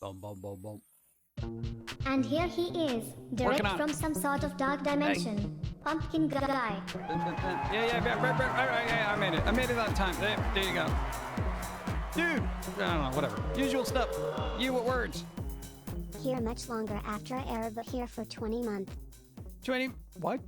Boom, boom, boom, boom. And here he is, direct from some sort of dark dimension. Hey. Pumpkin guy. Yeah, I made it on time. There you go. Dude, I don't know, whatever. Usual stuff. You with words. Here much longer after I air, but here for 20 months. 20? What?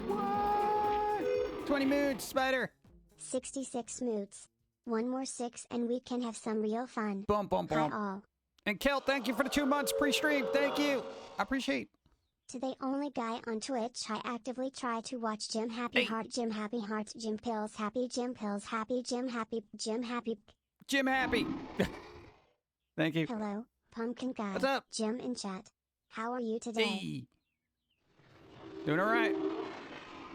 What? 20 moods, Spider. 66 moods. One more 6 and we can have some real fun. Boom, boom, boom. Hi all. And Kel, thank you for the 2 months pre-stream. Thank you. I appreciate. To the only guy on Twitch I actively try to watch Jim Happy Heart, Jim Happy Heart, Jim Pills Happy, Jim Pills Happy, Jim Happy, Jim Happy. Jim Happy. Thank you. Hello, Pumpkin Guy. What's up? Jim in chat. How are you today? Hey. Doing all right.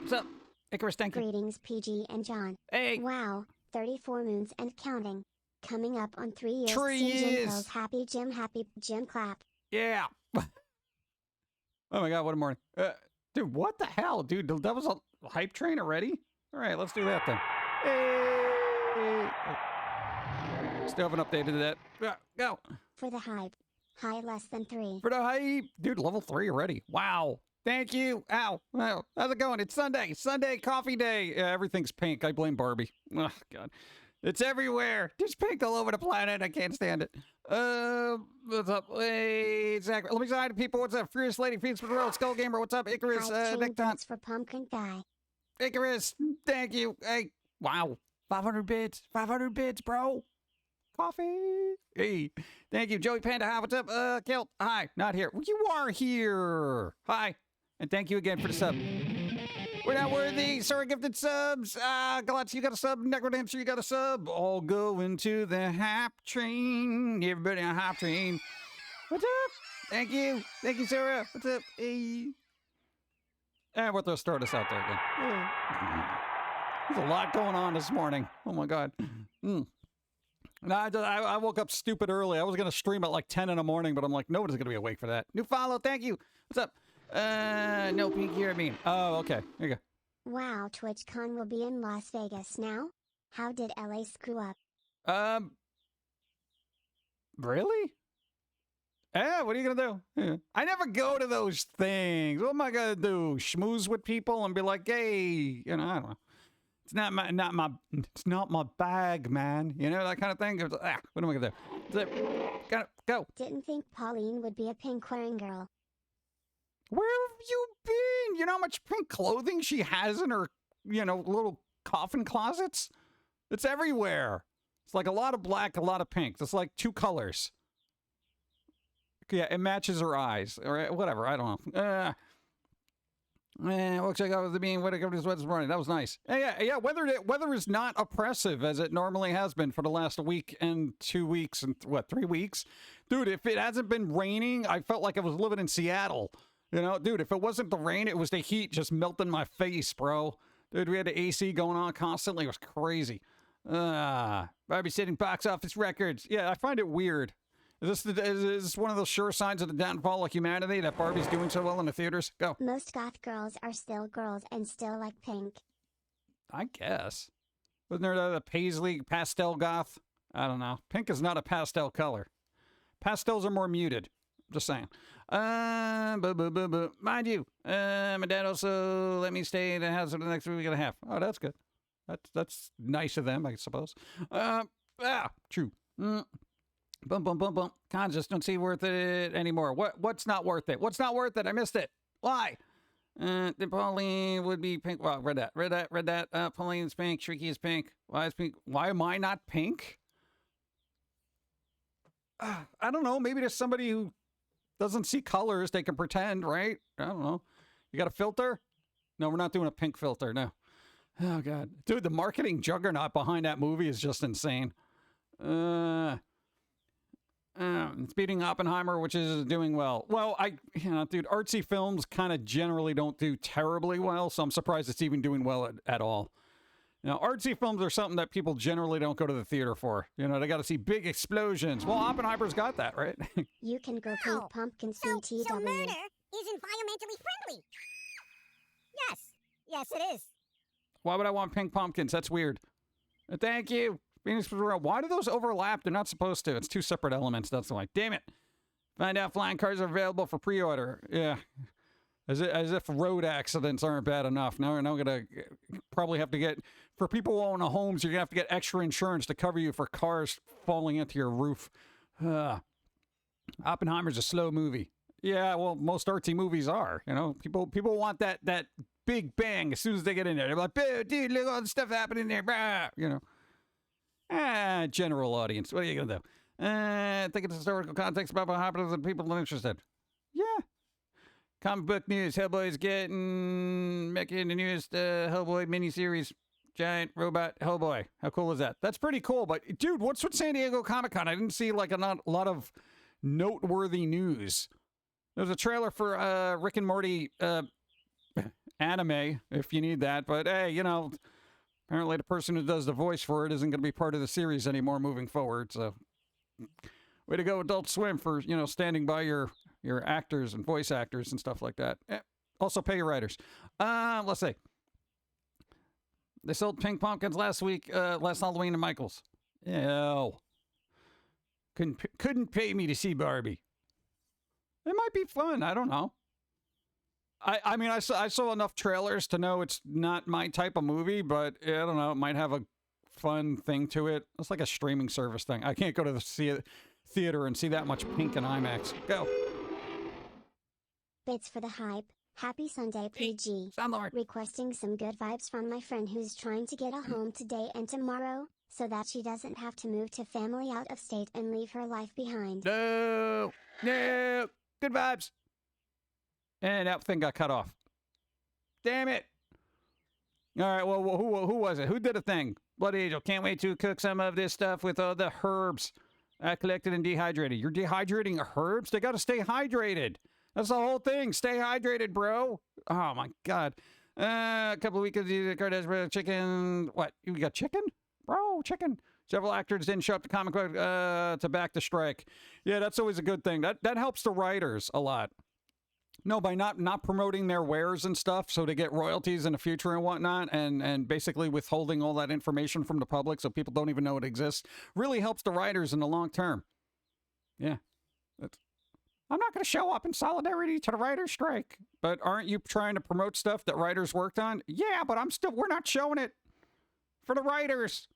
What's up? Icarus, thank you. Greetings, PG and John. Hey. Wow, 34 moons and counting. Coming up on 3 years. 3 years. Jim Pills Happy, Jim Happy, Jim Clap. Yeah. Oh my God, what a morning. Dude, what the hell, dude? That was a hype train already? All right, let's do that then. Hey. Still haven't updated that. Go. For the hype. High less than 3. For the hype. Dude, level 3 already. Wow. Thank you. Ow. Wow. How's it going? It's Sunday. Sunday coffee day. Everything's pink. I blame Barbie. Oh, God. It's everywhere. There's pink all over the planet. I can't stand it. What's up? Hey, exactly. Let me say hi to people. What's up? Furious Lady, Feeds for the World, Skull Gamer. What's up? Icarus, Thanks for Pumpkin Guy. Icarus, thank you. Hey, wow. 500 bits. 500 bits, bro. Coffee. Hey, thank you. Joey Panda, hi. What's up? Kilt, hi. Not here. Well, you are here. Hi. And thank you again for the sub. We're not worthy. Sorry, gifted subs. Galats, you got a sub. Necrodancer, you got a sub. All going to the hype train. Everybody on hype train. What's up? Thank you. Thank you, Sarah. What's up? Hey. And we'll start us out there again. There's a lot going on this morning. Oh, my God. No, I woke up stupid early. I was going to stream at like 10 in the morning, but I'm like, nobody's going to be awake for that. New follow. Thank you. What's up? No pink here, I mean. Oh, okay. Here you go. Wow, TwitchCon will be in Las Vegas now? How did LA screw up? Really? Yeah, what are you gonna do? Yeah. I never go to those things. What am I gonna do? Schmooze with people and be like, hey, you know, I don't know. It's not my bag, man. You know, that kind of thing. What am I gonna do? Gotta go. Didn't think Pauline would be a pink wearing girl. Where have you been? You know how much pink clothing she has in her, you know, little coffin closets? It's everywhere. It's like a lot of black, a lot of pink. It's like 2 colors. Yeah, it matches her eyes. Or whatever, I don't know. Looks like I was being what I got this morning. That was nice. Yeah. Weather is not oppressive as it normally has been for the last week and 2 weeks and 3 weeks. Dude, if it hasn't been raining, I felt like I was living in Seattle. You know, dude, if it wasn't the rain, it was the heat just melting my face, bro. Dude, we had the AC going on constantly. It was crazy. Barbie setting box office records. Yeah, I find it weird. Is this one of those sure signs of the downfall of humanity that Barbie's doing so well in the theaters? Go. Most goth girls are still girls and still like pink. I guess. Wasn't there the paisley pastel goth? I don't know. Pink is not a pastel color. Pastels are more muted. Just saying. Mind you, my dad also let me stay in the house for the next week and a half. Oh, that's good. That's nice of them, I suppose. True. Bum. Cons just don't seem worth it anymore. What's not worth it? What's not worth it? I missed it. Why? Then Pauline would be pink. Well, read that. Pauline's pink. Shrieky is pink. Why is pink? Why am I not pink? I don't know. Maybe there's somebody who doesn't see colors. They can pretend, right? I don't know. You got a filter? No, we're not doing a pink filter. No. Oh, God. Dude, the marketing juggernaut behind that movie is just insane. It's beating Oppenheimer, which is doing well. Well, dude, artsy films kind of generally don't do terribly well, so I'm surprised it's even doing well at all. You know, artsy films are something that people generally don't go to the theater for. You know, they got to see big explosions. Well, Oppenheimer's got that, right? You can go pink Pumpkin CTW. So murder is environmentally friendly. Yes, it is. Why would I want pink pumpkins? That's weird. Thank you. Why do those overlap? They're not supposed to. It's 2 separate elements. That's why. Damn it. Find out flying cars are available for pre-order. Yeah. As if road accidents aren't bad enough. Now we're going to probably have to get, for people who own homes, you're going to have to get extra insurance to cover you for cars falling into your roof. Oppenheimer's a slow movie. Yeah, well, most artsy movies are. You know, people want that big bang as soon as they get in there. They're like, dude, look at all the stuff happening there. Bah! You know. General audience. What are you going to do? Think it's historical context about what happens and people are interested. Yeah. Comic book news. Hellboy's making the newest Hellboy miniseries. Giant robot Hellboy. How cool is that? That's pretty cool. But, dude, what's with San Diego Comic-Con? I didn't see, like, a lot of noteworthy news. There was a trailer for Rick and Morty anime, if you need that. But, hey, you know, apparently the person who does the voice for it isn't going to be part of the series anymore moving forward. So, way to go, Adult Swim, for, you know, standing by your actors and voice actors and stuff like that. Also pay your writers. Let's see. They sold pink pumpkins last week, last Halloween at Michael's. Ew. Couldn't pay me to see Barbie. It might be fun. I don't know. I mean, I saw enough trailers to know it's not my type of movie, but I don't know. It might have a fun thing to it. It's like a streaming service thing. I can't go to the theater and see that much pink in IMAX. Go. Bits for the hype. Happy Sunday, PG. Soundlord. Requesting some good vibes from my friend who's trying to get a home today and tomorrow, so that she doesn't have to move to family out of state and leave her life behind. No. Good vibes. And that thing got cut off. Damn it. All right, well, who was it? Who did a thing? Blood Angel, can't wait to cook some of this stuff with all the herbs I collected and dehydrated. You're dehydrating herbs? They got to stay hydrated. That's the whole thing. Stay hydrated, bro. Oh, my God. A couple of weekends, chicken. What? You got chicken? Bro, chicken. Several actors didn't show up to Comic Con to back the strike. Yeah, that's always a good thing. That helps the writers a lot. No, by not promoting their wares and stuff so they get royalties in the future and whatnot, and basically withholding all that information from the public so people don't even know it exists, really helps the writers in the long term. Yeah. I'm not going to show up in solidarity to the writers' strike. But aren't you trying to promote stuff that writers worked on? Yeah, but we're not showing it for the writers.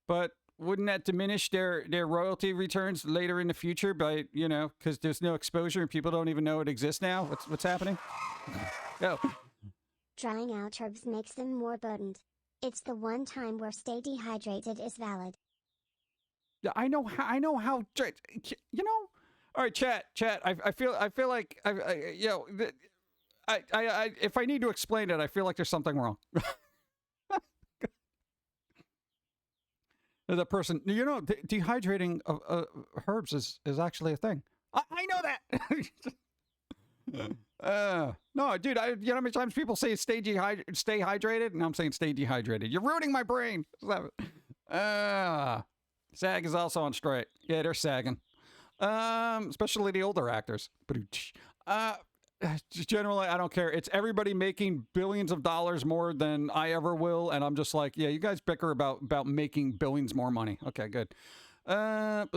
But wouldn't that diminish their royalty returns later in the future by, you know, because there's no exposure and people don't even know it exists now? What's happening? Go. Drying out herbs makes them more potent. It's the one time where stay dehydrated is valid. Yeah, I know how, you know. All right, chat. I feel like you know, I if I need to explain it, I feel like there's something wrong. The person, you know, dehydrating herbs is actually a thing. I know that. No, dude, you know how many times people say stay hydrated, and I'm saying stay dehydrated. You're ruining my brain. SAG is also on strike. Yeah, they're sagging. Especially the older actors. Generally, I don't care. It's everybody making billions of dollars more than I ever will, and I'm just like, yeah, you guys bicker about making billions more money. Okay, good. Depending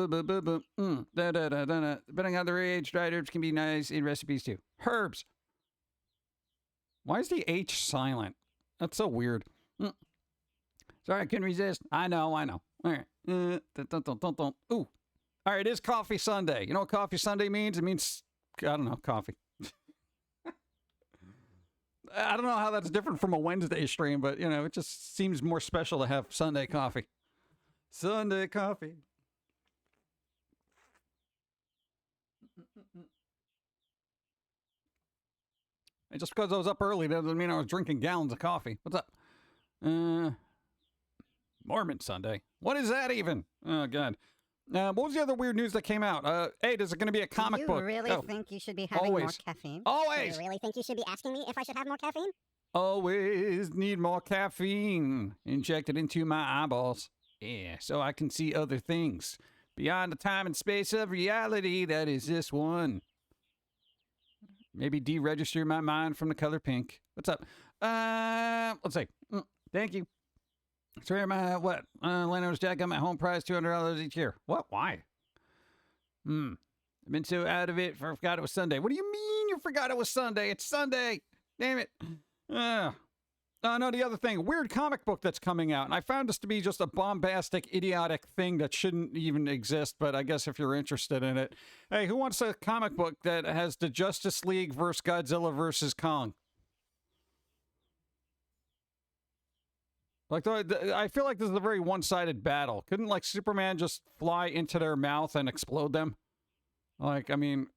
on their age, dried herbs can be nice in recipes too. Herbs. Why is the H silent? That's so weird. Sorry, I couldn't resist. I know. All right. Ooh. All right, it is Coffee Sunday. You know what Coffee Sunday means? It means, I don't know, coffee. I don't know how that's different from a Wednesday stream, but, you know, it just seems more special to have Sunday coffee. Sunday coffee. And just because I was up early doesn't mean I was drinking gallons of coffee. What's up? Mormon Sunday. What is that even? Oh, God. What was the other weird news that came out? Hey, there's going to be a comic book. Do you really think you should be having more caffeine? Always. Do you really think you should be asking me if I should have more caffeine? Always need more caffeine injected into my eyeballs. Yeah, so I can see other things beyond the time and space of reality that is this one. Maybe deregister my mind from the color pink. What's up? Let's see. Thank you. Sorry, my what? Landlord's Jack got my home price $200 each year. What? Why? I've been so out of it, I forgot it was Sunday. What do you mean you forgot it was Sunday? It's Sunday. Damn it. No, the other thing, weird comic book that's coming out. And I found this to be just a bombastic, idiotic thing that shouldn't even exist. But I guess if you're interested in it. Hey, who wants a comic book that has the Justice League versus Godzilla versus Kong? Like, I feel like this is a very one-sided battle. Couldn't, like, Superman just fly into their mouth and explode them? Like, I mean...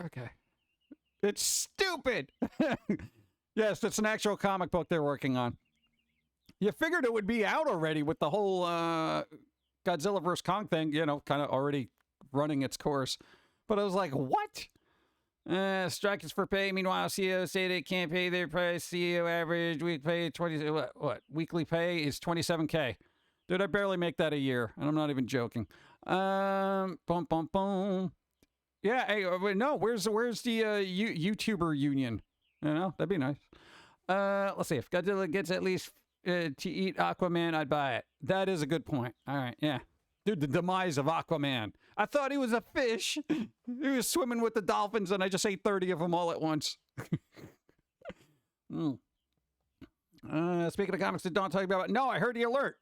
Okay. It's stupid! Yes, it's an actual comic book they're working on. You figured it would be out already with the whole Godzilla vs. Kong thing, you know, kind of already running its course. But I was like, what? Strike is for pay. Meanwhile, CEO say they can't pay their price. CEO average week pay 20. What? Weekly pay is $27K. Dude, I barely make that a year, and I'm not even joking. Boom, boom, boom. Yeah. Hey, no. Where's the YouTuber union? You know, that'd be nice. Let's see. If Godzilla gets at least to eat Aquaman, I'd buy it. That is a good point. All right. Yeah. Dude, the demise of Aquaman. I thought he was a fish. He was swimming with the dolphins, and I just ate 30 of them all at once. Speaking of comics that don't talk about it. No, I heard the alert.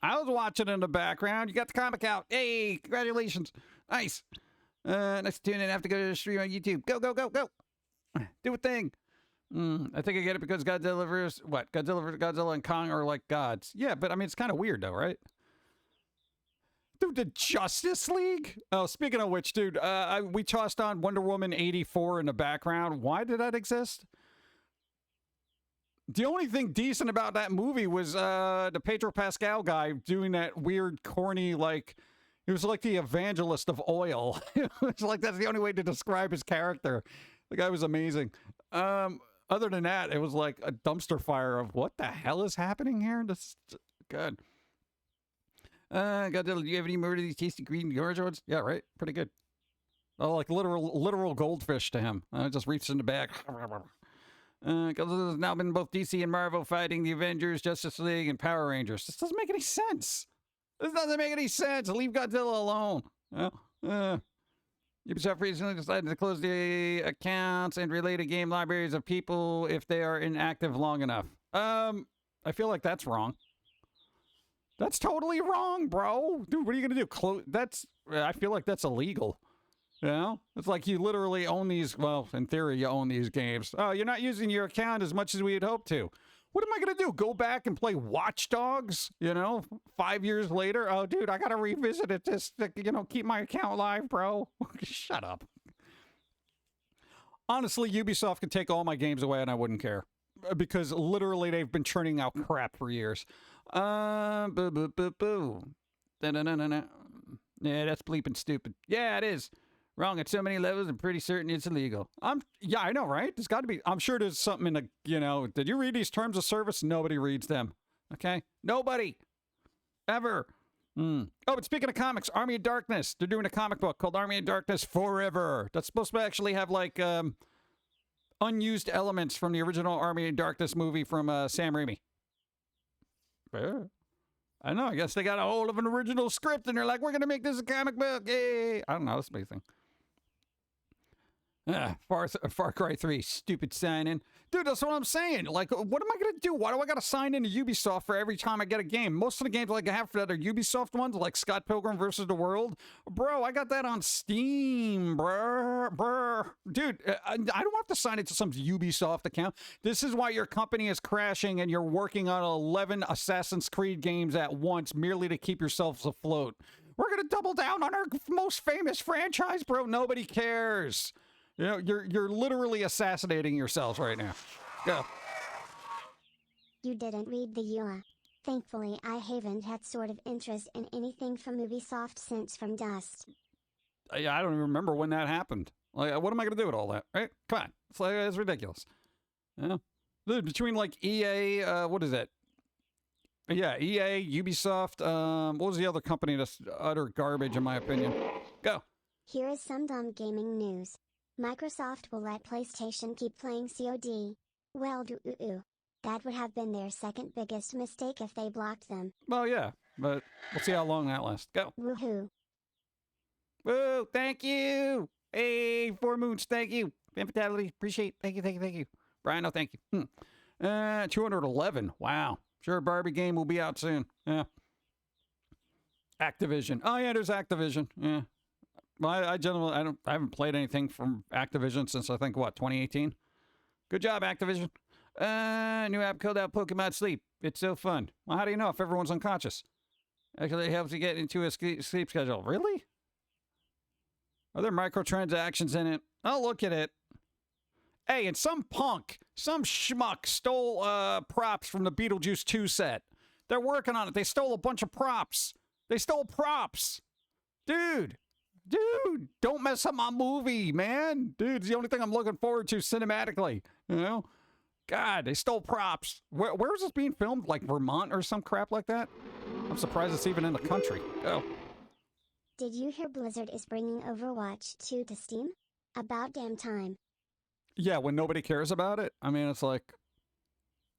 I was watching in the background. You got the comic out. Hey, congratulations. Nice. Nice to tune in. I have to go to the stream on YouTube. Go, go, go, go. Do a thing. I think I get it because Godzilla versus... What? Godzilla and Kong are like gods. Yeah, but I mean, it's kind of weird, though, right? Dude, the Justice League? Oh, speaking of which, dude, we tossed on Wonder Woman 84 in the background. Why did that exist? The only thing decent about that movie was the Pedro Pascal guy doing that weird, corny, like... He was like the evangelist of oil. It's like that's the only way to describe his character. The guy was amazing. Other than that, it was like a dumpster fire of what the hell is happening here? This is good. Godzilla, do you have any more of these tasty green orange ones? Yeah, right. Pretty good. Oh, like literal goldfish to him. Just reached in the bag. Godzilla has now been both DC and Marvel fighting the Avengers, Justice League, and Power Rangers. This doesn't make any sense. This doesn't make any sense. Leave Godzilla alone. Ubisoft recently decided to close the accounts and related game libraries of people if they are inactive long enough. I feel like that's wrong. That's totally wrong, bro. Dude, what are you gonna do? I feel like that's illegal. You know? It's like you literally own these, well, in theory, you own these games. Oh, you're not using your account as much as we had hoped to. What am I gonna do? Go back and play Watch Dogs? You know, 5 years later? Oh, dude, I gotta revisit it just to, you know, keep my account live, bro. Shut up. Honestly, Ubisoft could take all my games away and I wouldn't care. Because literally they've been churning out crap for years. Boo, boo, boo, boo. Da-da-da-da-da. Yeah, that's bleeping stupid. Yeah, it is. Wrong at so many levels. I'm pretty certain it's illegal. Yeah, I know, right? There's got to be. I'm sure there's something in the, you know, did you read these terms of service? Nobody reads them. Okay? Nobody. Ever. Oh, but speaking of comics, Army of Darkness. They're doing a comic book called Army of Darkness Forever. That's supposed to actually have, like, unused elements from the original Army of Darkness movie from Sam Raimi. Yeah. I know. I guess they got a hold of an original script and they're like, we're going to make this a comic book. Yay. I don't know. That's amazing. Far Cry 3, stupid sign-in. Dude, that's what I'm saying. Like, what am I going to do? Why do I got to sign into Ubisoft for every time I get a game? Most of the games like I have for that are Ubisoft ones, like Scott Pilgrim vs. the World. Bro, I got that on Steam, brr. Dude, I don't have to sign into some Ubisoft account. This is why your company is crashing and you're working on 11 Assassin's Creed games at once merely to keep yourselves afloat. We're going to double down on our most famous franchise, bro. Nobody cares. You know, you're literally assassinating yourselves right now. Go. You didn't read the EULA. Thankfully, I haven't had sort of interest in anything from Ubisoft since From Dust. I don't even remember when that happened. Like, what am I going to do with all that, right? Come on. It's ridiculous. Yeah. Between, like, EA, what is it? Yeah, EA, Ubisoft, what was the other company that's utter garbage, in my opinion? Go. Here is some dumb gaming news. Microsoft will let PlayStation keep playing COD. Well, That would have been their second biggest mistake if they blocked them. Well, yeah, but we'll see how long that lasts. Go. Woohoo. Woo, thank you. Hey, 4 moons, thank you. Fan Fatality, appreciate. Thank you. Brian, no, thank you. 211. Wow. Sure, Barbie game will be out soon. Yeah. Activision. Oh yeah, there's Activision. Yeah. Well, I generally I haven't played anything from Activision since I think 2018. Good job, Activision. New app called out Pokemon Sleep. It's so fun. Well, how do you know if everyone's unconscious? Actually, it helps you get into a sleep schedule. Really? Are there microtransactions in it? I'll look at it. Hey, and some schmuck stole props from the Beetlejuice 2 set. They're working on it. They stole a bunch of props. They stole props. Dude, don't mess up my movie, man. Dude, it's the only thing I'm looking forward to cinematically. You know? God, they stole props. Where is this being filmed? Like Vermont or some crap like that? I'm surprised it's even in the country. Go. Did you hear Blizzard is bringing Overwatch 2 to Steam? About damn time. Yeah, when nobody cares about it. I mean, it's like,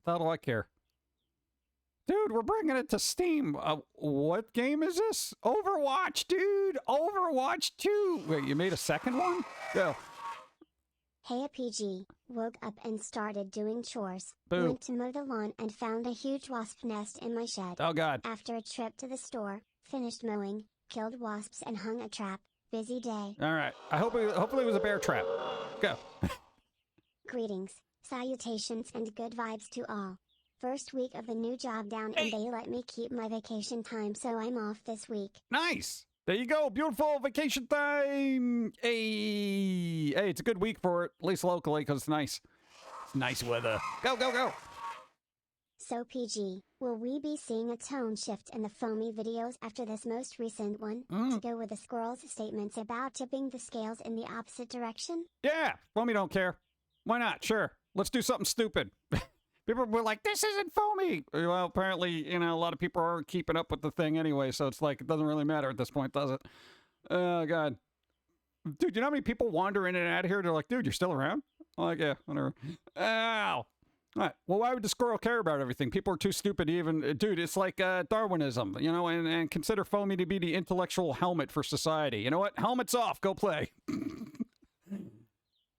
how do I care? Dude, we're bringing it to Steam. What game is this? Overwatch, dude. Overwatch 2. Wait, you made a second one? Go. Hey, a PG. Woke up and started doing chores. Boo. Went to mow the lawn and found a huge wasp nest in my shed. Oh, God. After a trip to the store, finished mowing, killed wasps and hung a trap. Busy day. All right. Hopefully it was a bear trap. Go. Greetings, salutations and good vibes to all. First week of the new job down and they let me keep my vacation time, so I'm off this week. Nice. There you go. Beautiful vacation time. Hey, it's a good week for it, at least locally, because it's nice. It's nice weather. Go. So PG, will we be seeing a tone shift in the Foamy videos after this most recent one, to go with the squirrel's statements about tipping the scales in the opposite direction? Yeah, Foamy don't care. Why not? Sure. Let's do something stupid. People were like, this isn't Foamy. Well, apparently, a lot of people aren't keeping up with the thing anyway, so it's like, it doesn't really matter at this point, does it? Oh, God. Dude, you know how many people wander in and out of here? They're like, dude, you're still around? I'm like, yeah, whatever. Ow. All right. Well, why would the squirrel care about everything? People are too stupid to even... Dude, it's like Darwinism, and consider Foamy to be the intellectual helmet for society. You know what? Helmet's off. Go play.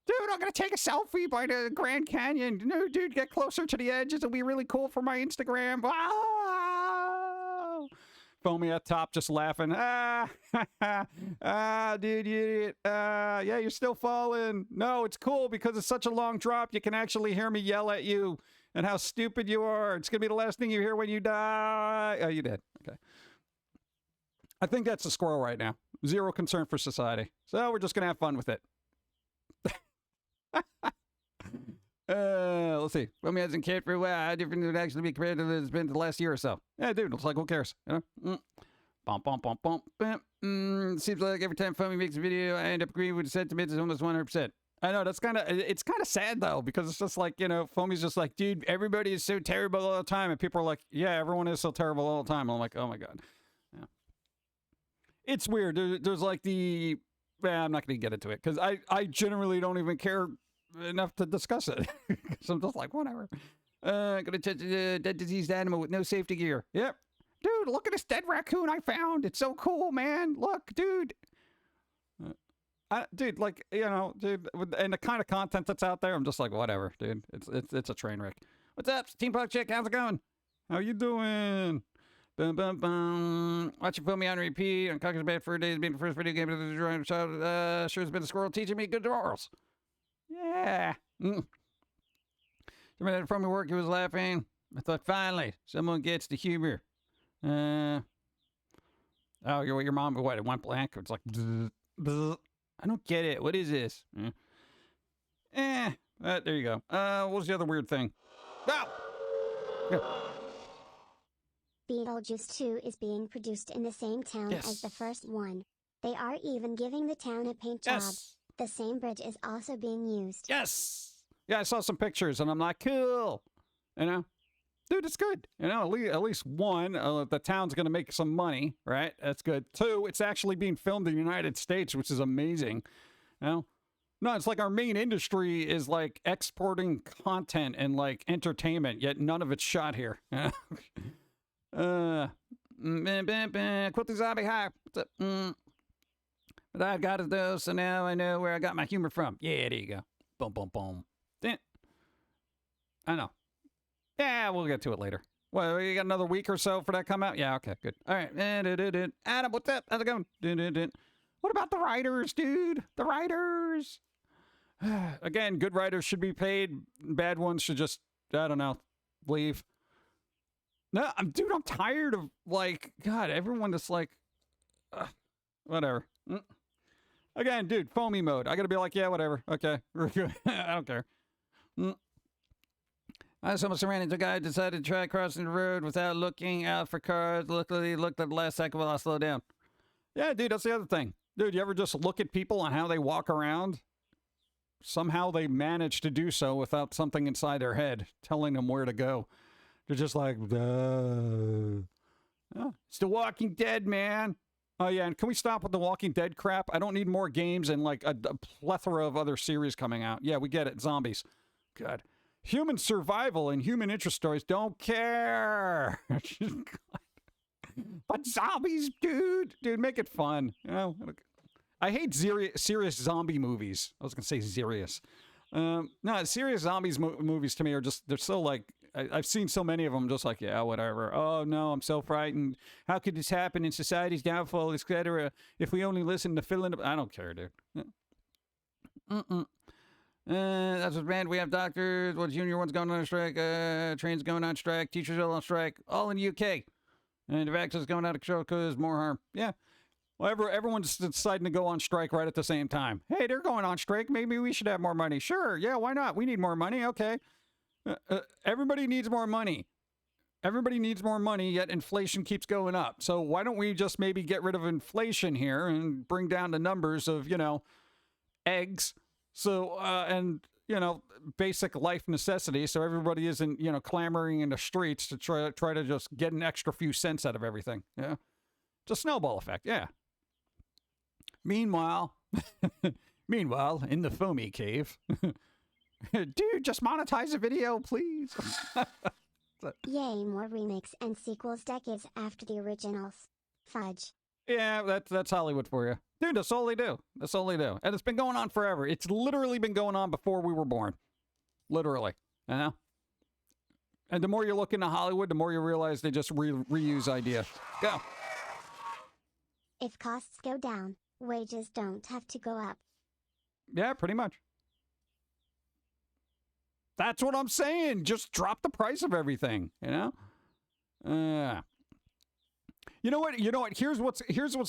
Dude, I'm going to take a selfie by the Grand Canyon. No, dude, get closer to the edge. It'll be really cool for my Instagram. Wow. Foamy at top just laughing. Dude, you idiot. Yeah, you're still falling. No, it's cool because it's such a long drop. You can actually hear me yell at you and how stupid you are. It's going to be the last thing you hear when you die. Oh, you did. Okay. I think that's a squirrel right now. Zero concern for society. So we're just going to have fun with it. Let's see. Foamy hasn't cared for a while. How different it would actually be compared to what it's been the last year or so. Yeah, dude, it's like, who cares? Seems like every time Foamy makes a video, I end up agreeing with the sentiments almost 100%. I know, it's kind of sad though, because it's just like, Foamy's just like, dude, everybody is so terrible all the time. And people are like, yeah, everyone is so terrible all the time. And I'm like, oh my God. Yeah. It's weird. There's like I'm not going to get into it because I generally don't even care enough to discuss it. So I'm just like, whatever. Gonna touch a dead diseased animal with no safety gear. Yep. Dude, look at this dead raccoon I found. It's so cool, man. Look, dude. Dude, and the kind of content that's out there, I'm just like, whatever, dude. It's a train wreck. What's up, Team Pug Chick? How's it going? How you doing? Bum, bum, bum. Watching Foamy on repeat on Conker's Bad Fur Days being the first video game of the drawing child. Sure has been a squirrel teaching me good morals. Yeah. Somebody from work, he was laughing. I thought, finally, someone gets the humor. Your mom, what, it went blank? It's like, bzz, bzz. I don't get it. What is this? There you go. What was the other weird thing? Oh! Yeah. Beetlejuice 2 is being produced in the same town as the first one. They are even giving the town a paint job. The same bridge is also being used. Yes! Yeah, I saw some pictures and I'm like, cool. Dude, it's good. At least one, the town's going to make some money, right? That's good. Two, it's actually being filmed in the United States, which is amazing. No, it's like our main industry is like exporting content and like entertainment, yet none of it's shot here. Quilty Zombie, hi. What's up? But I got it though, so now I know where I got my humor from. Yeah, there you go. Boom, boom, boom. I know. Yeah, we'll get to it later. Well, you got another week or so for that come out? Yeah, okay, good. All right. Adam, what's up? How's it going? What about the writers, dude? The writers. Again, good writers should be paid. Bad ones should just, I don't know, leave. No, I'm tired of, like, God, everyone that's like, whatever. Again, dude, foamy mode. I gotta be like, yeah, whatever. Okay. I don't care. I almost ran into a guy who decided to try crossing the road without looking out for cars. Luckily, he looked at the last second while I slowed down. Yeah, dude, that's the other thing. Dude, you ever just look at people and how they walk around? Somehow they manage to do so without something inside their head telling them where to go. They're just like, oh, it's The Walking Dead, man. Oh, yeah, and can we stop with the Walking Dead crap? I don't need more games and, like, a plethora of other series coming out. Yeah, we get it. Zombies. God. Human survival and human interest stories don't care. But zombies, dude. Dude, make it fun. You know? I hate serious zombie movies. I was going to say serious. No, serious zombies movies to me are just, they're so like, I've seen so many of them just like, yeah, whatever. Oh, no, I'm so frightened. How could this happen in society's downfall, etc.? If we only listen to fill in the... I don't care, dude. That's what's banned. We have doctors. What junior one's going on strike? Trains going on strike. Teachers all on strike. All in the UK. And the vaccines going out of control because more harm. Yeah. Well, everyone's deciding to go on strike right at the same time. Hey, they're going on strike. Maybe we should have more money. Sure. Yeah, why not? We need more money. Okay. Everybody needs more money. Everybody needs more money, yet inflation keeps going up. So why don't we just maybe get rid of inflation here and bring down the numbers of, you know, eggs. So, and, you know, basic life necessities. So everybody isn't, you know, clamoring in the streets to try to just get an extra few cents out of everything. Yeah. It's a snowball effect. Yeah. Meanwhile, in the Foamy cave, dude, just monetize a video, please. Yay, more remakes and sequels decades after the originals. Fudge. Yeah, that's Hollywood for you. Dude, that's all they do. That's all they do. And it's been going on forever. It's literally been going on before we were born. Literally. You know? And the more you look into Hollywood, the more you realize they just reuse ideas. Go. If costs go down, wages don't have to go up. Yeah, pretty much. That's what I'm saying. Just drop the price of everything, you know? You know what? Here's what's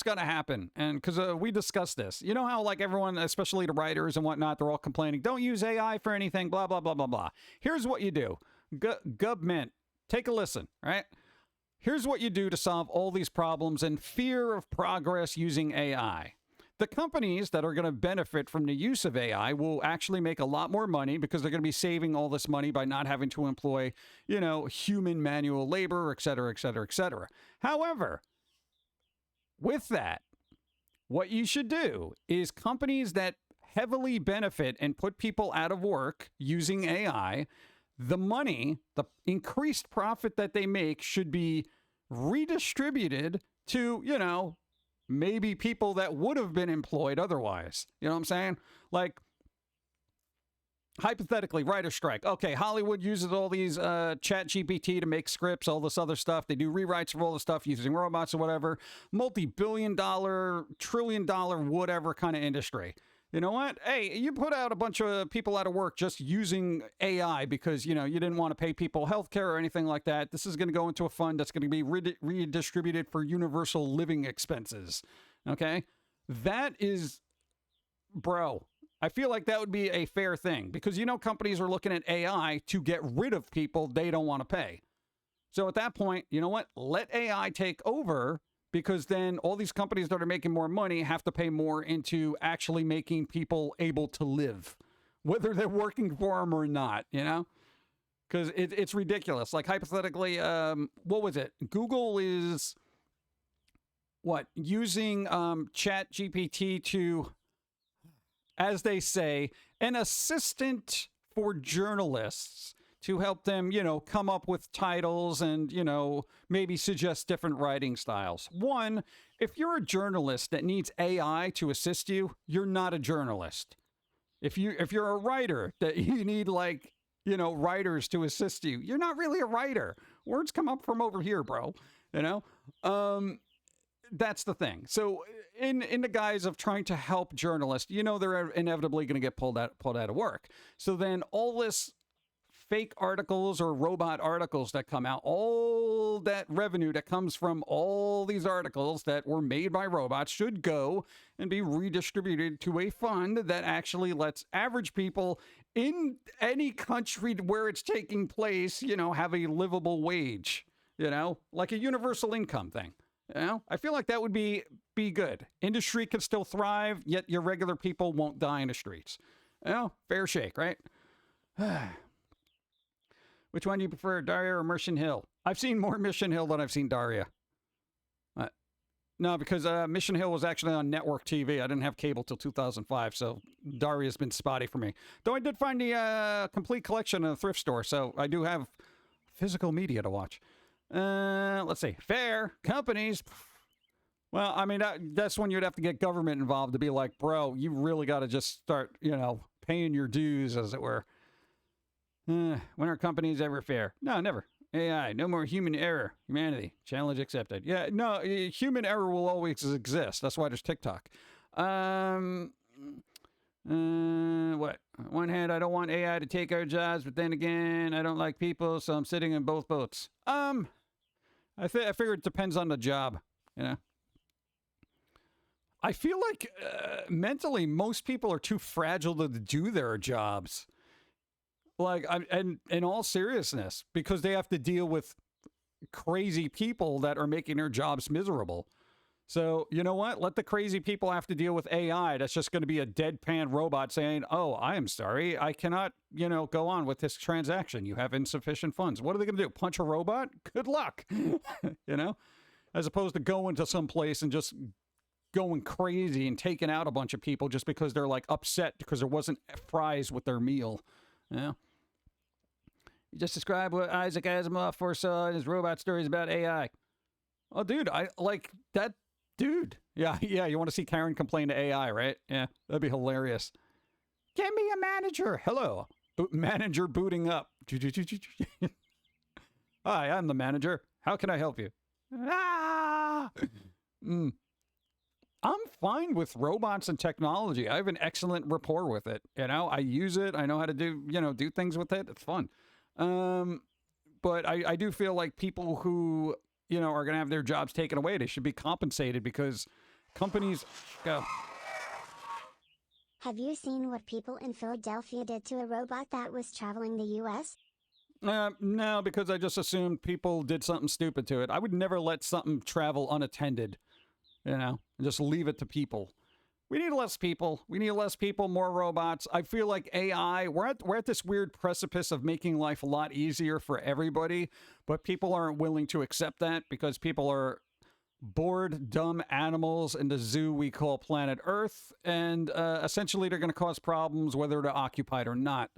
going to happen. And because we discussed this. You know how, like, everyone, especially the writers and whatnot, they're all complaining, don't use AI for anything, blah, blah, blah, blah, blah. Here's what you do. Government, take a listen, right? Here's what you do to solve all these problems and fear of progress using AI. The companies that are going to benefit from the use of AI will actually make a lot more money because they're going to be saving all this money by not having to employ, you know, human manual labor, et cetera, et cetera, et cetera. However, with that, what you should do is companies that heavily benefit and put people out of work using AI, the money, the increased profit that they make should be redistributed to, you know, maybe people that would have been employed otherwise. You know what I'm saying? Like, hypothetically, writer strike. Okay, Hollywood uses all these chat GPT to make scripts, all this other stuff. They do rewrites for all the stuff using robots or whatever. Multi-billion-dollar, trillion-dollar, whatever kind of industry. You know what? Hey, you put out a bunch of people out of work just using AI because, you know, you didn't want to pay people health care or anything like that. This is going to go into a fund that's going to be redistributed for universal living expenses. Okay? That is, bro, I feel like that would be a fair thing because, you know, companies are looking at AI to get rid of people they don't want to pay. So at that point, you know what? Let AI take over. Because then all these companies that are making more money have to pay more into actually making people able to live, whether they're working for them or not, you know? Because it's ridiculous. Like, hypothetically, what was it? Google is, what, using Chat GPT to, as they say, an assistant for journalists to help them, come up with titles and, maybe suggest different writing styles. One, if you're a journalist that needs AI to assist you, you're not a journalist. If you're a writer that you need writers to assist you, you're not really a writer. Words come up from over here, bro. That's the thing. So in the guise of trying to help journalists, they're inevitably going to get pulled out of work. So then all this fake articles or robot articles that come out, all that revenue that comes from all these articles that were made by robots should go and be redistributed to a fund that actually lets average people in any country where it's taking place, have a livable wage, like a universal income thing. I feel like that would be good. Industry could still thrive, yet your regular people won't die in the streets. Fair shake, right? Which one do you prefer, Daria or Mission Hill? I've seen more Mission Hill than I've seen Daria. No, because Mission Hill was actually on network TV. I didn't have cable till 2005, so Daria's been spotty for me. Though I did find the complete collection in a thrift store, so I do have physical media to watch. Let's see. Fair. Companies. Well, I mean, that's when you'd have to get government involved to be like, bro, you really got to just start, paying your dues, as it were. When are companies ever fair? No, never. AI, no more human error. Humanity, challenge accepted. Yeah, no, human error will always exist. That's why there's TikTok. What? On one hand, I don't want AI to take our jobs, but then again, I don't like people, so I'm sitting in both boats. I figure it depends on the job, I feel like mentally, most people are too fragile to do their jobs. Like, and in all seriousness, because they have to deal with crazy people that are making their jobs miserable. So, you know what? Let the crazy people have to deal with AI. That's just going to be a deadpan robot saying, oh, I am sorry. I cannot, go on with this transaction. You have insufficient funds. What are they going to do? Punch a robot? Good luck. As opposed to going to some place and just going crazy and taking out a bunch of people just because they're like upset because there wasn't fries with their meal. You just described what Isaac Asimov foresaw in his robot stories about AI. Oh, dude, I like that dude. Yeah, you want to see Karen complain to AI, right? Yeah, that'd be hilarious. Get me a manager. Hello. Manager booting up. Hi, I'm the manager. How can I help you? I'm fine with robots and technology. I have an excellent rapport with it. I use it. I know how to do things with it. It's fun. But I do feel like people who, are going to have their jobs taken away, they should be compensated because companies go. Have you seen what people in Philadelphia did to a robot that was traveling the U.S.? No, because I just assumed people did something stupid to it. I would never let something travel unattended. And just leave it to people. We need less people. We need less people, more robots. I feel like AI, we're at this weird precipice of making life a lot easier for everybody, but people aren't willing to accept that because people are bored, dumb animals in the zoo we call planet Earth, and essentially they're going to cause problems whether they're occupied or not.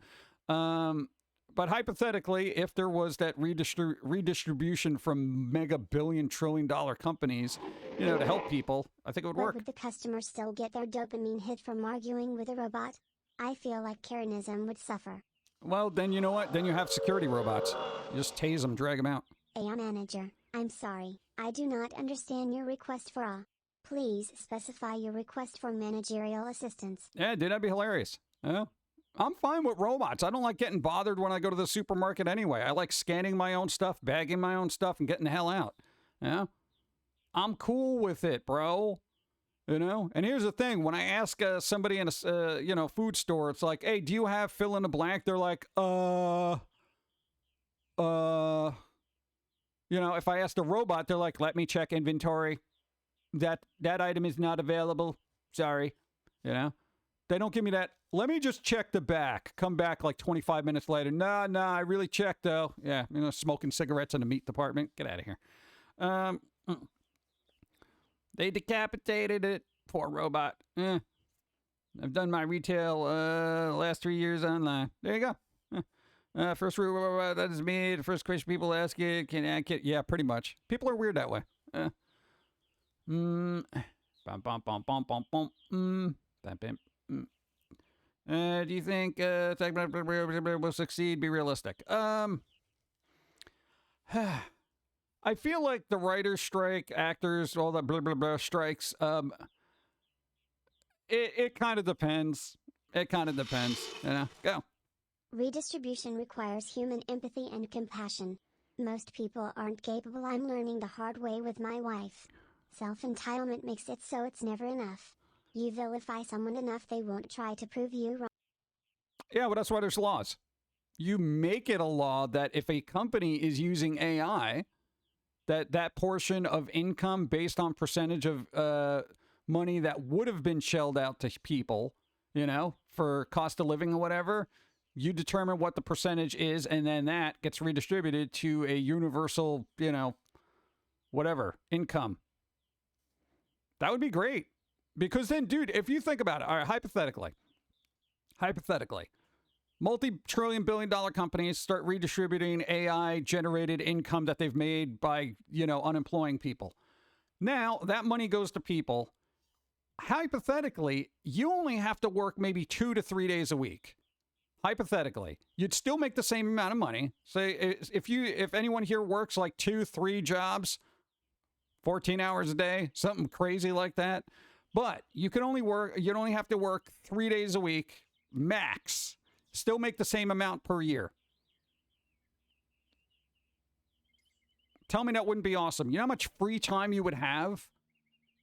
But hypothetically, if there was that redistribution from mega billion trillion dollar companies, to help people, I think it would work. Would the customer still get their dopamine hit from arguing with a robot? I feel like Karenism would suffer. Well, then you know what? Then you have security robots. You just tase them, drag them out. AI manager, I'm sorry. I do not understand your request for a. Please specify your request for managerial assistance. Yeah, dude, that'd be hilarious. Yeah. I'm fine with robots. I don't like getting bothered when I go to the supermarket anyway. I like scanning my own stuff, bagging my own stuff, and getting the hell out. Yeah? I'm cool with it, bro. And here's the thing. When I ask somebody in a food store, it's like, hey, do you have fill in the blank? They're like, if I ask the robot, they're like, let me check inventory. That item is not available. Sorry. They don't give me that. Let me just check the back. Come back like 25 minutes later. Nah, I really checked though. Yeah, smoking cigarettes in the meat department. Get out of here. They decapitated it. Poor robot. I've done my retail last 3 years online. There you go. First rule, that is me. The first question people ask it, can I get? Yeah, pretty much. People are weird that way. Do you think will succeed? Be realistic. I feel like the writers' strike, actors, all that blah blah blah strikes. It kind of depends. It kind of depends. You know, go. Redistribution requires human empathy and compassion. Most people aren't capable. I'm learning the hard way with my wife. Self-entitlement makes it so it's never enough. You vilify someone enough, they won't try to prove you wrong. Yeah, well, that's why there's laws. You make it a law that if a company is using AI, that portion of income based on percentage of money that would have been shelled out to people, you know, for cost of living or whatever, you determine what the percentage is, and then that gets redistributed to a universal, you know, whatever, income. That would be great. Because then, dude, if you think about it, all right, hypothetically, multi-trillion billion-dollar companies start redistributing AI-generated income that they've made by, you know, unemploying people. Now, that money goes to people. Hypothetically, you only have to work maybe 2 to 3 days a week. Hypothetically, you'd still make the same amount of money. Say if anyone here works like 2-3 jobs, 14 hours a day, something crazy like that, but you'd only have to work 3 days a week, max. Still make the same amount per year. Tell me that wouldn't be awesome. You know how much free time you would have?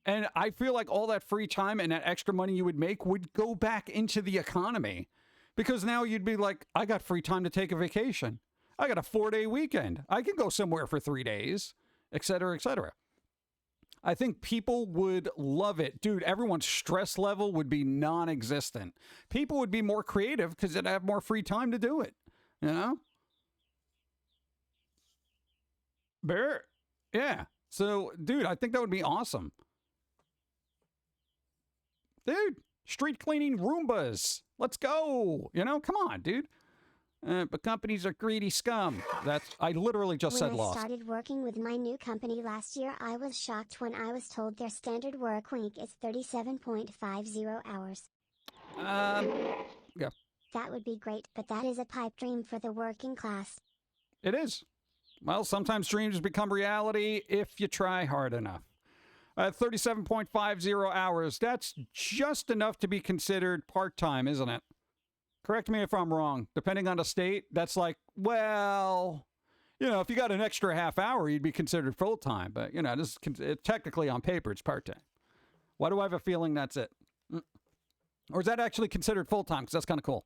And I feel like all that free time and that extra money you would make would go back into the economy. Because now you'd be like, I got free time to take a vacation. I got a 4-day weekend. I can go somewhere for 3 days, et cetera, et cetera. I think people would love it. Dude, everyone's stress level would be non-existent. People would be more creative because they'd have more free time to do it. You know? Bear? Yeah. So, dude, I think that would be awesome. Dude, street cleaning Roombas. Let's go. You know, come on, dude. But companies are greedy scum. I literally just said lost. When I started working with my new company last year, I was shocked when I was told their standard work week is 37.50 hours. Yeah. That would be great, but that is a pipe dream for the working class. It is. Well, sometimes dreams become reality if you try hard enough. 37.50 hours. That's just enough to be considered part-time, isn't it? Correct me if I'm wrong. Depending on the state, that's like, well, you know, if you got an extra half hour, you'd be considered full-time. But, you know, this is technically on paper, it's part-time. Why do I have a feeling that's it? Or is that actually considered full-time? Because that's kind of cool.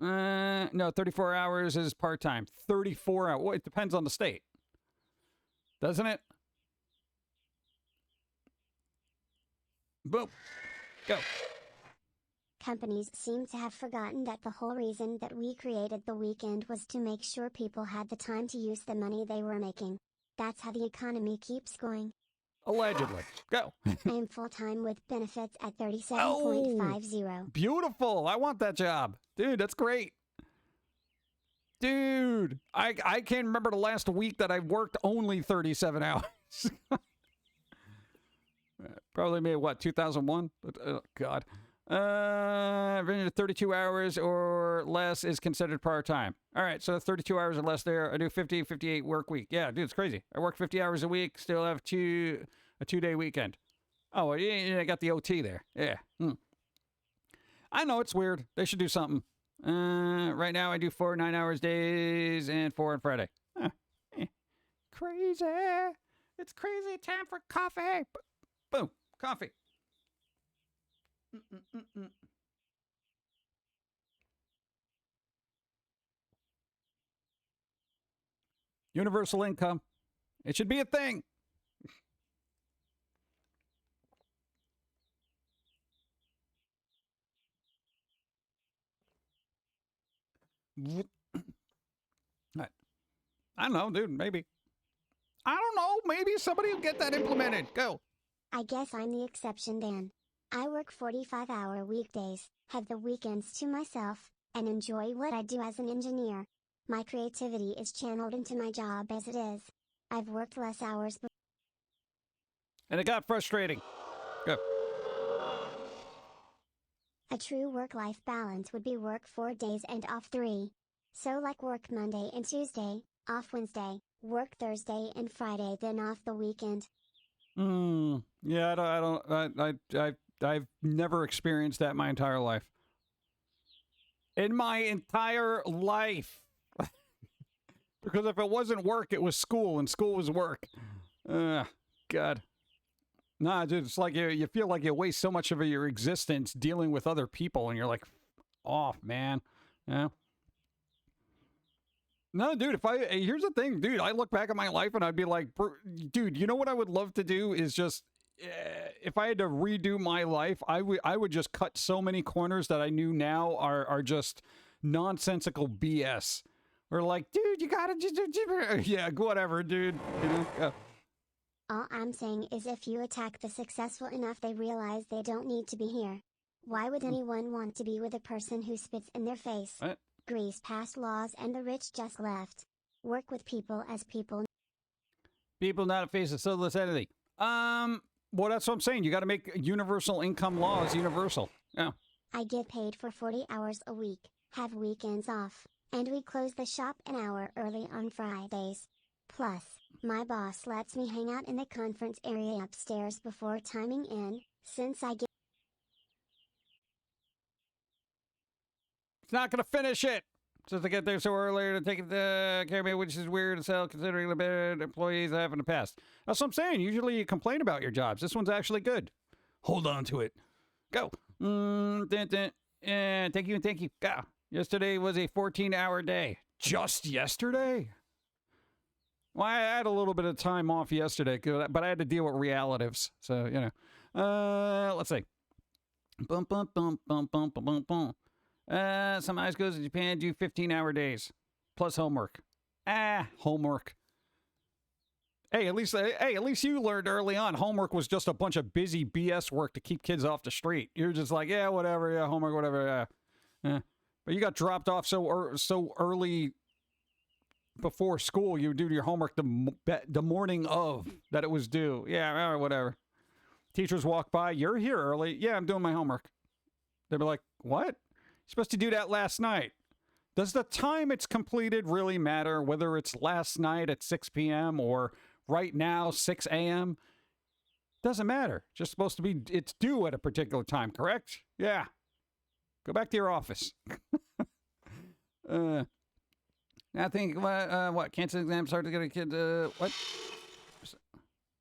No, 34 hours is part-time. 34 hours. Well, it depends on the state. Doesn't it? Boom. Go. Companies seem to have forgotten that the whole reason that we created the weekend was to make sure people had the time to use the money they were making. That's how the economy keeps going. Allegedly. Go. I am full-time with benefits at 37.50. Oh, beautiful. I want that job. Dude, that's great. Dude, I can't remember the last week that I worked only 37 hours. Probably made, what, 2001? Oh, God. 32 hours or less is considered part-time. All right, so 32 hours or less there. I do 50, 58 work week. Yeah, dude, it's crazy. I work 50 hours a week, still have a 2-day weekend. Oh, well, yeah, I got the OT there. Yeah. I know, it's weird. They should do something. Right now I do 4 9-hour days and 4 on Friday. Crazy. It's crazy time for coffee. Boom, coffee. Universal income. It should be a thing. I don't know, dude, maybe. I don't know, maybe somebody will get that implemented. Go. I guess I'm the exception, Dan. I work 45-hour weekdays, have the weekends to myself, and enjoy what I do as an engineer. My creativity is channeled into my job as it is. I've worked less hours before. And it got frustrating. Go. A true work-life balance would be work 4 days and off 3. So like work Monday and Tuesday, off Wednesday, work Thursday and Friday, then off the weekend. Yeah, I've never experienced that my entire life. In my entire life. Because if it wasn't work, it was school, and school was work. God. Nah, dude, it's like you feel like you waste so much of your existence dealing with other people, and you're like, off, man. Yeah. No, dude, here's the thing, dude, I look back at my life and I'd be like, dude, you know what I would love to do is just, if I had to redo my life, I would just cut so many corners that I knew now are just nonsensical BS. Or like, dude, you gotta just, yeah, whatever, dude. You know? All I'm saying is if you attack the successful enough, they realize they don't need to be here. Why would anyone want to be with a person who spits in their face? What? Greece passed laws and the rich just left. Work with people as people. People not a face of soulless entity. Well, that's what I'm saying. You got to make universal income laws universal. Yeah. I get paid for 40 hours a week, have weekends off, and we close the shop an hour early on Fridays. Plus, my boss lets me hang out in the conference area upstairs before timing in, since I get... It's not going to finish it. Since I get there so early to take care of me, which is weird as hell considering the bad employees I have in the past. That's what I'm saying. Usually you complain about your jobs. This one's actually good. Hold on to it. Go. Thank you and thank you. Go. Yesterday was a 14-hour day. Just yesterday? Well, I had a little bit of time off yesterday, but I had to deal with relatives. So, you know. Let's see. Bum, bum, bum, bum, bum, bum, bum, bum. Some high schools in Japan do 15-hour days. Plus homework. Homework. Hey, at least you learned early on homework was just a bunch of busy BS work to keep kids off the street. You're just like, yeah, whatever, yeah, homework, whatever, yeah. But you got dropped off so early before school, you do your homework the morning of that it was due. Yeah, whatever. Teachers walk by, you're here early. Yeah, I'm doing my homework. They'd be like, what? You're supposed to do that last night. Does the time it's completed really matter, whether it's last night at 6 p.m. or right now, 6 a.m.? Doesn't matter. Just supposed to be, it's due at a particular time, correct? Yeah. Go back to your office. I think, what, cancel exams hard to get a kid, what?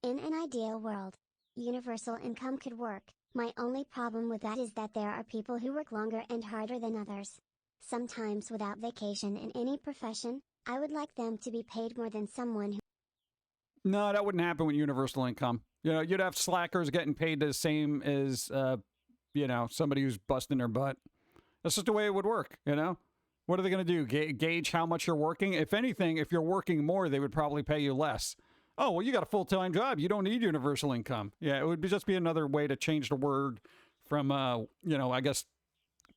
In an ideal world, universal income could work. My only problem with that is that there are people who work longer and harder than others. Sometimes without vacation in any profession, I would like them to be paid more than someone who... No, that wouldn't happen with universal income. You know, you'd have slackers getting paid the same as, you know, somebody who's busting their butt. That's just the way it would work, you know? What are they going to do? Gauge how much you're working? If anything, if you're working more, they would probably pay you less. Oh, well, you got a full-time job. You don't need universal income. Yeah, it would just be another way to change the word from, you know, I guess,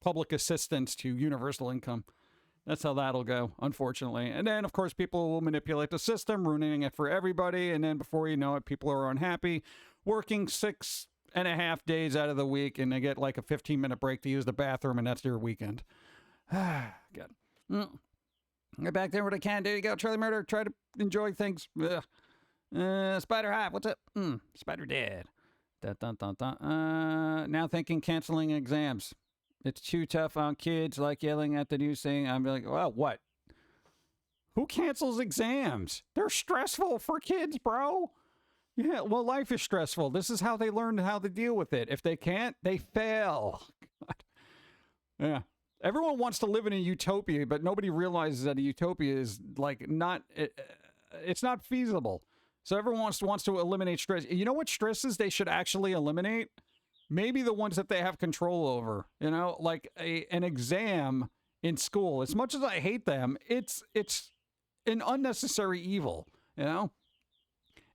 public assistance to universal income. That's how that'll go, unfortunately. And then, of course, people will manipulate the system, ruining it for everybody. And then before you know it, people are unhappy, working 6.5 days out of the week, and they get like a 15-minute break to use the bathroom, and that's their weekend. Good. Get back there what I can. There you go. Charlie Murder. Try to enjoy things. Spider Hive. What's up? Spider dead. Now thinking canceling exams. It's too tough on kids, like yelling at the news saying, I'm like, well, what? Who cancels exams? They're stressful for kids, bro. Yeah, well, life is stressful. This is how they learn how to deal with it. If they can't, they fail. God. Yeah. Everyone wants to live in a utopia, but nobody realizes that a utopia is like not, it's not feasible. So everyone wants to eliminate stress. You know what stresses they should actually eliminate? Maybe the ones that they have control over, you know, like an exam in school. As much as I hate them, it's an unnecessary evil, you know?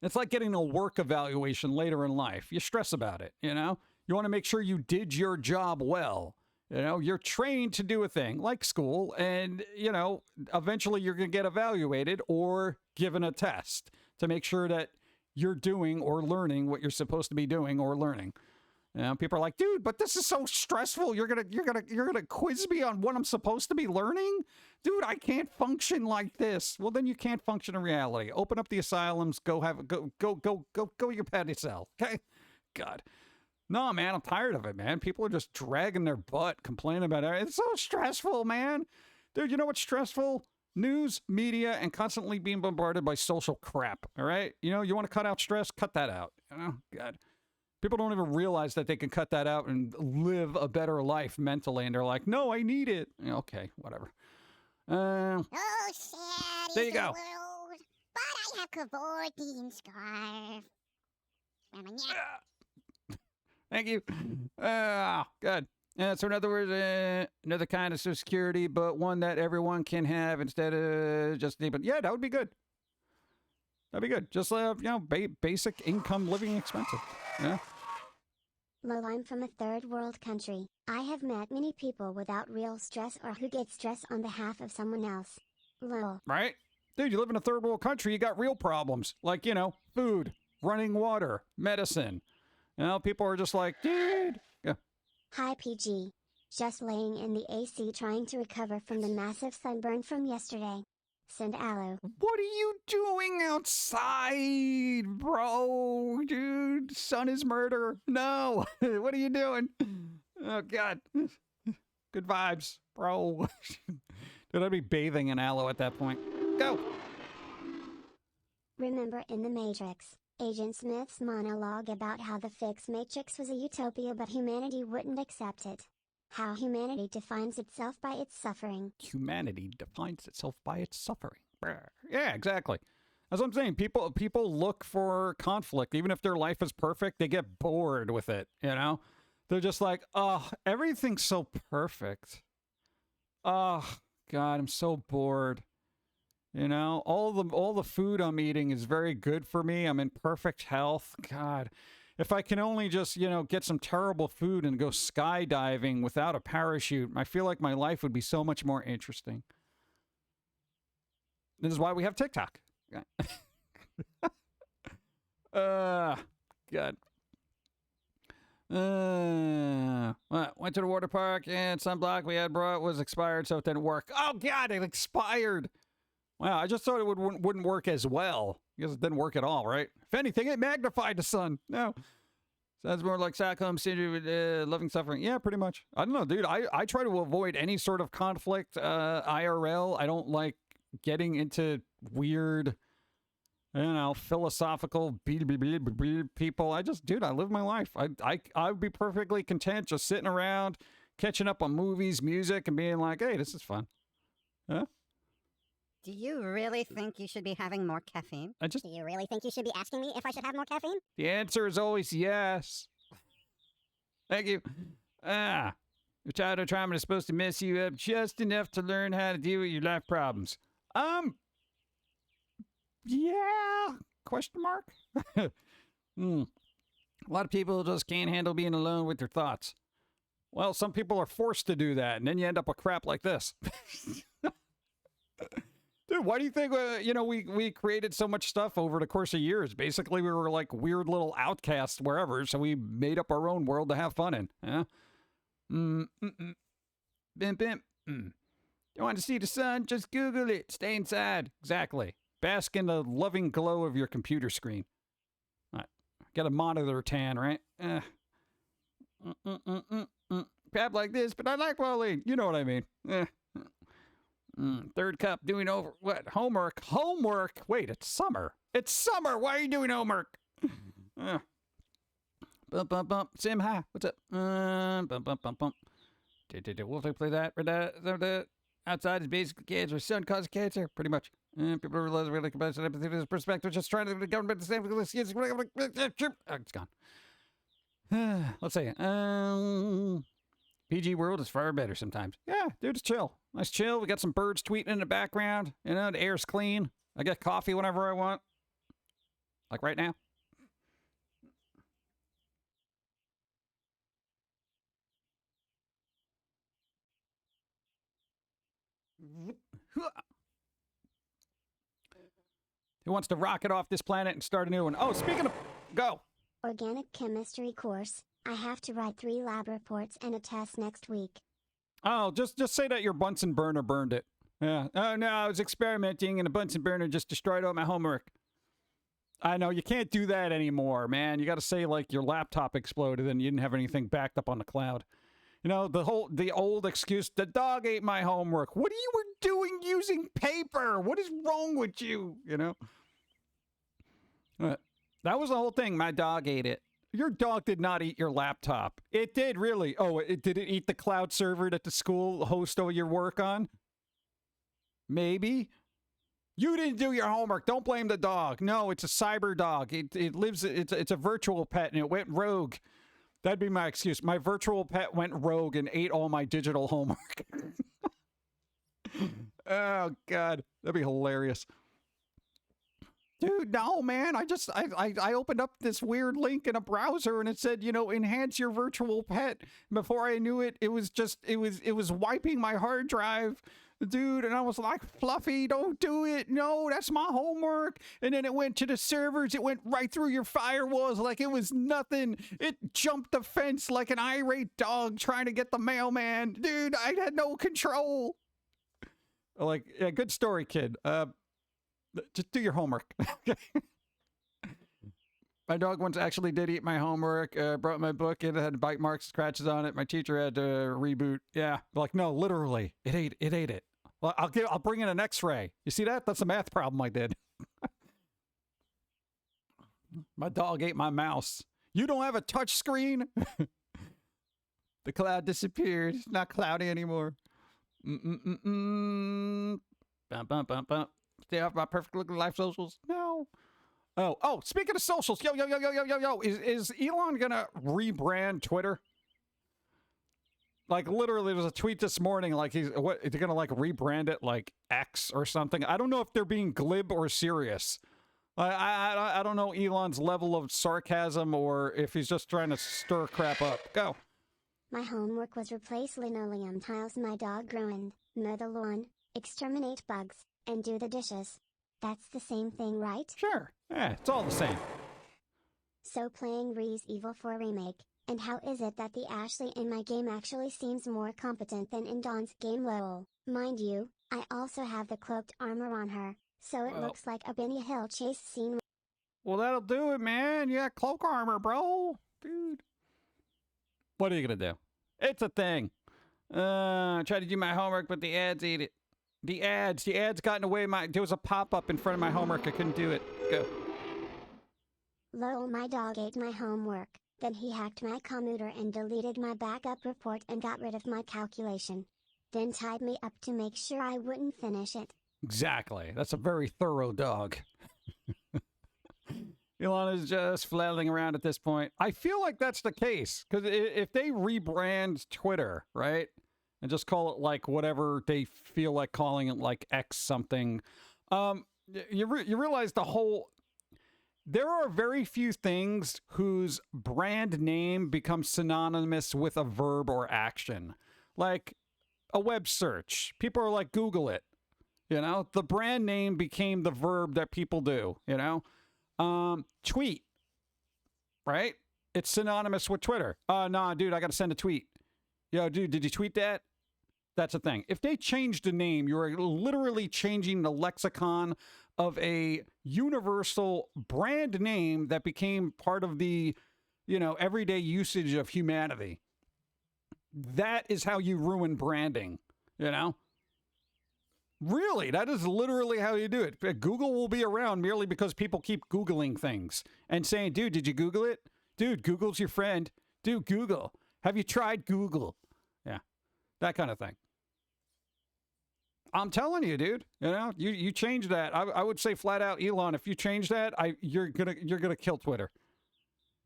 It's like getting a work evaluation later in life. You stress about it, you know? You want to make sure you did your job well. You know, you're trained to do a thing like school, and, you know, eventually you're going to get evaluated or given a test to make sure that you're doing or learning what you're supposed to be doing or learning. You know, people are like, dude, but this is so stressful. You're gonna quiz me on what I'm supposed to be learning? Dude, I can't function like this. Well, then you can't function in reality. Open up the asylums, go your petty self. Okay? God. No, man, I'm tired of it, man. People are just dragging their butt, complaining about it. It's so stressful, man. Dude, you know what's stressful? News, media, and constantly being bombarded by social crap. All right? You know, you want to cut out stress? Cut that out. Oh, God. People don't even realize that they can cut that out and live a better life mentally. And they're like, no, I need it. Okay, whatever. Oh, sad there is you the go. world, but I have cavorting scarf. Thank you. Good. Yeah, so in other words, another kind of Social Security, but one that everyone can have instead of just... But yeah, that would be good. That'd be good. Just, you know, basic income living expenses. Yeah. Lol, I'm from a third world country. I have met many people without real stress or who get stress on behalf of someone else. Lol. Right? Dude, you live in a third world country, you got real problems. Like, you know, food, running water, medicine. You know, people are just like, dude. Yeah. Hi PG. Just laying in the AC trying to recover from the massive sunburn from yesterday. Send aloe. What are you doing outside, bro? Dude, sun is murder. No. What are you doing? Oh, God. Good vibes, bro. Dude, I'd be bathing in aloe at that point. Go. Remember in The Matrix, Agent Smith's monologue about how the fixed matrix was a utopia but humanity wouldn't accept it. How humanity defines itself by its suffering. Humanity defines itself by its suffering. Yeah, exactly. That's what I'm saying. People look for conflict. Even if their life is perfect, they get bored with it, you know? They're just like, oh, everything's so perfect. Oh, God, I'm so bored. You know, all the food I'm eating is very good for me. I'm in perfect health. God. If I can only just, you know, get some terrible food and go skydiving without a parachute, I feel like my life would be so much more interesting. This is why we have TikTok. God. Went to the water park and sunblock we had brought was expired, so it didn't work. Oh, God, it expired. Wow, I just thought it wouldn't work as well. I guess it didn't work at all, right? If anything, it magnified the sun. No. Sounds more like Stockholm Syndrome, loving suffering. Yeah, pretty much. I don't know, dude. I try to avoid any sort of conflict IRL. I don't like getting into weird, you know, philosophical people. I just, dude, I live my life. I would be perfectly content just sitting around, catching up on movies, music, and being like, hey, this is fun. Huh? Do you really think you should be having more caffeine? Do you really think you should be asking me if I should have more caffeine? The answer is always yes. Thank you. Your childhood trauma is supposed to mess you up just enough to learn how to deal with your life problems. Yeah? Question mark? A lot of people just can't handle being alone with their thoughts. Well, some people are forced to do that, and then you end up with crap like this. Dude, why do you think, you know, we created so much stuff over the course of years? Basically, we were like weird little outcasts wherever, so we made up our own world to have fun in. Yeah? You want to see the sun? Just Google it. Stay inside. Exactly. Bask in the loving glow of your computer screen. All right. Got a monitor tan, right? Crap like this, but I like Wally. You know what I mean. Third cup doing over what? Homework. Homework. Wait, it's summer. It's summer. Why are you doing homework? Bump. Sim, hi. What's up? Bump. Wolf, I play that. Outside is basically cancer. Sun causes cancer. Pretty much. People realize really compassion, empathy, this perspective. Just trying to the government to save the it's gone. Let's see. PG world is far better sometimes. Yeah, dude, it's chill. Nice chill. We got some birds tweeting in the background. You know, the air's clean. I get coffee whenever I want. Like right now. Who wants to rocket off this planet and start a new one? Oh, speaking of... Go. Organic chemistry course. I have to write 3 lab reports and a test next week. Oh, just say that your Bunsen burner burned it. Yeah. Oh, no, I was experimenting and a Bunsen burner just destroyed all my homework. I know, you can't do that anymore, man. You got to say, like, your laptop exploded and you didn't have anything backed up on the cloud. You know, the old excuse, the dog ate my homework. What you were doing using paper? What is wrong with you? You know? That was the whole thing. My dog ate it. Your dog did not eat your laptop. It did, really. Oh, did it eat the cloud server that the school hosts all your work on? Maybe. You didn't do your homework. Don't blame the dog. No, it's a cyber dog. It lives, it's a virtual pet, and it went rogue. That'd be my excuse. My virtual pet went rogue and ate all my digital homework. Oh, God. That'd be hilarious. Dude, no, man. I opened up this weird link in a browser and it said, you know, enhance your virtual pet. Before I knew it, it was wiping my hard drive. Dude, and I was like, Fluffy, don't do it. No, that's my homework. And then it went to the servers. It went right through your firewalls like it was nothing. It jumped the fence like an irate dog trying to get the mailman. Dude, I had no control. Like, yeah, good story, kid. Just do your homework. My dog once actually did eat my homework, brought my book, it had bite marks, scratches on it. My teacher had to reboot. Yeah, like, no, literally, it ate it. Well, I'll bring in an x-ray. You see that? That's a math problem I did. My dog ate my mouse. You don't have a touch screen? The cloud disappeared. It's not cloudy anymore. Bum, bum, bum, bum. Stay off my perfect looking life socials. No. Oh, speaking of socials, yo, is Elon gonna rebrand Twitter? Like, literally, there's a tweet this morning, like, is he gonna, like, rebrand it, like, X or something? I don't know if they're being glib or serious. I don't know Elon's level of sarcasm or if he's just trying to stir crap up. Go. My homework was replace linoleum tiles my dog ruined, mow the lawn, exterminate bugs, and do the dishes. That's the same thing, right? Sure. Yeah, it's all the same. So playing Re's Evil 4 remake, and how is it that the Ashley in my game actually seems more competent than in Dawn's game? Lol. Mind you, I also have the cloaked armor on her, so it looks like a Benny Hill chase scene. Well, that'll do it, man. You got cloak armor, bro. Dude. What are you gonna do? It's a thing. I tried to do my homework, but the ads ate it. The ads got in the way. There was a pop-up in front of my homework. I couldn't do it. Go. Lol, my dog ate my homework. Then he hacked my computer and deleted my backup report and got rid of my calculation. Then tied me up to make sure I wouldn't finish it. Exactly. That's a very thorough dog. Elon is just flailing around at this point. I feel like that's the case. Because if they rebrand Twitter, right? And just call it like whatever they feel like calling it, like X something. You realize there are very few things whose brand name becomes synonymous with a verb or action. Like a web search. People are like, Google it. You know, the brand name became the verb that people do, you know? Tweet. Right? It's synonymous with Twitter. Nah, dude, I got to send a tweet. Yo, dude, did you tweet that? That's a thing. If they changed the name, you're literally changing the lexicon of a universal brand name that became part of the, everyday usage of humanity. That is how you ruin branding, Really, that is literally how you do it. Google will be around merely because people keep Googling things and saying, dude, did you Google it? Dude, Google's your friend. Dude, Google. Have you tried Google? Yeah, that kind of thing. I'm telling you, dude. You change that. I would say flat out, Elon. If you change that, you're gonna kill Twitter.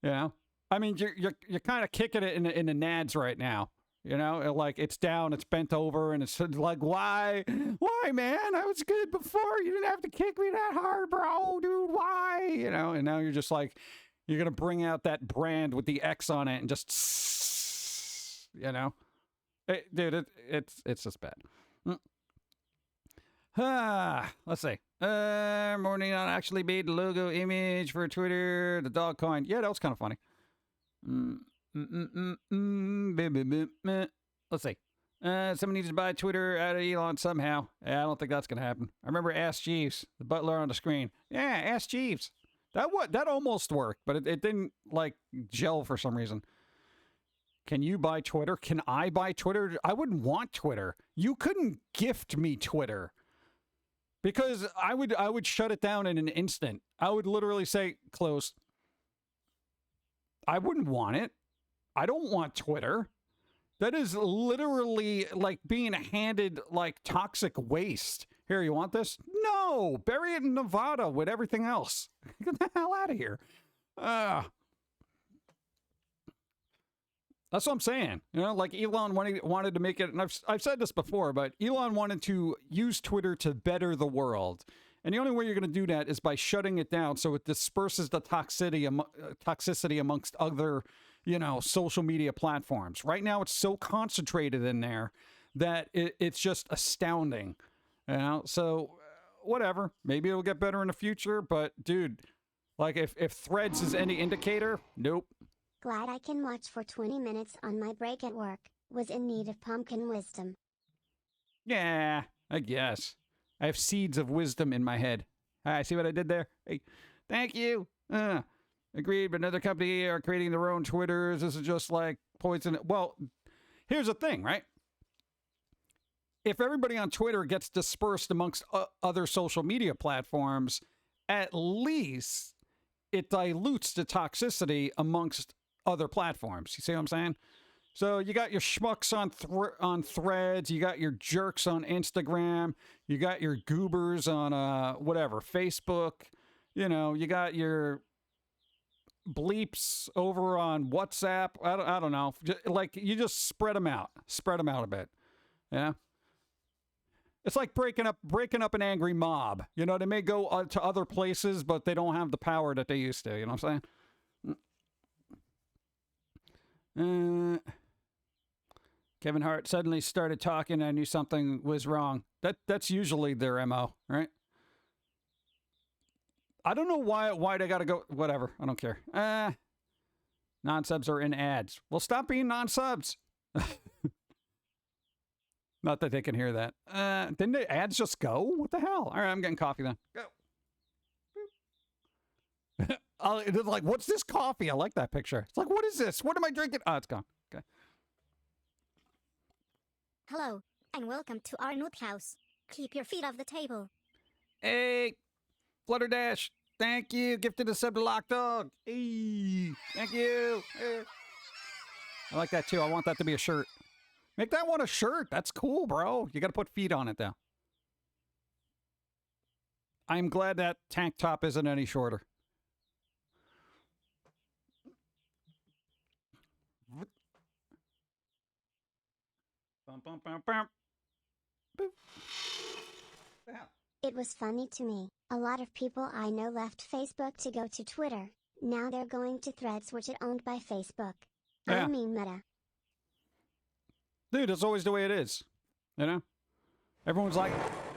I mean, you're kind of kicking it in the nads right now. Like it's down, it's bent over, and it's like, why, man? I was good before. You didn't have to kick me that hard, bro, dude. Why? And now you're just like, you're gonna bring out that brand with the X on it and just, dude, it's just bad. Let's see. Morning on actually made the logo image for Twitter. The dog coin. Yeah, that was kind of funny. Let's see. Someone needs to buy Twitter out of Elon somehow. Yeah, I don't think that's gonna happen. I remember Ask Jeeves, the butler on the screen. Yeah, Ask Jeeves. That almost worked, but it didn't like gel for some reason. Can you buy Twitter? Can I buy Twitter? I wouldn't want Twitter. You couldn't gift me Twitter. Because I would shut it down in an instant. I would literally say, close. I wouldn't want it. I don't want Twitter. That is literally like being handed like toxic waste. Here, you want this? No! Bury it in Nevada with everything else. Get the hell out of here. That's what I'm saying. You know, like Elon wanted to make it, and I've said this before, but Elon wanted to use Twitter to better the world. And the only way you're going to do that is by shutting it down so it disperses the toxicity amongst other, you know, social media platforms. Right now, it's so concentrated in there that it's just astounding. You know, so whatever. Maybe it'll get better in the future, but dude, like if Threads is any indicator, nope. Glad I can watch for 20 minutes on my break at work. Was in need of pumpkin wisdom. Yeah, I guess. I have seeds of wisdom in my head. I see what I did there? Hey, thank you. Agreed, but another company are creating their own Twitters. This is just like poison. Well, here's the thing, right? If everybody on Twitter gets dispersed amongst other social media platforms, at least it dilutes the toxicity amongst other platforms. You see what I'm saying? So you got your schmucks on Threads, you got your jerks on Instagram, you got your goobers on whatever, Facebook, you know, you got your bleeps over on WhatsApp. I don't know. Like you just spread them out a bit. Yeah. It's like breaking up an angry mob. You know, they may go to other places, but they don't have the power that they used to. You know what I'm saying? Kevin Hart suddenly started talking. I knew something was wrong. That's usually their MO, right? I don't know why they got to go. Whatever. I don't care. Non-subs are in ads. Well, stop being non-subs. Not that they can hear that. Didn't the ads just go? What the hell? All right, I'm getting coffee then. Go. It's like, what's this coffee? I like that picture. It's like, what is this? What am I drinking? Oh, it's gone. Okay. Hello, and welcome to our nut house. Keep your feet off the table. Hey, Flutterdash. Thank you. Gifted a sub to Lock Dog. Hey, thank you. Hey. I like that too. I want that to be a shirt. Make that one a shirt. That's cool, bro. You got to put feet on it, though. I'm glad that tank top isn't any shorter. Bum, bum, bum, bum. Boop. Yeah. It was funny to me. A lot of people I know left Facebook to go to Twitter. Now they're going to Threads, which is owned by Facebook. Yeah. I mean Meta. Dude, that's always the way it is. You know? Everyone's like,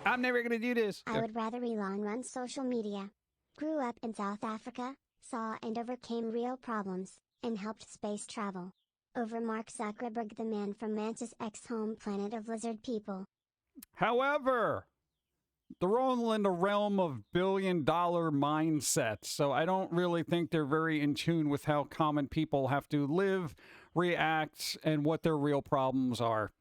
I'm never going to do this. I would rather Elon run social media. Grew up in South Africa, saw and overcame real problems, and helped space travel. Over Mark Zuckerberg, the man from Mantis X home planet of lizard people. However, they're all in the realm of billion-dollar mindsets, so I don't really think they're very in tune with how common people have to live, react, and what their real problems are.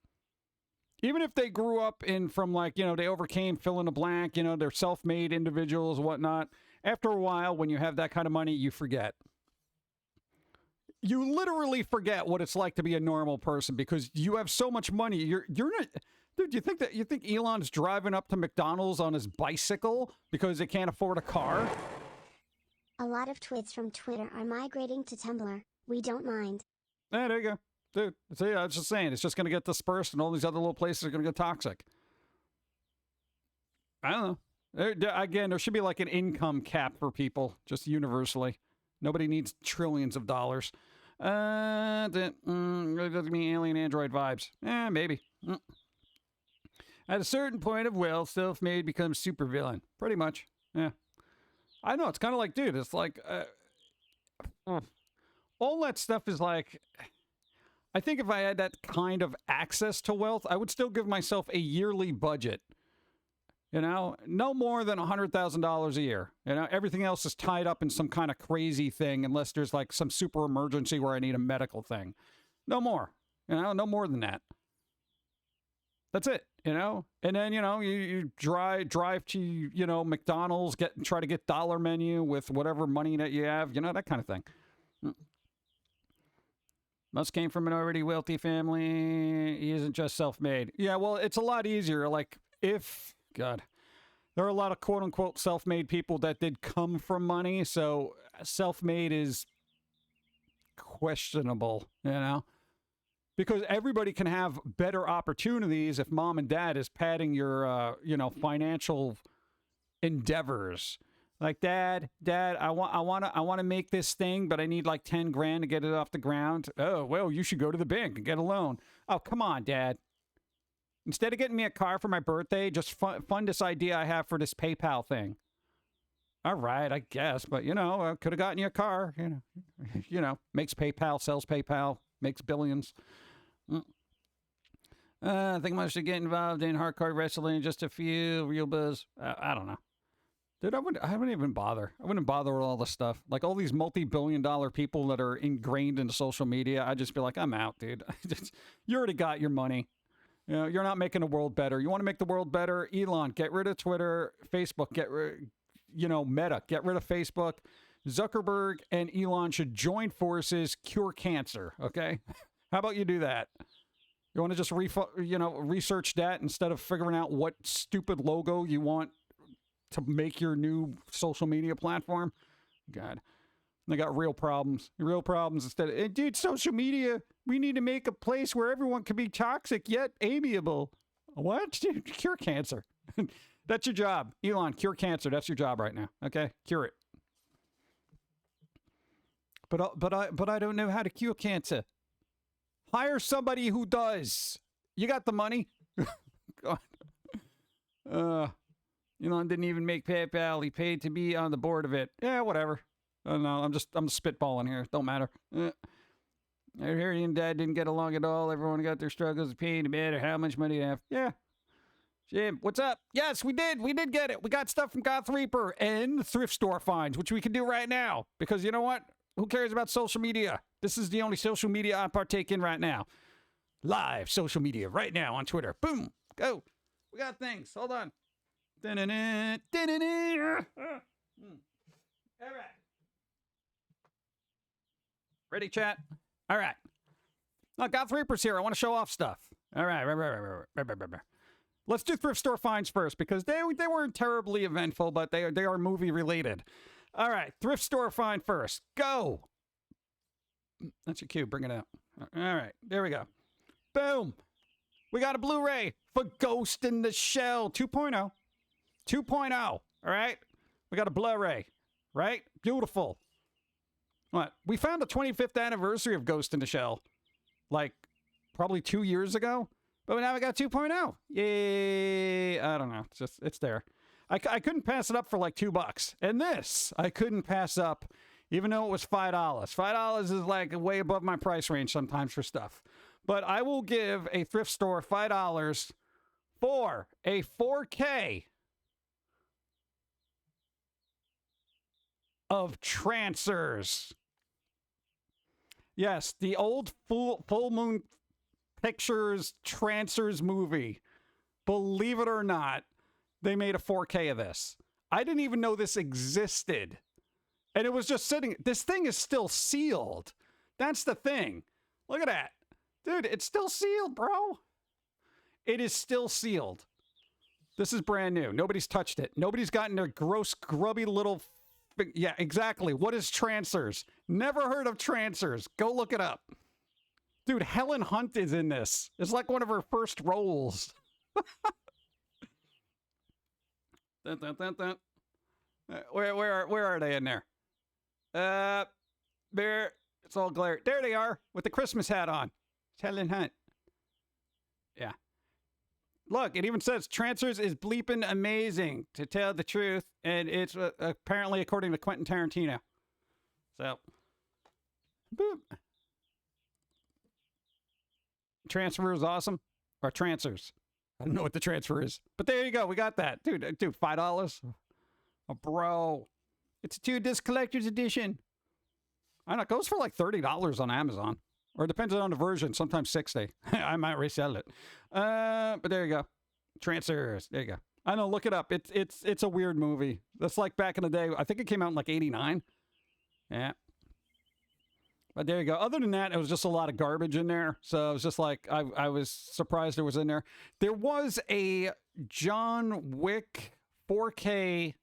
Even if they grew up from like, you know, they overcame fill in the blank, you know, they're self-made individuals, whatnot. After a while, when you have that kind of money, you forget. You literally forget what it's like to be a normal person because you have so much money. You're not, dude. You think Elon's driving up to McDonald's on his bicycle because he can't afford a car? A lot of tweets from Twitter are migrating to Tumblr. We don't mind. Yeah, there you go. Dude, see, I was just saying, it's just going to get dispersed and all these other little places are going to get toxic. I don't know. Again, there should be like an income cap for people, just universally. Nobody needs trillions of dollars. Doesn't mean alien android vibes. Maybe. At a certain point of wealth, self-made becomes supervillain. Pretty much. Yeah. I know. It's kind of like, dude, it's like, all that stuff is like, I think if I had that kind of access to wealth, I would still give myself a yearly budget. You know, no more than $100,000 a year. You know, everything else is tied up in some kind of crazy thing unless there's like some super emergency where I need a medical thing. No more. You know, no more than that. That's it, you know? And then, you know, you drive to, you know, McDonald's, try to get dollar menu with whatever money that you have, you know, that kind of thing. Must came from an already wealthy family. He isn't just self-made. Yeah, well, it's a lot easier. Like, God, there are a lot of quote-unquote self-made people that did come from money, so self-made is questionable, you know? Because everybody can have better opportunities if mom and dad is padding your, you know, financial endeavors. Like, Dad, I want to make this thing, but I need like 10 grand to get it off the ground. Oh, well, you should go to the bank and get a loan. Oh, come on, Dad. Instead of getting me a car for my birthday, just fund this idea I have for this PayPal thing. All right, I guess, but you know, I could have gotten you a car. You know, makes PayPal, sells PayPal, makes billions. I think I should get involved in hardcore wrestling. Just a few real buzz. I don't know. Dude, I wouldn't even bother. I wouldn't bother with all this stuff. Like all these multi-billion-dollar people that are ingrained into social media, I'd just be like, I'm out, dude. You already got your money. You know, you're not making the world better. You want to make the world better? Elon, get rid of Twitter. Facebook, Meta, get rid of Facebook. Zuckerberg and Elon should join forces, cure cancer, okay? How about you do that? You want to just research that instead of figuring out what stupid logo you want to make your new social media platform? God, they got real problems. Real problems instead of, dude, social media, we need to make a place where everyone can be toxic yet amiable. What? Dude, cure cancer. That's your job. Elon, cure cancer. That's your job right now. Okay? Cure it. But I don't know how to cure cancer. Hire somebody who does. You got the money? God. Elon didn't even make PayPal. He paid to be on the board of it. Yeah, whatever. I don't know. I'm spitballing here. Don't matter. I heard he and Dad didn't get along at all. Everyone got their struggles, pain, no matter how much money they have. Yeah. Jim, what's up? Yes, we did. We did get it. We got stuff from Goth Reaper and thrift store finds, which we can do right now. Because you know what? Who cares about social media? This is the only social media I partake in right now. Live social media right now on Twitter. Boom. Go. We got things. Hold on. All right. Ready, chat? All right. Now, Goth Reaper's here. I want to show off stuff. All right. Let's do thrift store finds first because they weren't terribly eventful, but they are movie related. All right. Thrift store find first. Go. That's your cue. Bring it out. All right. There we go. Boom. We got a Blu-ray for Ghost in the Shell 2.0. 2.0. All right. We got a Blu-ray. Right? Beautiful. What? We found the 25th anniversary of Ghost in the Shell. Like, probably 2 years ago. But now we got 2.0. Yay. I don't know. It's there. I couldn't pass it up for like $2. And this, I couldn't pass up, even though it was $5. $5 is like way above my price range sometimes for stuff. But I will give a thrift store $5 for a 4K of Trancers. Yes, the old Full Moon Pictures Trancers movie. Believe it or not, they made a 4K of this. I didn't even know this existed. And it was just sitting. This thing is still sealed. That's the thing. Look at that. Dude, it's still sealed, bro. It is still sealed. This is brand new. Nobody's touched it. Nobody's gotten their gross, grubby little... Yeah, exactly. What is Trancers? Never heard of Trancers. Go look it up. Dude, Helen Hunt is in this. It's like one of her first roles. Dun, dun, dun, dun. Where are they in there? There. It's all glare. There they are with the Christmas hat on. It's Helen Hunt. Yeah. Look, it even says Trancers is bleeping amazing, to tell the truth, and it's apparently according to Quentin Tarantino. So, boop. Transfer is awesome, or Trancers. I don't know what the transfer is, but there you go. We got that, dude. $5, oh, bro. It's a 2-disc collector's edition. I don't know. It goes for like $30 on Amazon. Or it depends on the version. Sometimes 60. I might resell it. But there you go. Trancers. There you go. I don't know. Look it up. It's a weird movie. That's like back in the day. I think it came out in like 89. Yeah. But there you go. Other than that, it was just a lot of garbage in there. So it was just like, I was surprised it was in there. There was a John Wick 4K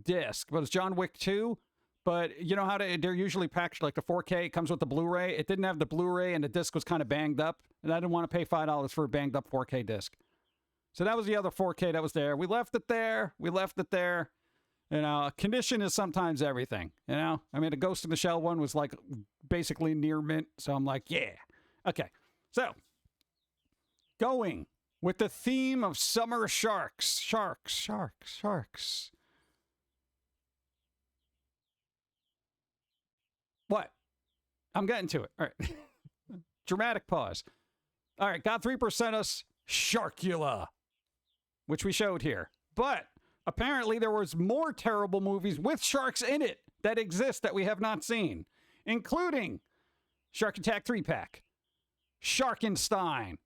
disc, but it's John Wick 2. But you know how they're usually packaged, like the 4K comes with the Blu-ray. It didn't have the Blu-ray, and the disc was kind of banged up. And I didn't want to pay $5 for a banged up 4K disc. So that was the other 4K that was there. We left it there. We left it there. You know, condition is sometimes everything. You know, I mean, the Ghost in the Shell one was like basically near mint. So I'm like, yeah. Okay. So going with the theme of summer sharks. Sharks. What? I'm getting to it. All right. Dramatic pause. All right. Got 3% us Sharkula, which we showed here. But apparently there was more terrible movies with sharks in it that exist that we have not seen, including Shark Attack 3-pack, Sharkenstein,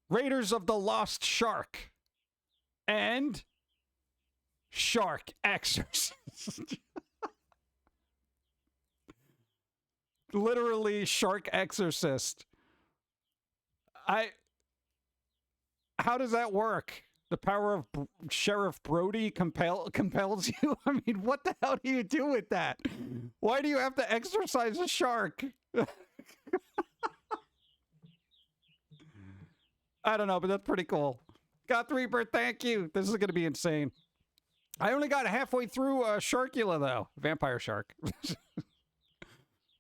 Raiders of the Lost Shark, and Shark Exorcist. Literally Shark Exorcist. How does that work? The power of Sheriff Brody compels you? I mean, what the hell do you do with that? Why do you have to exorcise a shark? I don't know, but that's pretty cool. Got Reaper, thank you. This is going to be insane. I only got halfway through Sharkula, though. Vampire Shark.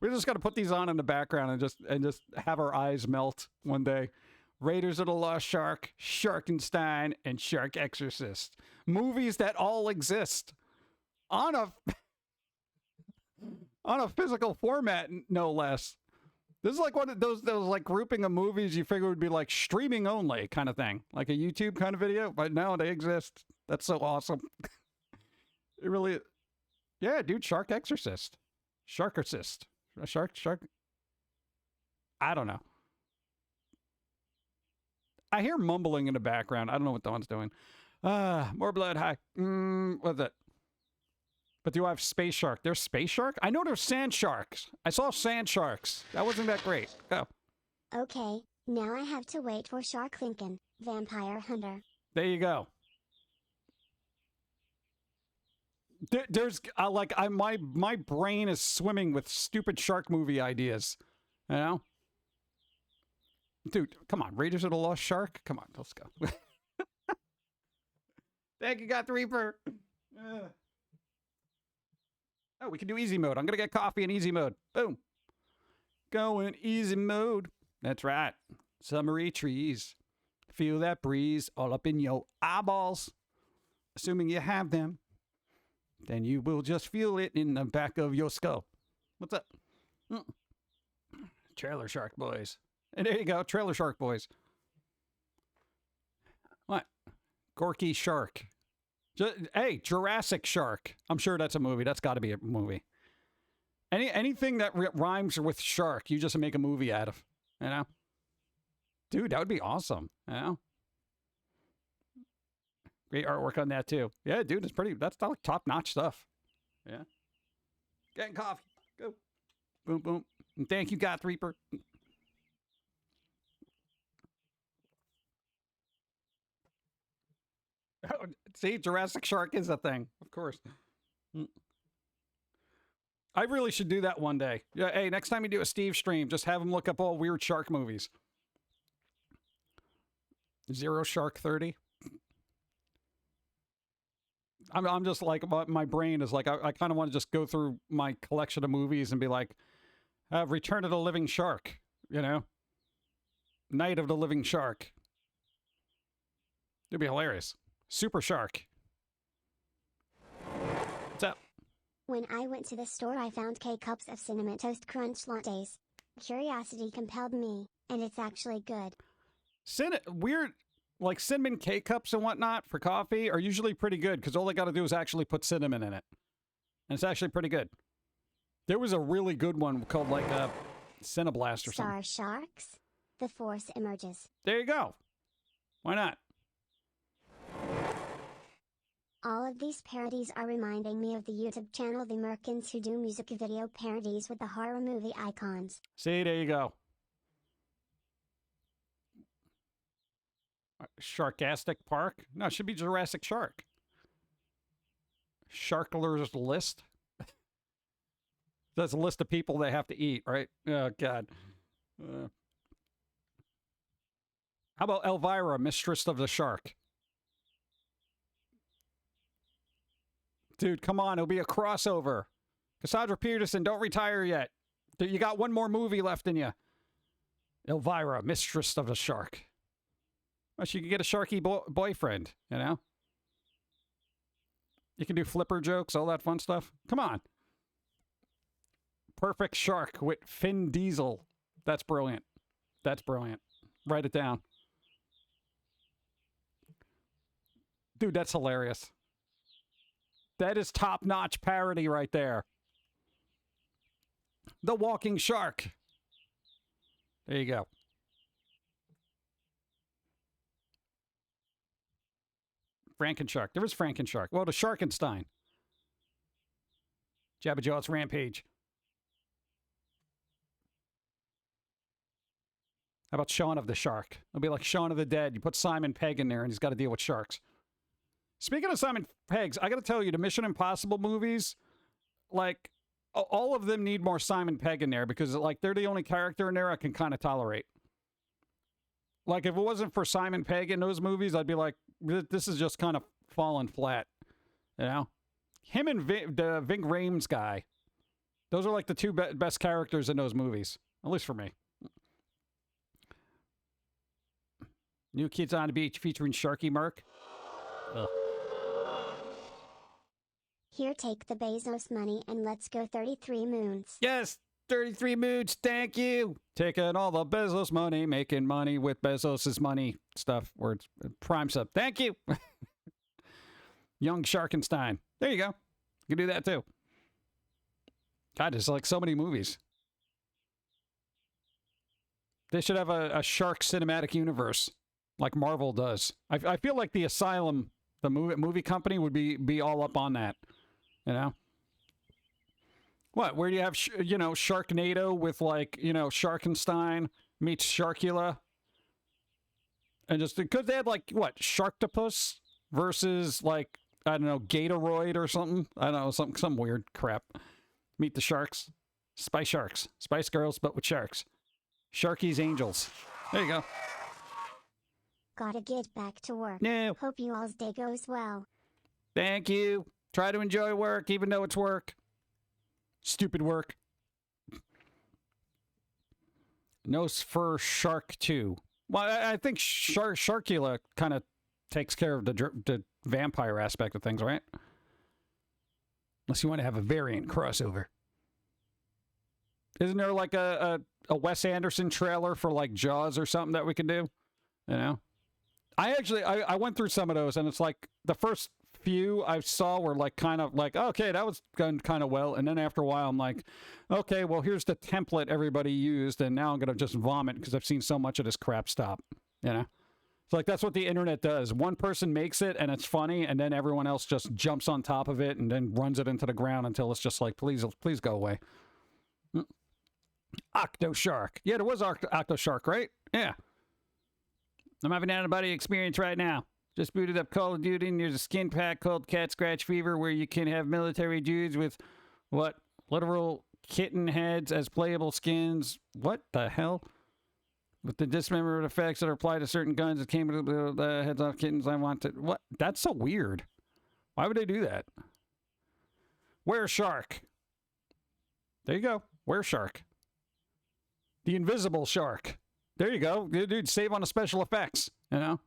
We're just going to put these on in the background and just have our eyes melt one day. Raiders of the Lost Shark, Sharkenstein, and Shark Exorcist. Movies that all exist on a physical format, no less. This is like one of those like grouping of movies you figure would be like streaming only kind of thing, like a YouTube kind of video, but no, they exist. That's so awesome. It really, yeah, dude. Shark Exorcist, Sharkercist. Shark. I don't know. I hear mumbling in the background. I don't know what Dawn's doing. More blood. Hi. What's it? But do I have space shark? There's space shark? I know there's sand sharks. I saw sand sharks. That wasn't that great. Go. Okay, now I have to wait for Shark Lincoln, Vampire Hunter. There you go. There's my brain is swimming with stupid shark movie ideas, you know. Dude, come on, Raiders of the Lost Shark. Come on, let's go. Thank you, Got the Reaper. Oh, we can do easy mode. I'm gonna get coffee in easy mode. Boom. Going easy mode. That's right. Summery trees. Feel that breeze all up in your eyeballs. Assuming you have them. Then you will just feel it in the back of your skull. What's up? Trailer Shark Boys. And there you go, Trailer Shark Boys. What? Gorky Shark. Hey, Jurassic Shark. I'm sure that's a movie. That's got to be a movie. Anything that rhymes with shark, you just make a movie out of. You know? Dude, that would be awesome. You know? Great artwork on that too. Yeah, dude, that's like top-notch stuff. Yeah. Getting coffee. Go. Boom, boom. And thank you, Goth Reaper. Oh, see, Jurassic Shark is a thing. Of course. I really should do that one day. Yeah, hey, next time you do a Steve stream, just have him look up all weird shark movies. Zero Shark 30. I'm just like, my brain is like, I kind of want to just go through my collection of movies and be like, Return of the Living Shark, you know? Night of the Living Shark. It'd be hilarious. Super shark. What's up? When I went to the store, I found K-Cups of Cinnamon Toast Crunch lattes. Curiosity compelled me, and it's actually good. Weird, like cinnamon K-Cups and whatnot for coffee are usually pretty good because all they got to do is actually put cinnamon in it. And it's actually pretty good. There was a really good one called like a Cinnablast or something. Star Sharks? The Force emerges. There you go. Why not? All of these parodies are reminding me of the YouTube channel The Merkins, who do music video parodies with the horror movie icons. See, there you go. Sharkastic Park? No, it should be Jurassic Shark. Sharkler's List? That's a list of people they have to eat, right? Oh, God. How about Elvira, Mistress of the Shark? Dude, come on. It'll be a crossover. Cassandra Peterson, don't retire yet. You got one more movie left in you. Elvira, Mistress of the Shark. Well, she can get a sharky boyfriend, you know? You can do flipper jokes, all that fun stuff. Come on. Perfect Shark with Finn Diesel. That's brilliant. That's brilliant. Write it down. Dude, that's hilarious. That is top-notch parody right there. The Walking Shark. There you go. Frankenshark. There was Frankenshark. Well, the Sharkenstein. Jabba Jaw's Rampage. How about Shaun of the Shark? It'll be like Shaun of the Dead. You put Simon Pegg in there and he's got to deal with sharks. Speaking of Simon Peggs, I got to tell you, the Mission Impossible movies, like, all of them need more Simon Pegg in there because, like, they're the only character in there I can kind of tolerate. Like, if it wasn't for Simon Pegg in those movies, I'd be like, this is just kind of falling flat, you know? Him and the Ving Rhames guy, those are like the two best characters in those movies, at least for me. New Kids on the Beach featuring Sharky Mark. Ugh. Here, take the Bezos money and let's go 33 moons. Yes, 33 moons, thank you. Taking all the Bezos money, making money with Bezos's money stuff. Words, prime sub. Thank you. Young Sharkenstein. There you go. You can do that too. God, there's like so many movies. They should have a Shark cinematic universe like Marvel does. I feel like the Asylum, the movie company, would be all up on that. You know? What? Where do you have, you know, Sharknado with, like, you know, Sharkenstein meets Sharkula? And just because they had, like, what? Sharktopus versus, like, I don't know, Gatoroid or something? I don't know, some weird crap. Meet the Sharks. Spice Sharks. Spice Girls, but with sharks. Sharky's Angels. There you go. Gotta get back to work. No. Hope you all's day goes well. Thank you. Try to enjoy work, even though it's work. Stupid work. No fur Shark 2. Well, I think Sharkula kind of takes care of the vampire aspect of things, right? Unless you want to have a variant crossover. Isn't there like a Wes Anderson trailer for like Jaws or something that we can do? You know? I went through some of those, and it's like the first few I saw were like kind of like, okay, that was going kind of well, and then after a while I'm like, okay, well, here's the template everybody used, and now I'm gonna just vomit because I've seen so much of this crap. Stop, you know? It's like that's what the internet does. One person makes it and it's funny, and then everyone else just jumps on top of it and then runs it into the ground until it's just like, please go away. Octoshark. Yeah, there was Octoshark, right? Yeah. I'm having an out-of-body experience right now. Just booted up Call of Duty, and there's a skin pack called Cat Scratch Fever where you can have military dudes with, what, literal kitten heads as playable skins. What the hell? With the dismembered effects that are applied to certain guns that came with the heads off kittens, I want to... What? That's so weird. Why would they do that? Were Shark. There you go. Were Shark. The Invisible Shark. There you go. Dude, save on the special effects, you know?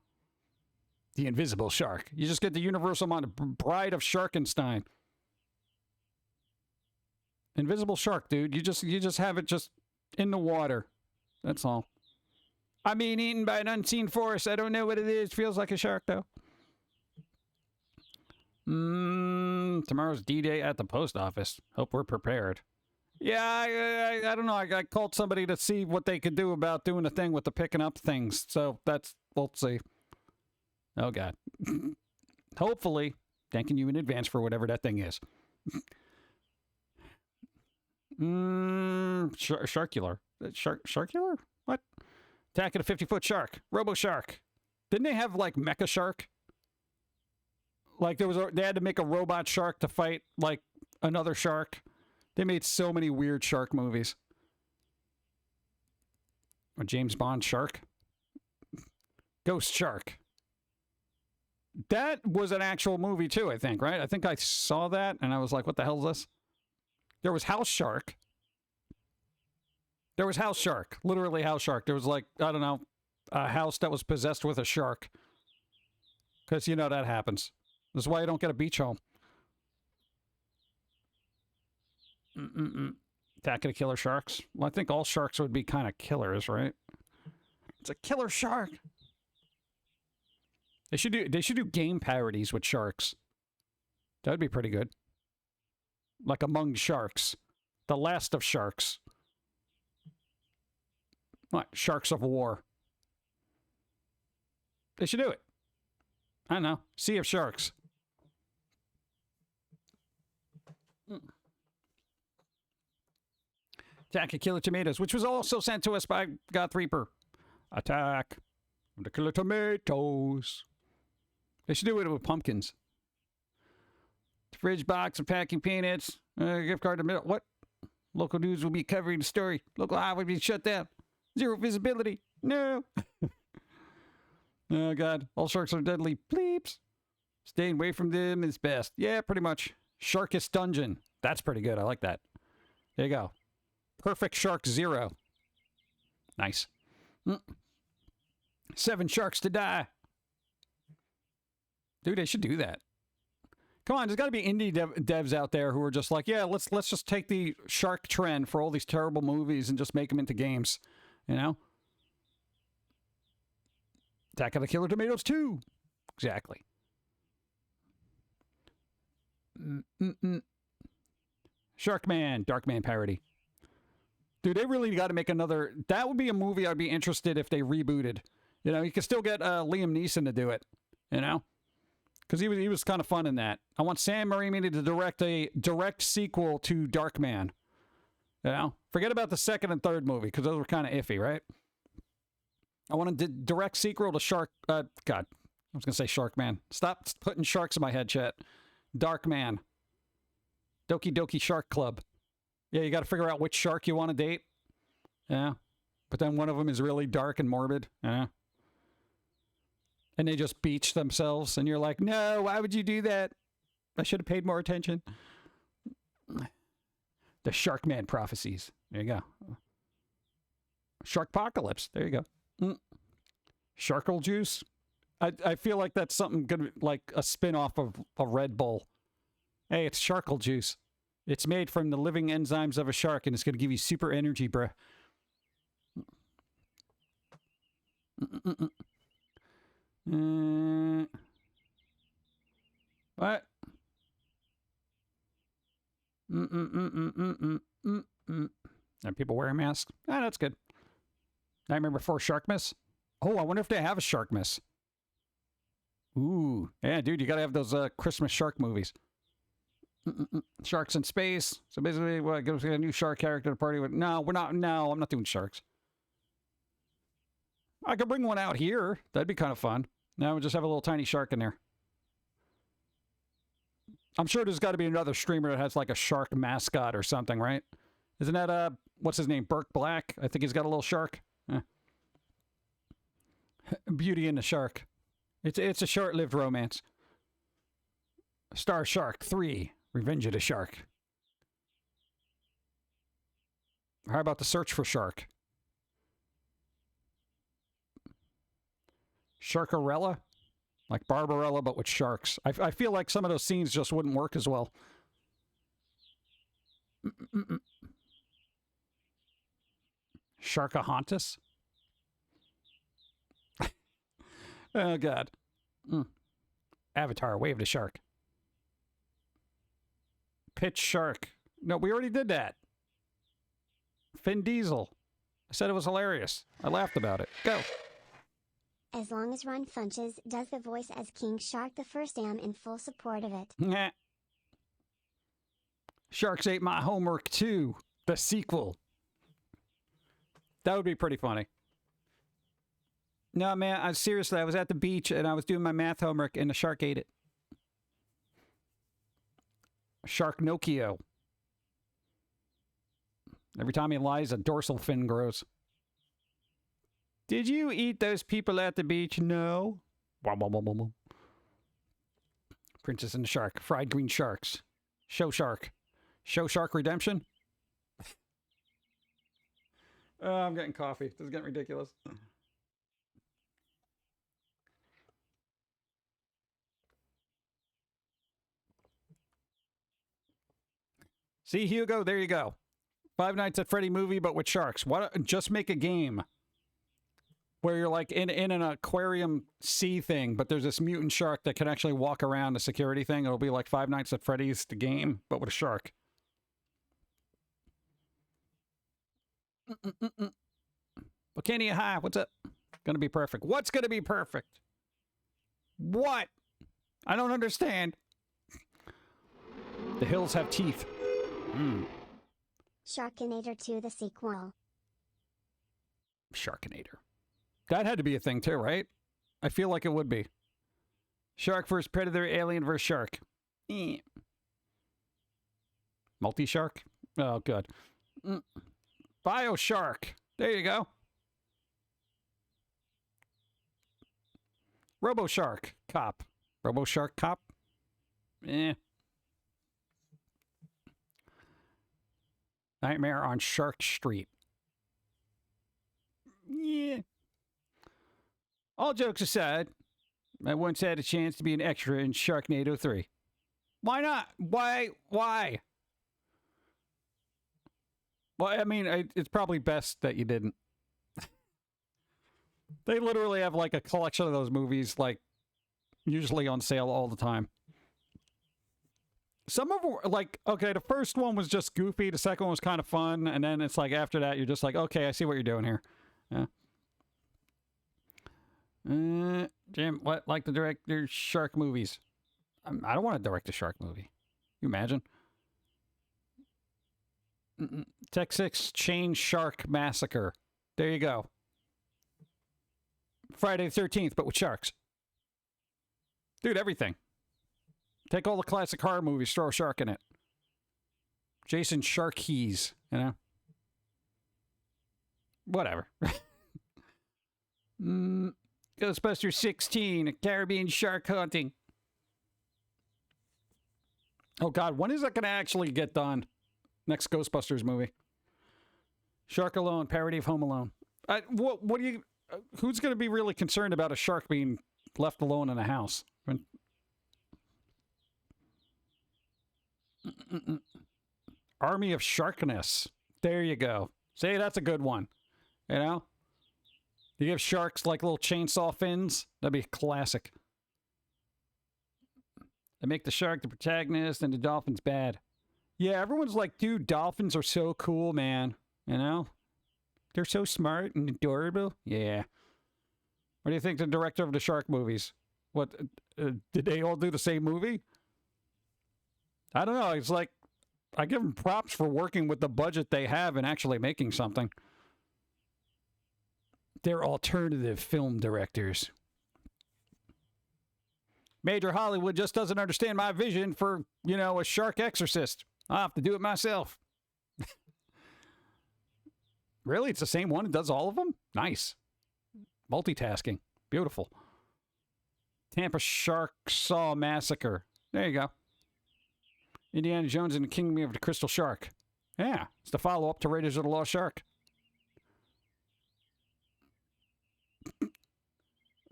The invisible shark. You just get the universal Bride of Sharkenstein. Invisible shark, dude. You just have it just in the water. That's all. I'm being eaten by an unseen force. I don't know what it is. Feels like a shark, though. Tomorrow's D-Day at the post office. Hope we're prepared. Yeah, I don't know. I called somebody to see what they could do about doing a thing with the picking up things. So we'll see. Oh, God. Hopefully. Thanking you in advance for whatever that thing is. Sharkular. Sharkular? What? Attacking a 50-foot shark. Robo Shark. Didn't they have, like, Mecha Shark? Like, they had to make a robot shark to fight, like, another shark. They made so many weird shark movies. A James Bond shark. Ghost Shark. That was an actual movie, too, I think, right? I think I saw that, and I was like, what the hell is this? There was House Shark. There was House Shark. Literally House Shark. There was, like, I don't know, a house that was possessed with a shark. Because, you know, that happens. This is why you don't get a beach home. Attacking killer sharks. Well, I think all sharks would be kind of killers, right? It's a killer shark. They should do game parodies with sharks. That would be pretty good. Like Among Sharks. The Last of Sharks. What? Sharks of War. They should do it. I don't know. Sea of Sharks. Attack of Killer Tomatoes, which was also sent to us by Goth Reaper. Attack of the Killer Tomatoes. They should do it with pumpkins. Fridge box of packing peanuts. Gift card to middle. What? Local news will be covering the story. Local highway will be shut down. Zero visibility. No. Oh, God. All sharks are deadly. Bleeps. Staying away from them is best. Yeah, pretty much. Sharkest Dungeon. That's pretty good. I like that. There you go. Perfect Shark Zero. Nice. 7 sharks to die. Dude, they should do that. Come on, there's got to be indie devs out there who are just like, yeah, let's just take the shark trend for all these terrible movies and just make them into games. You know? Attack of the Killer Tomatoes 2. Exactly. Sharkman, Darkman parody. Dude, they really got to make another... That would be a movie I'd be interested if they rebooted. You know, you could still get Liam Neeson to do it. You know? Because he was kind of fun in that. I want Sam Raimi to direct a direct sequel to Darkman. You know? Forget about the second and third movie, because those were kind of iffy, right? I want a direct sequel to God. I was going to say Sharkman. Stop putting sharks in my head, chat. Darkman. Doki Doki Shark Club. Yeah, you got to figure out which shark you want to date. Yeah. But then one of them is really dark and morbid. Yeah. And they just beach themselves. And you're like, no, why would you do that? I should have paid more attention. The Sharkman prophecies. There you go. Sharkpocalypse. There you go. Sharkle juice. I feel like that's something good, like a spin-off of a Red Bull. Hey, it's Sharkle juice. It's made from the living enzymes of a shark, and it's going to give you super energy, bruh. What? Are people wearing masks? Ah, that's good. Nightmare Before Sharkmas? Oh, I wonder if they have a Sharkmas. Ooh. Yeah, dude, you got to have those Christmas shark movies. Sharks in space. So basically, what, gives a new shark character to party with? No, we're not. No, I'm not doing sharks. I could bring one out here. That'd be kind of fun. Now we'll just have a little tiny shark in there. I'm sure there's got to be another streamer that has like a shark mascot or something, right? Isn't that, what's his name? Burke Black? I think he's got a little shark. Beauty and the Shark. It's a short-lived romance. Star Shark 3. Revenge of the Shark. How about The Search for Shark? Sharkarella? Like Barbarella, but with sharks. I feel like some of those scenes just wouldn't work as well. Sharkahontas? Oh, God. Avatar, Wave the Shark. Pitch Shark. No, we already did that. Vin Diesel. I said it was hilarious. I laughed about it. Go. As long as Ron Funches does the voice as King Shark the First, am in full support of it. Nah. Sharks Ate My Homework 2, the sequel. That would be pretty funny. No, man, seriously, I was at the beach and I was doing my math homework and the shark ate it. Sharknocchio. Every time he lies, a dorsal fin grows. Did you eat those people at the beach? No. Princess and the Shark. Fried green sharks. Show Shark. Show Shark Redemption. Oh, I'm getting coffee. This is getting ridiculous. See, Hugo, there you go. Five Nights at Freddy movie, but with sharks. Just make a game where you're like in an aquarium sea thing, but there's this mutant shark that can actually walk around the security thing. It'll be like Five Nights at Freddy's, the game, but with a shark. Volcania High, what's up? Gonna be perfect. What's gonna be perfect? What? I don't understand. The hills have teeth. Sharkinator 2, the sequel. Sharkinator. That had to be a thing too, right? I feel like it would be. Shark vs. Predator, Alien vs. Shark. Multi-shark? Oh, good. Bioshark. There you go. RoboShark Cop. RoboShark Cop? Nightmare on Shark Street. Yeah. All jokes aside, I once had a chance to be an extra in Sharknado 3. Why not? Why? Well, I mean, it's probably best that you didn't. They literally have like a collection of those movies, like, usually on sale all the time. Some of them were like, okay, the first one was just goofy, the second one was kind of fun, and then it's like after that, you're just like, okay, I see what you're doing here. Yeah. Jim, what, like to direct your shark movies? I don't want to direct a shark movie. You imagine? Tech 6 Chain Shark Massacre. There you go. Friday the 13th, but with sharks. Dude, everything. Take all the classic horror movies, throw a shark in it. Jason Sharkey's, you know? Whatever. Ghostbusters 16, Caribbean shark hunting. Oh, God, when is that going to actually get done? Next Ghostbusters movie. Shark Alone, parody of Home Alone. What do you... who's going to be really concerned about a shark being left alone in a house? Army of Sharkness. There you go. See, that's a good one. You know? You give sharks like little chainsaw fins. That'd be classic. They make the shark the protagonist and the dolphins bad. Yeah, everyone's like, dude, dolphins are so cool, man. You know? They're so smart and adorable. Yeah. What do you think the director of the shark movies? What, did they all do the same movie? I don't know. It's like, I give them props for working with the budget they have and actually making something. They're alternative film directors. Major Hollywood just doesn't understand my vision for, you know, a shark exorcist. I'll have to do it myself. Really? It's the same one that does all of them? Nice. Multitasking. Beautiful. Tampa Shark Saw Massacre. There you go. Indiana Jones and the Kingdom of the Crystal Shark. Yeah, it's the follow-up to Raiders of the Lost Shark.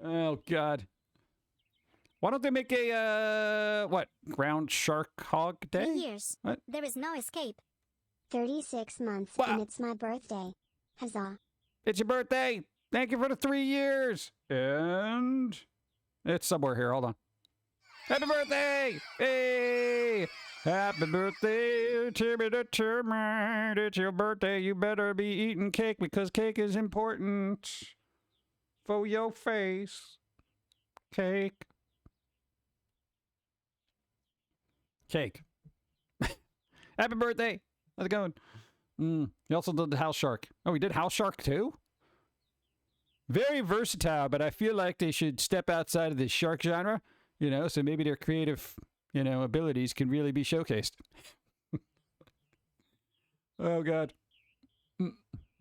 Oh, God. Why don't they make a, what, ground shark hog 3 day? years. What? There is no escape. 36 months, Wow. and it's my birthday. Huzzah. It's your birthday. Thank you for the 3 years. And it's somewhere here. Hold on. Happy birthday! Hey! Happy birthday, Timmy the Termite. It's your birthday. You better be eating cake because cake is important for your face. Cake. Cake. Happy birthday. How's it going? He also did the House Shark. Oh, he did House Shark too? Very versatile, but I feel like they should step outside of the shark genre, you know, so maybe their creative, you know, abilities can really be showcased. Oh, God.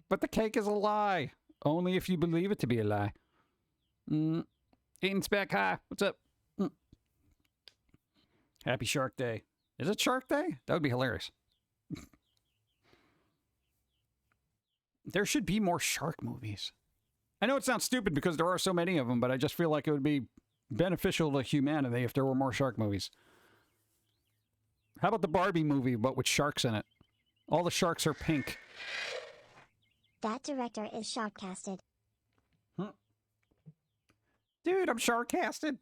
But the cake is a lie. Only if you believe it to be a lie. Eating Spec High. What's up? Happy Shark Day. Is it Shark Day? That would be hilarious. There should be more shark movies. I know it sounds stupid because there are so many of them, but I just feel like it would be beneficial to humanity if there were more shark movies. How about the Barbie movie, but with sharks in it? All the sharks are pink. That director is shark-casted. Dude, I'm shark-casted.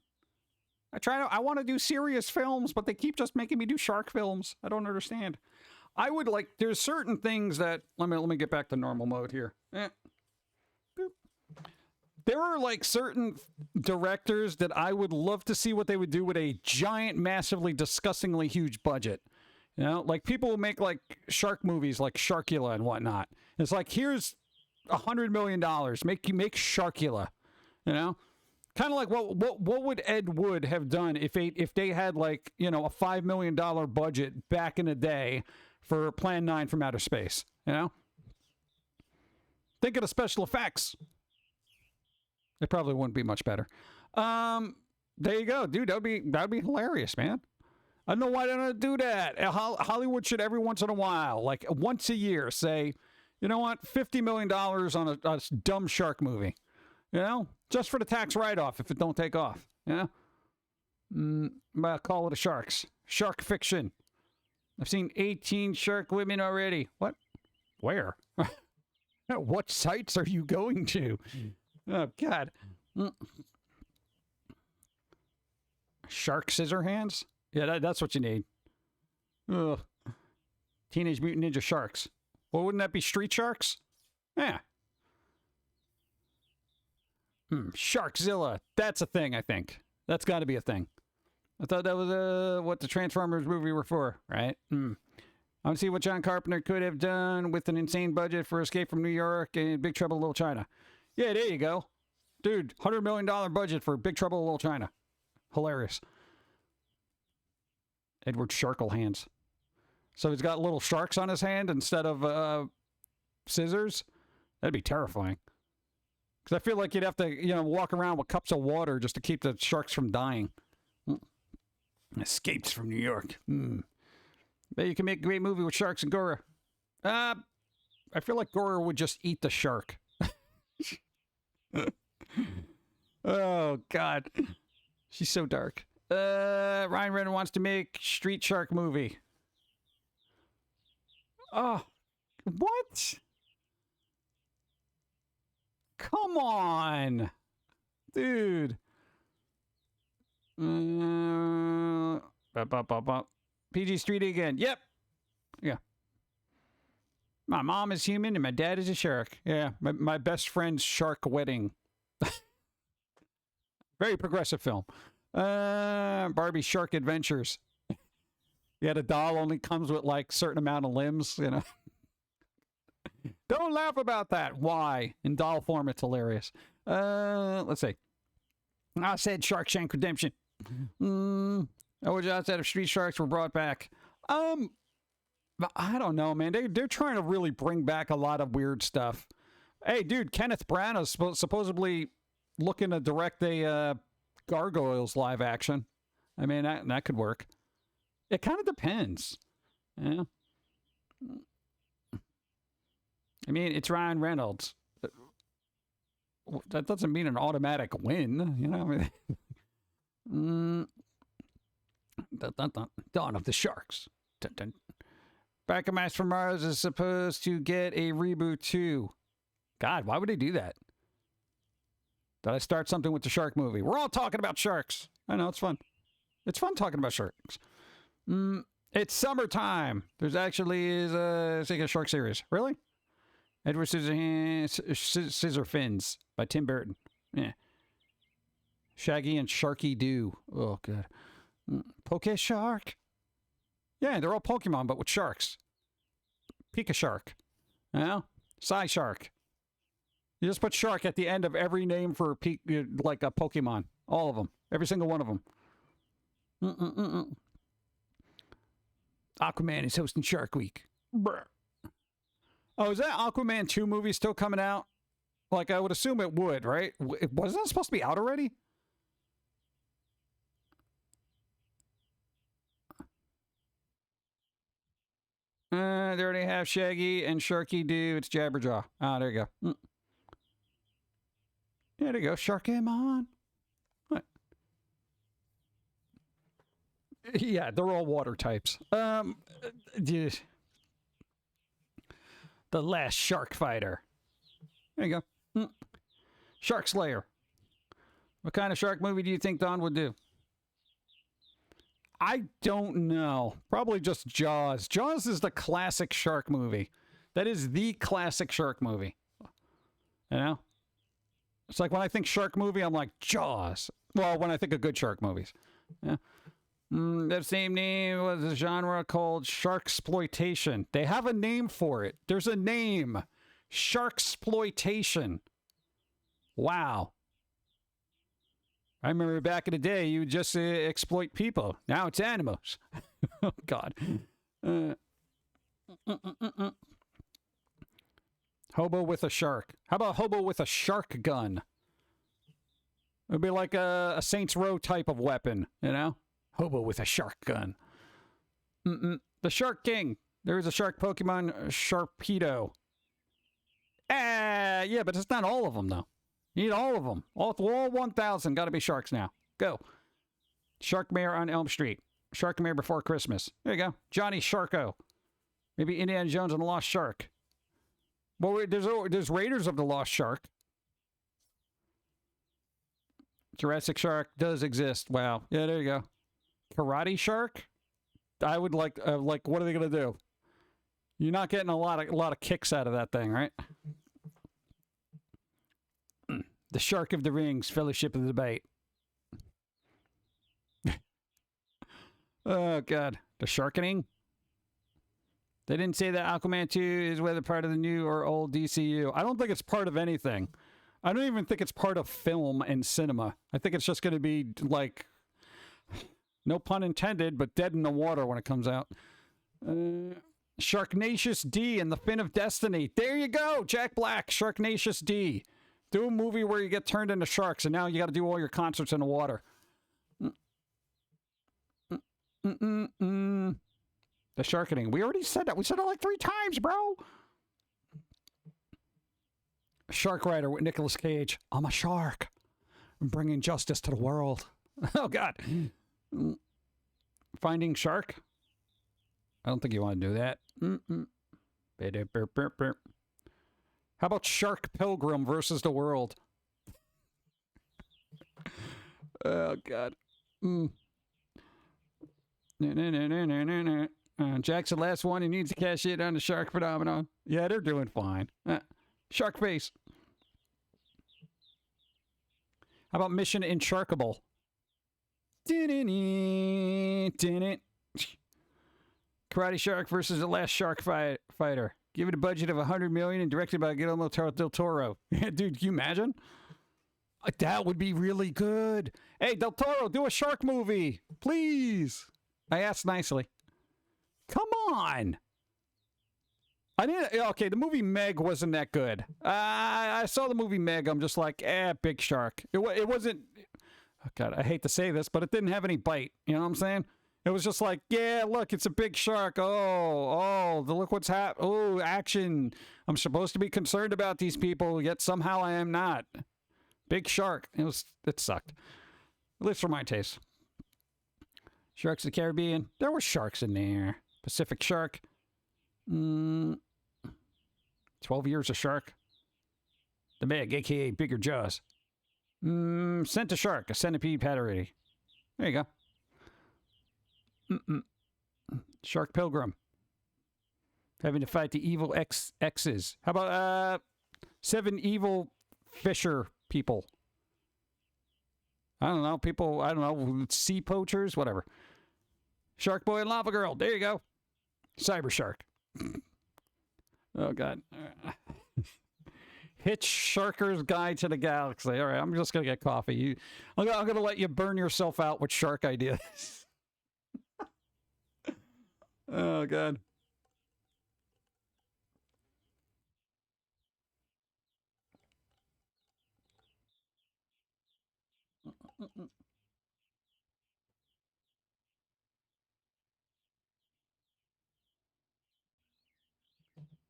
I want to do serious films, but they keep just making me do shark films. I don't understand. I would like, there's certain things that, let me get back to normal mode here. Boop. There are like certain directors that I would love to see what they would do with a giant, massively, disgustingly huge budget. You know, like people who make like shark movies like Sharkula and whatnot. It's like, here's $100 million. Make Sharkula. You know? Kind of like what would Ed Wood have done if they had like, you know, a $5 million budget back in the day for Plan 9 from Outer Space, you know? Think of the special effects. It probably wouldn't be much better. There you go, dude. That'd be hilarious, man. I don't know why they don't do that. Hollywood should every once in a while, like once a year, say, you know what, $50 million on a dumb shark movie. You know, just for the tax write-off if it don't take off. You know, well, call it a sharks. Shark fiction. I've seen 18 shark women already. What? Where? What sites are you going to? Oh, God. Shark scissor hands? Yeah, that's what you need. Ugh. Teenage Mutant Ninja Sharks. Well, wouldn't that be Street Sharks? Yeah. Sharkzilla. That's a thing, I think. That's got to be a thing. I thought that was what the Transformers movie were for, right? I want to see what John Carpenter could have done with an insane budget for Escape from New York and Big Trouble in Little China. Yeah, there you go. Dude, $100 million budget for Big Trouble in Little China. Hilarious. Edward Sharkle hands. So he's got little sharks on his hand instead of scissors? That'd be terrifying. Because I feel like you'd have to, you know, walk around with cups of water just to keep the sharks from dying. Escapes from New York. Bet you can make a great movie with sharks and Gora. I feel like Gora would just eat the shark. Oh, God. She's so dark. Ryan Reynolds wants to make Street Shark movie. Oh, what? Come on, dude. PG Street again. Yep. Yeah. My mom is human and my dad is a shark. Yeah. My best friend's shark wedding. Very progressive film. Barbie Shark Adventures. Yeah, the doll only comes with like certain amount of limbs, you know. Don't laugh about that. Why? In doll form, it's hilarious. Let's see. I said Sharkshank Redemption. I would just said if Street Sharks were brought back. I don't know, man. They're trying to really bring back a lot of weird stuff. Hey, dude, Kenneth Branagh's supposedly looking to direct a Gargoyles live action. I mean, that could work. It kind of depends. Yeah. I mean, it's Ryan Reynolds. That doesn't mean an automatic win, you know? I mean, Dun, dun, dun. Dawn of the Sharks. Dun, dun. Back of Match from Mars is supposed to get a reboot too. God, why would they do that? Did I start something with the shark movie? We're all talking about sharks. I know, it's fun. It's fun talking about sharks. It's summertime. There's actually it's like a shark series. Really? Edward Scissorfins by Tim Burton. Yeah. Shaggy and Sharky Doo. Oh, good. Poke Shark. Yeah, they're all Pokemon, but with sharks. Pika Shark. You know? Psy Shark. You just put shark at the end of every name for like a Pokemon. All of them. Every single one of them. Aquaman is hosting Shark Week. Brr. Oh, is that Aquaman 2 movie still coming out? Like, I would assume it would, right? Wasn't that supposed to be out already? They already have Shaggy and Sharky Doo. It's Jabberjaw. Ah, there you go. There you go. Sharkemon. What? Yeah, they're all water types. The Last Shark Fighter. There you go. Shark Slayer. What kind of shark movie do you think Don would do? I don't know. Probably just Jaws. Jaws is the classic shark movie. That is the classic shark movie. You know? It's like when I think shark movie, I'm like, Jaws. Well, when I think of good shark movies. Yeah. That same name was a genre called sharksploitation. They have a name for it. There's a name. Sharksploitation. Wow. I remember back in the day, you would just exploit people. Now it's animals. Oh, God. Hobo with a shark. How about hobo with a shark gun? It would be like a Saints Row type of weapon, you know? Hobo with a shark gun. The Shark King. There is a shark Pokemon, Sharpedo. Yeah, but it's not all of them, though. You need all of them. All 1,000 got to be sharks now. Go. Sharkmare on Elm Street. Sharkmare Before Christmas. There you go. Johnny Sharko. Maybe Indiana Jones and the Lost Shark. Well, there's Raiders of the Lost Shark. Jurassic Shark does exist. Wow. Yeah, there you go. Karate Shark? I would like what are they going to do? You're not getting a lot of kicks out of that thing, right? The Shark of the Rings, Fellowship of the Bait. Oh, God. The Sharkening? They didn't say that Aquaman 2 is whether part of the new or old DCU. I don't think it's part of anything. I don't even think it's part of film and cinema. I think it's just going to be, like, no pun intended, but dead in the water when it comes out. Sharknacious D and the Fin of Destiny. There you go, Jack Black, Sharknacious D. Do a movie where you get turned into sharks, and now you got to do all your concerts in the water. The Sharkening. We already said that. We said it like 3 times, bro. Shark Rider with Nicolas Cage. I'm a shark. I'm bringing justice to the world. Oh, God. Finding Shark? I don't think you want to do that. How about Shark Pilgrim versus the World? Oh, God. Jack's the last one. He needs to cash in on the shark phenomenon. Yeah, they're doing fine. Shark Face. How about Mission Insharkable? Karate Shark versus the Last Shark Fighter. Give it a budget of $100 million and directed by Guillermo del Toro. Dude, can you imagine? That would be really good. Hey, Del Toro, do a shark movie, please. I asked nicely. Come on. I didn't. Okay, the movie Meg wasn't that good. I saw the movie Meg. I'm just like, big shark. It wasn't. Oh, God, I hate to say this, but it didn't have any bite. You know what I'm saying? It was just like, yeah, look, it's a big shark. Look what's happening. Oh, action. I'm supposed to be concerned about these people, yet somehow I am not. Big shark. It sucked. At least for my taste. Sharks of the Caribbean. There were sharks in there. Pacific shark. 12 years of shark. The Meg, a.k.a. Bigger Jaws. Scent a shark. A centipede patterity. There you go. Shark Pilgrim. Having to fight the evil X's. How about 7 evil fisher people? I don't know. People, I don't know. Sea poachers? Whatever. Shark Boy and Lava Girl. There you go. Cyber Shark. Oh, God. Hitchhiker's Guide to the Galaxy. All right, I'm just going to get coffee. I'm going to let you burn yourself out with shark ideas. Oh, God.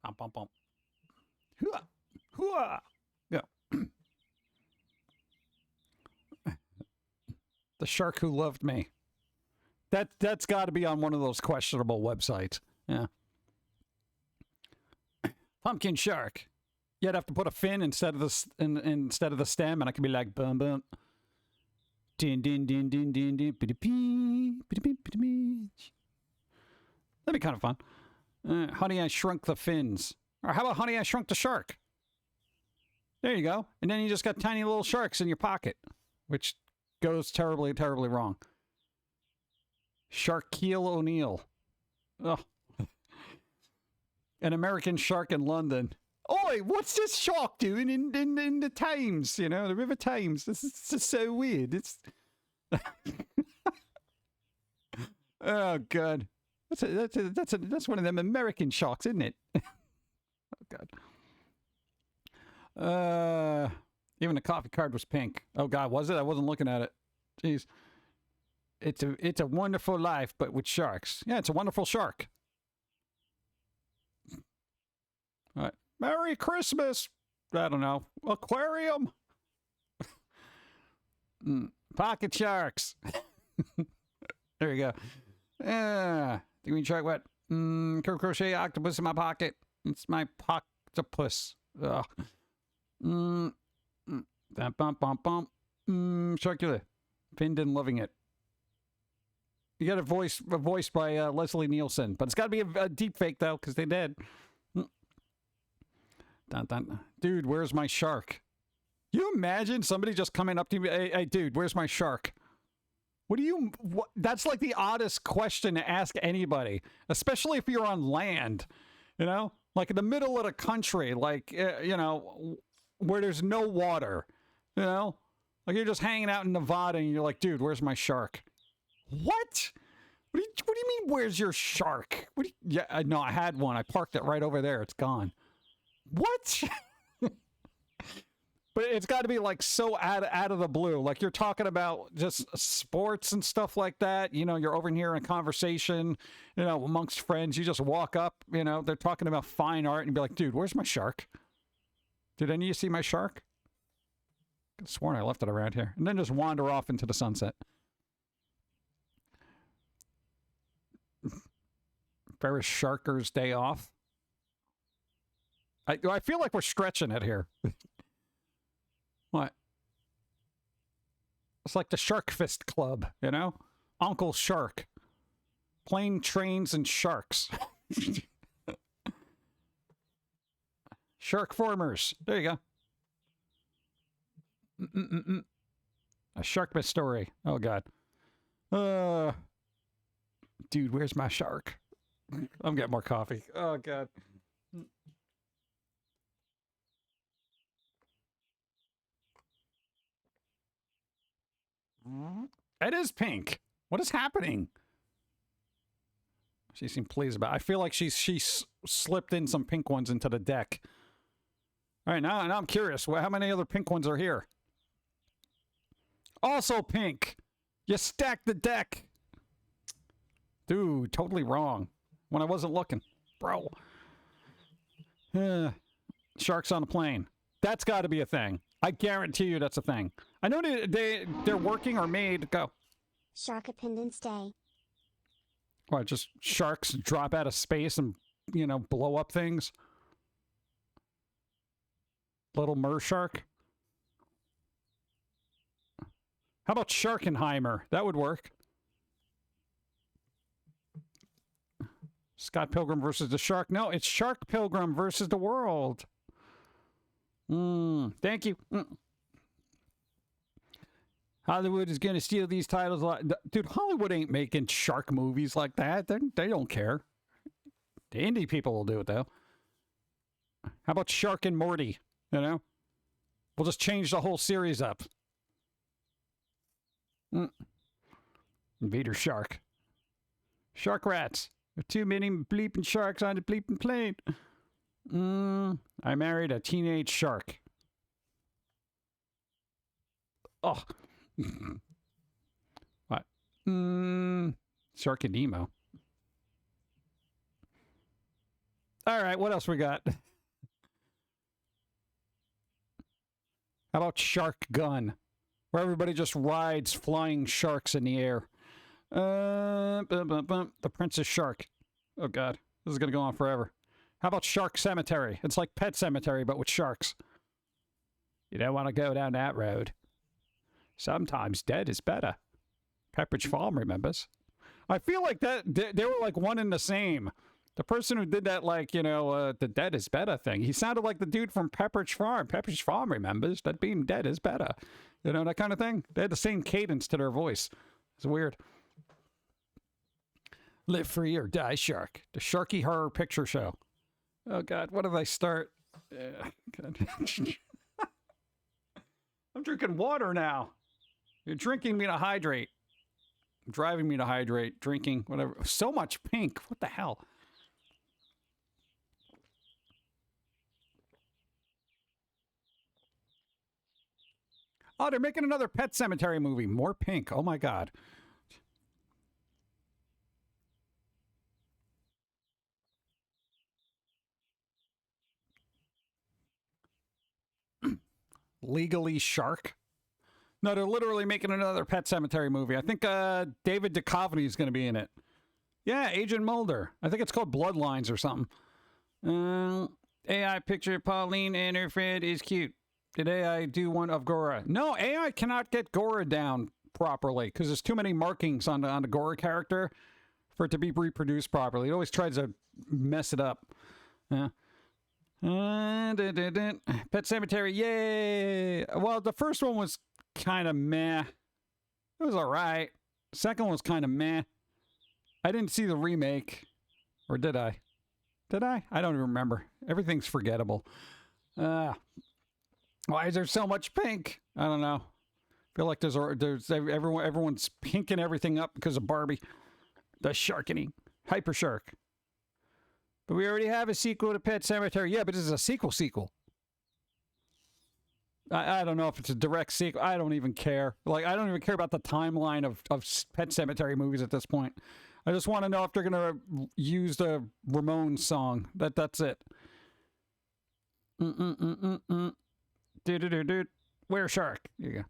Pump, pump, pump. Hooah! Hooah! Go. The Shark Who Loved Me. That's got to be on one of those questionable websites. Yeah. Pumpkin Shark. You'd have to put a fin instead of the stem, and I could be like bum bum. Din din din din din din. That'd be kind of fun. Honey, I Shrunk the Fins. Or how about Honey, I Shrunk the Shark? There you go. And then you just got tiny little sharks in your pocket, which goes terribly, terribly wrong. Sharkeel O'Neal. Oh. An American shark in London. Oi, what's this shark doing in the Thames? You know, the River Thames. This is just so weird. It's... Oh, God. That's one of them American sharks, isn't it? Oh, God. Even the coffee card was pink. Oh, God, was it? I wasn't looking at it. Jeez. It's a wonderful life, but with sharks. Yeah, it's a wonderful shark. All right. Merry Christmas. I don't know. Aquarium. Pocket sharks. There you go. The green shark, what? Crochet octopus in my pocket. It's my octopus. Ugh. Bum, bum, bum, bum. Sharkula. Pinned and loving it. You got a voice by Leslie Nielsen, but it's got to be a deep fake though, because they did. Dun, dun. Dude, where's my shark? You imagine somebody just coming up to me, hey, dude, where's my shark? That's like the oddest question to ask anybody, especially if you're on land, you know, like in the middle of the country, like, you know, where there's no water, you know, like you're just hanging out in Nevada and you're like, dude, where's my shark? What? What do you mean, where's your shark? Yeah, no, I had one. I parked it right over there. It's gone. What? But it's got to be like so out of the blue. Like you're talking about just sports and stuff like that. You know, you're over here in a conversation, you know, amongst friends. You just walk up, you know, they're talking about fine art and be like, dude, where's my shark? Did any of you see my shark? I could have sworn I left it around here. And then just wander off into the sunset. Ferris Sharker's Day Off. I feel like we're stretching it here. What? It's like the Shark Fist Club, you know? Uncle Shark. Plane, trains, and sharks. Shark Formers. There you go. A Sharkmas story. Oh, God. Dude, where's my shark? I'm getting more coffee. Oh, God. It is pink. What is happening? She seemed pleased about it. I feel like she slipped in some pink ones into the deck. All right, now I'm curious. How many other pink ones are here? Also pink. You stacked the deck. Dude, totally wrong. When I wasn't looking. Bro. Sharks on a plane. That's got to be a thing. I guarantee you that's a thing. I know they're working or made. Go. Sharkapendence Day. What, just sharks drop out of space and, you know, blow up things? Little mer shark? How about Sharkenheimer? That would work. Scott Pilgrim versus the Shark. No, it's Shark Pilgrim versus the World. Thank you. Hollywood is going to steal these titles a lot. Dude, Hollywood ain't making shark movies like that. They don't care. The indie people will do it, though. How about Shark and Morty? You know? We'll just change the whole series up. Invader Shark. Shark rats. There are too many bleeping sharks on the bleeping plane. I married a teenage shark. Oh. What? Shark and Nemo. All right, what else we got? How about Shark Gun? Where everybody just rides flying sharks in the air. The Princess Shark. Oh, God. This is going to go on forever. How about Shark Cemetery? It's like Pet Cemetery, but with sharks. You don't want to go down that road. Sometimes dead is better. Pepperidge Farm remembers. I feel like that they were like one and the same. The person who did that, like, you know, the dead is better thing. He sounded like the dude from Pepperidge Farm. Pepperidge Farm remembers that being dead is better. You know, that kind of thing. They had the same cadence to their voice. It's weird. Live Free or Die Shark. The Sharky Horror Picture Show. Oh, God. What did I start? God. I'm drinking water now. You're drinking me to hydrate. Driving me to hydrate. Drinking, whatever. So much pink. What the hell? Oh, they're making another Pet Cemetery movie. More pink. Oh, my God. Legally Shark? No, they're literally making another Pet Cemetery movie. I think David Duchovny is going to be in it. Yeah, Agent Mulder. I think it's called Bloodlines or something. AI picture Pauline and her friend is cute. Did AI do one of Gora? No, AI cannot get Gora down properly because there's too many markings on the Gora character for it to be reproduced properly. It always tries to mess it up. Yeah. Pet Cemetery, yay! Well, the first one was kind of meh. It was alright. Second one was kind of meh. I didn't see the remake. Or did I? Did I? I don't even remember. Everything's forgettable. Why is there so much pink? I don't know. I feel like there's everyone's pinking everything up because of Barbie. The Sharkening. Hyper Shark. But we already have a sequel to Pet Cemetery. Yeah, but this is a sequel. I don't know if it's a direct sequel. I don't even care. Like, I don't even care about the timeline of Pet Cemetery movies at this point. I just want to know if they're going to use the Ramones song. That's it. Where Shark? Here you go.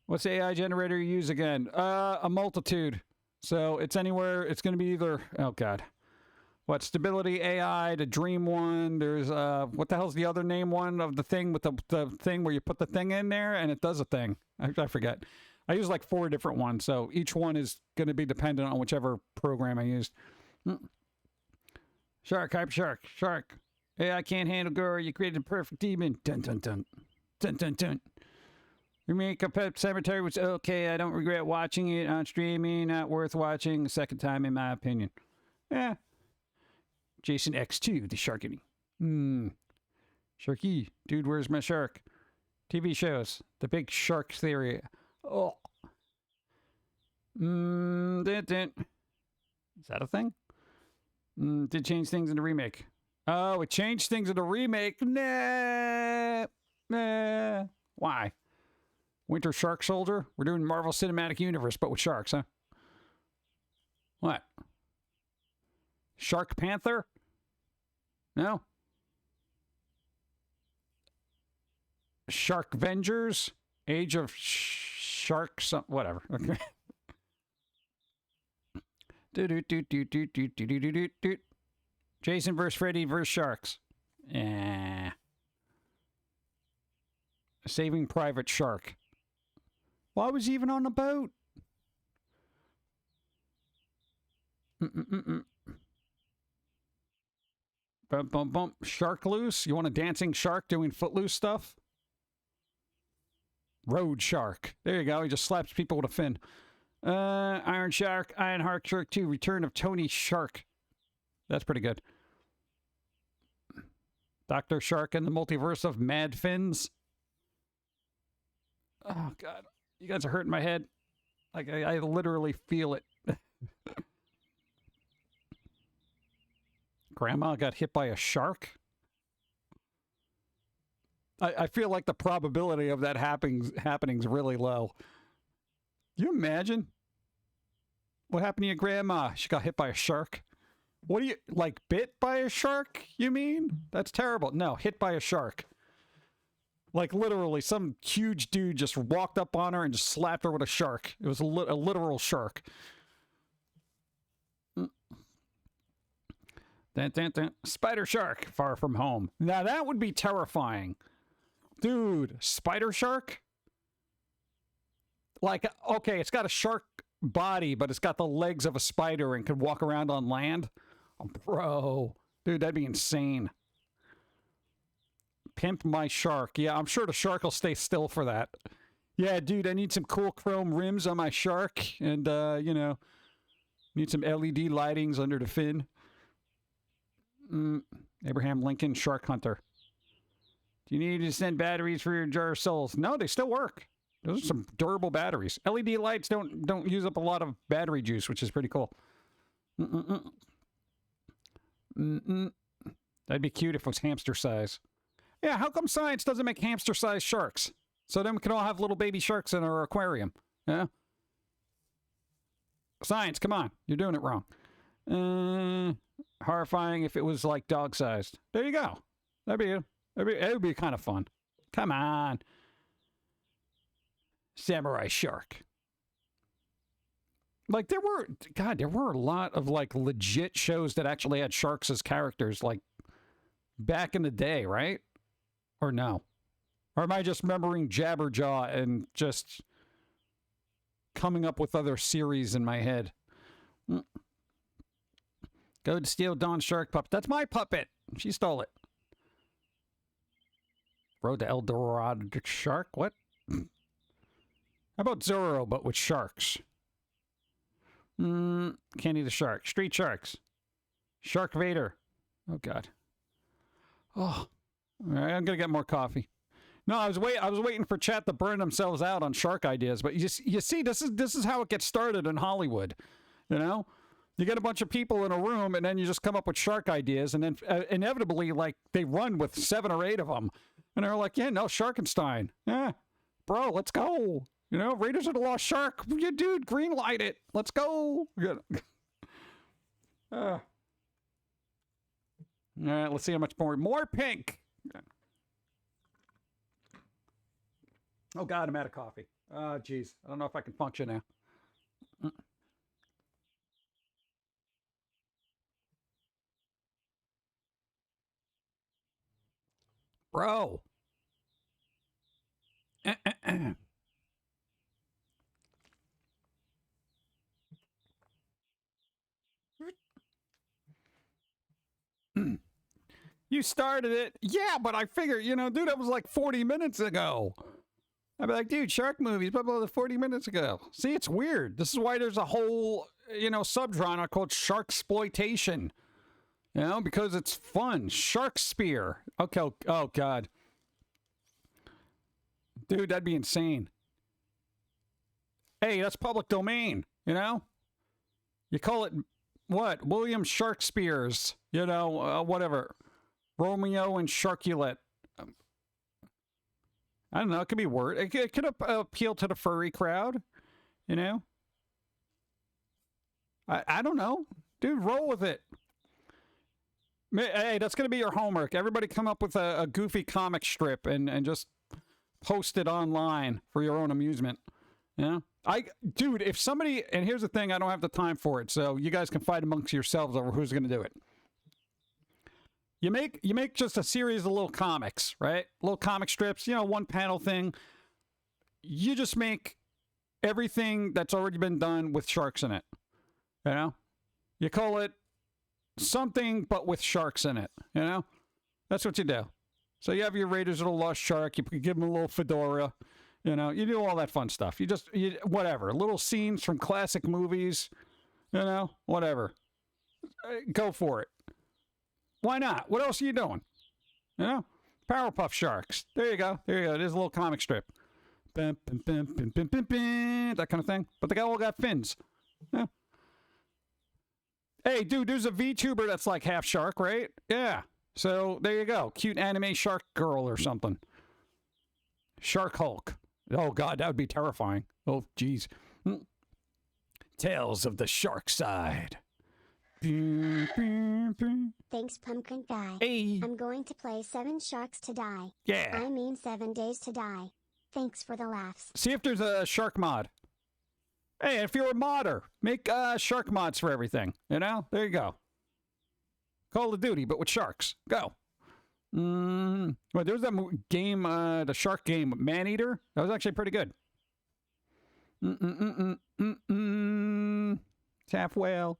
What's the AI generator you use again? A multitude. So it's anywhere. It's going to be either... Oh, God. What, Stability AI, the Dream one, there's, what the hell's the other name one of the thing with the thing where you put the thing in there and it does a thing. I forget. I use like 4 different ones, so each one is going to be dependent on whichever program I used. Shark, Hyper Shark, Shark. AI can't handle gore, you created a perfect demon. Dun, dun, dun. Dun, dun, dun. Remake of Pet Cemetery was okay, I don't regret watching it on streaming, not worth watching a second time in my opinion. Yeah. Jason X2, the Sharkity. Sharky. Dude, where's my shark? TV shows. The Big Shark Theory. Oh. Is that a thing? Did change things in the remake. Oh, it changed things in the remake. Nah. Why? Winter Shark Soldier? We're doing Marvel Cinematic Universe, but with sharks, huh? What? Shark Panther? No? Shark Vengers, Age of Sharks, whatever. Okay. Jason vs. Freddy vs. Sharks. Saving Private Shark. Why was he even on the boat? Bump, bump, bump. Shark Loose? You want a dancing shark doing footloose stuff? Road Shark. There you go. He just slaps people with a fin. Iron Shark, Iron Heart Shark 2, Return of Tony Shark. That's pretty good. Dr. Shark and the Multiverse of Mad Fins. Oh, God. You guys are hurting my head. Like, I literally feel it. Grandma got hit by a shark? I feel like the probability of that happening's really low. Can you imagine? What happened to your grandma? She got hit by a shark. What do you, like, bit by a shark, you mean? That's terrible. No, hit by a shark. Like, literally, some huge dude just walked up on her and just slapped her with a shark. It was a literal shark. Spider Shark, Far From Home. Now, that would be terrifying. Dude, Spider Shark? Like, okay, it's got a shark body, but it's got the legs of a spider and could walk around on land. Oh, bro. Dude, that'd be insane. Pimp my shark. Yeah, I'm sure the shark will stay still for that. Yeah, dude, I need some cool chrome rims on my shark. And, you know, need some LED lightings under the fin. Abraham Lincoln, Shark Hunter. Do you need to send batteries for your jar of souls? No, they still work. Those are some durable batteries. LED lights don't use up a lot of battery juice, which is pretty cool. That'd be cute if it was hamster size. Yeah, how come science doesn't make hamster size sharks? So then we can all have little baby sharks in our aquarium. Yeah? Science, come on. You're doing it wrong. Horrifying if it was like dog sized. There you go. It would be kind of fun. Come on. Samurai Shark. Like, there were a lot of, like, legit shows that actually had sharks as characters, like, back in the day, right? Or no? Or am I just remembering Jabberjaw and just coming up with other series in my head? Go to steal Dawn Shark puppet. That's my puppet. She stole it. Road to El Dorado Shark? What? How about Zorro, but with sharks? Candy the Shark. Street Sharks. Shark Vader. Oh, God. Oh. All right, I'm going to get more coffee. No, I was waiting for chat to burn themselves out on shark ideas, but you see, this is how it gets started in Hollywood. You know? You get a bunch of people in a room, and then you just come up with shark ideas, and then inevitably, like, they run with 7 or 8 of them. And they're like, yeah, no, Sharkenstein. Yeah, bro, let's go. You know, Raiders of the Lost Shark. Yeah, dude, green light it. Let's go. All right, let's see how much more pink. Oh, God, I'm out of coffee. Oh, jeez. I don't know if I can function now. Bro. You started it. Yeah, but I figure, you know, dude, that was like 40 minutes ago. I'd be like, dude, shark movies, blah, blah, blah, 40 minutes ago. See, it's weird. This is why there's a whole, you know, subgenre called sharksploitation. You know, because it's fun. Shark spear. Okay. Oh, God. Dude, that'd be insane. Hey, that's public domain, you know? You call it, what? William Sharkspears. You know, whatever. Romeo and Sharkulette. I don't know. It could be word. It could appeal to the furry crowd, you know? I don't know. Dude, roll with it. Hey, that's going to be your homework. Everybody come up with a goofy comic strip and just post it online for your own amusement. Yeah, dude, if somebody, and here's the thing, I don't have the time for it, so you guys can fight amongst yourselves over who's going to do it. You make just a series of little comics, right? Little comic strips, you know, one panel thing. You just make everything that's already been done with sharks in it. You know, you call it something, but with sharks in it. You know, that's what you do. So you have your Raiders of the Lost Shark. You give them a little fedora. You know, you do all that fun stuff. Whatever. Little scenes from classic movies. You know, whatever. Go for it. Why not? What else are you doing? You know, Powerpuff Sharks. There you go. There you go. There's a little comic strip. That kind of thing. But they all got fins. Yeah. Hey, dude, there's a VTuber that's like half shark, right? Yeah. So there you go. Cute anime shark girl or something. Shark Hulk. Oh, God, that would be terrifying. Oh, geez. Tales of the Shark Side. Thanks, Pumpkin Guy. Hey. I'm going to play 7 Sharks to Die. Yeah. I mean 7 Days to Die. Thanks for the laughs. See if there's a shark mod. Hey, if you're a modder, make shark mods for everything. You know? There you go. Call of Duty, but with sharks. Go. Well, there was that game, the shark game, Maneater. That was actually pretty good. Half whale.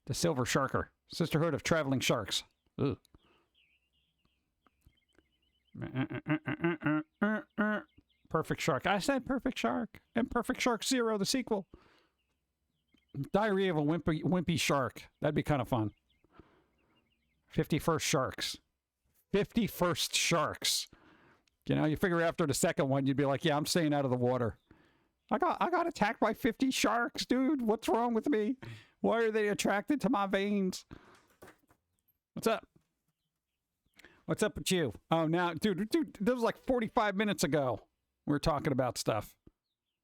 The Silver Sharker. Sisterhood of Traveling Sharks. Ugh. Perfect Shark. I said Perfect Shark. And Perfect Shark Zero, the sequel. Diary of a Wimpy Shark. That'd be kind of fun. 51st Sharks. 51st Sharks. You know, you figure after the second one, you'd be like, yeah, I'm staying out of the water. I got attacked by 50 sharks, dude. What's wrong with me? Why are they attracted to my veins? What's up? What's up with you? Oh, now, dude, that was like 45 minutes ago. We were talking about stuff.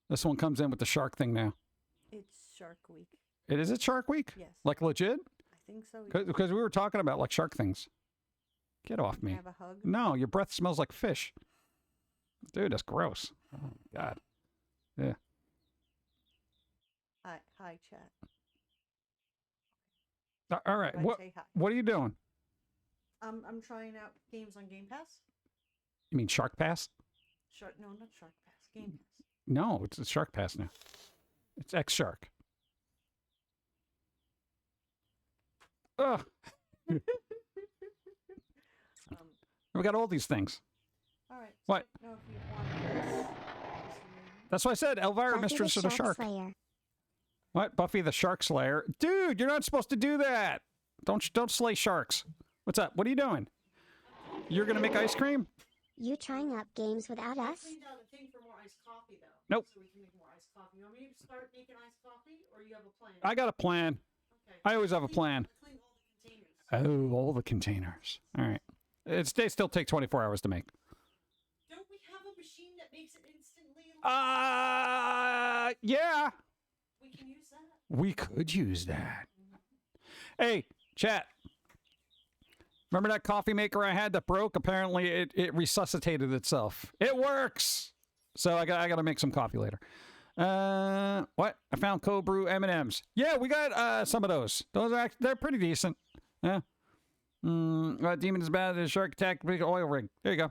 This one comes in with the shark thing now. It's Shark Week. Is it Shark Week? Yes. Like legit? I think so. Because we were talking about like shark things. Get off me. Have a hug? No, your breath smells like fish. Dude, that's gross. Oh, my God. Yeah. Hi, chat. All right. Do I What say hi? What are you doing? I'm trying out games on Game Pass. You mean Shark Pass? No, not Shark Pass. Game Pass. No, it's a Shark Pass now. It's X Shark. Ugh. We got all these things. All right. What? So I don't know if you want this. That's why I said Elvira, Buffy Mistress of the Shark. Slayer. What? Buffy the Shark Slayer? Dude, you're not supposed to do that. Don't slay sharks. What's up? What are you doing? You're gonna make ice cream? You trying up games without I us? cleaned out a thing for more iced coffee, though. Nope. So we can make more iced coffee. You want me to start making iced coffee, or you have a plan? I got a plan. Okay. I always have a plan. I cleaned all the containers. Oh, all the containers. All right. They still take 24 hours to make. Don't we have a machine that makes it instantly? Yeah. We can use that. We could use that. Hey, chat. Remember that coffee maker I had that broke? Apparently, it resuscitated itself. It works. So I got to make some coffee later. What? I found cold brew M&Ms. Yeah, we got some of those. They're pretty decent. Yeah. Demon is bad. The shark attack. Big oil rig. There you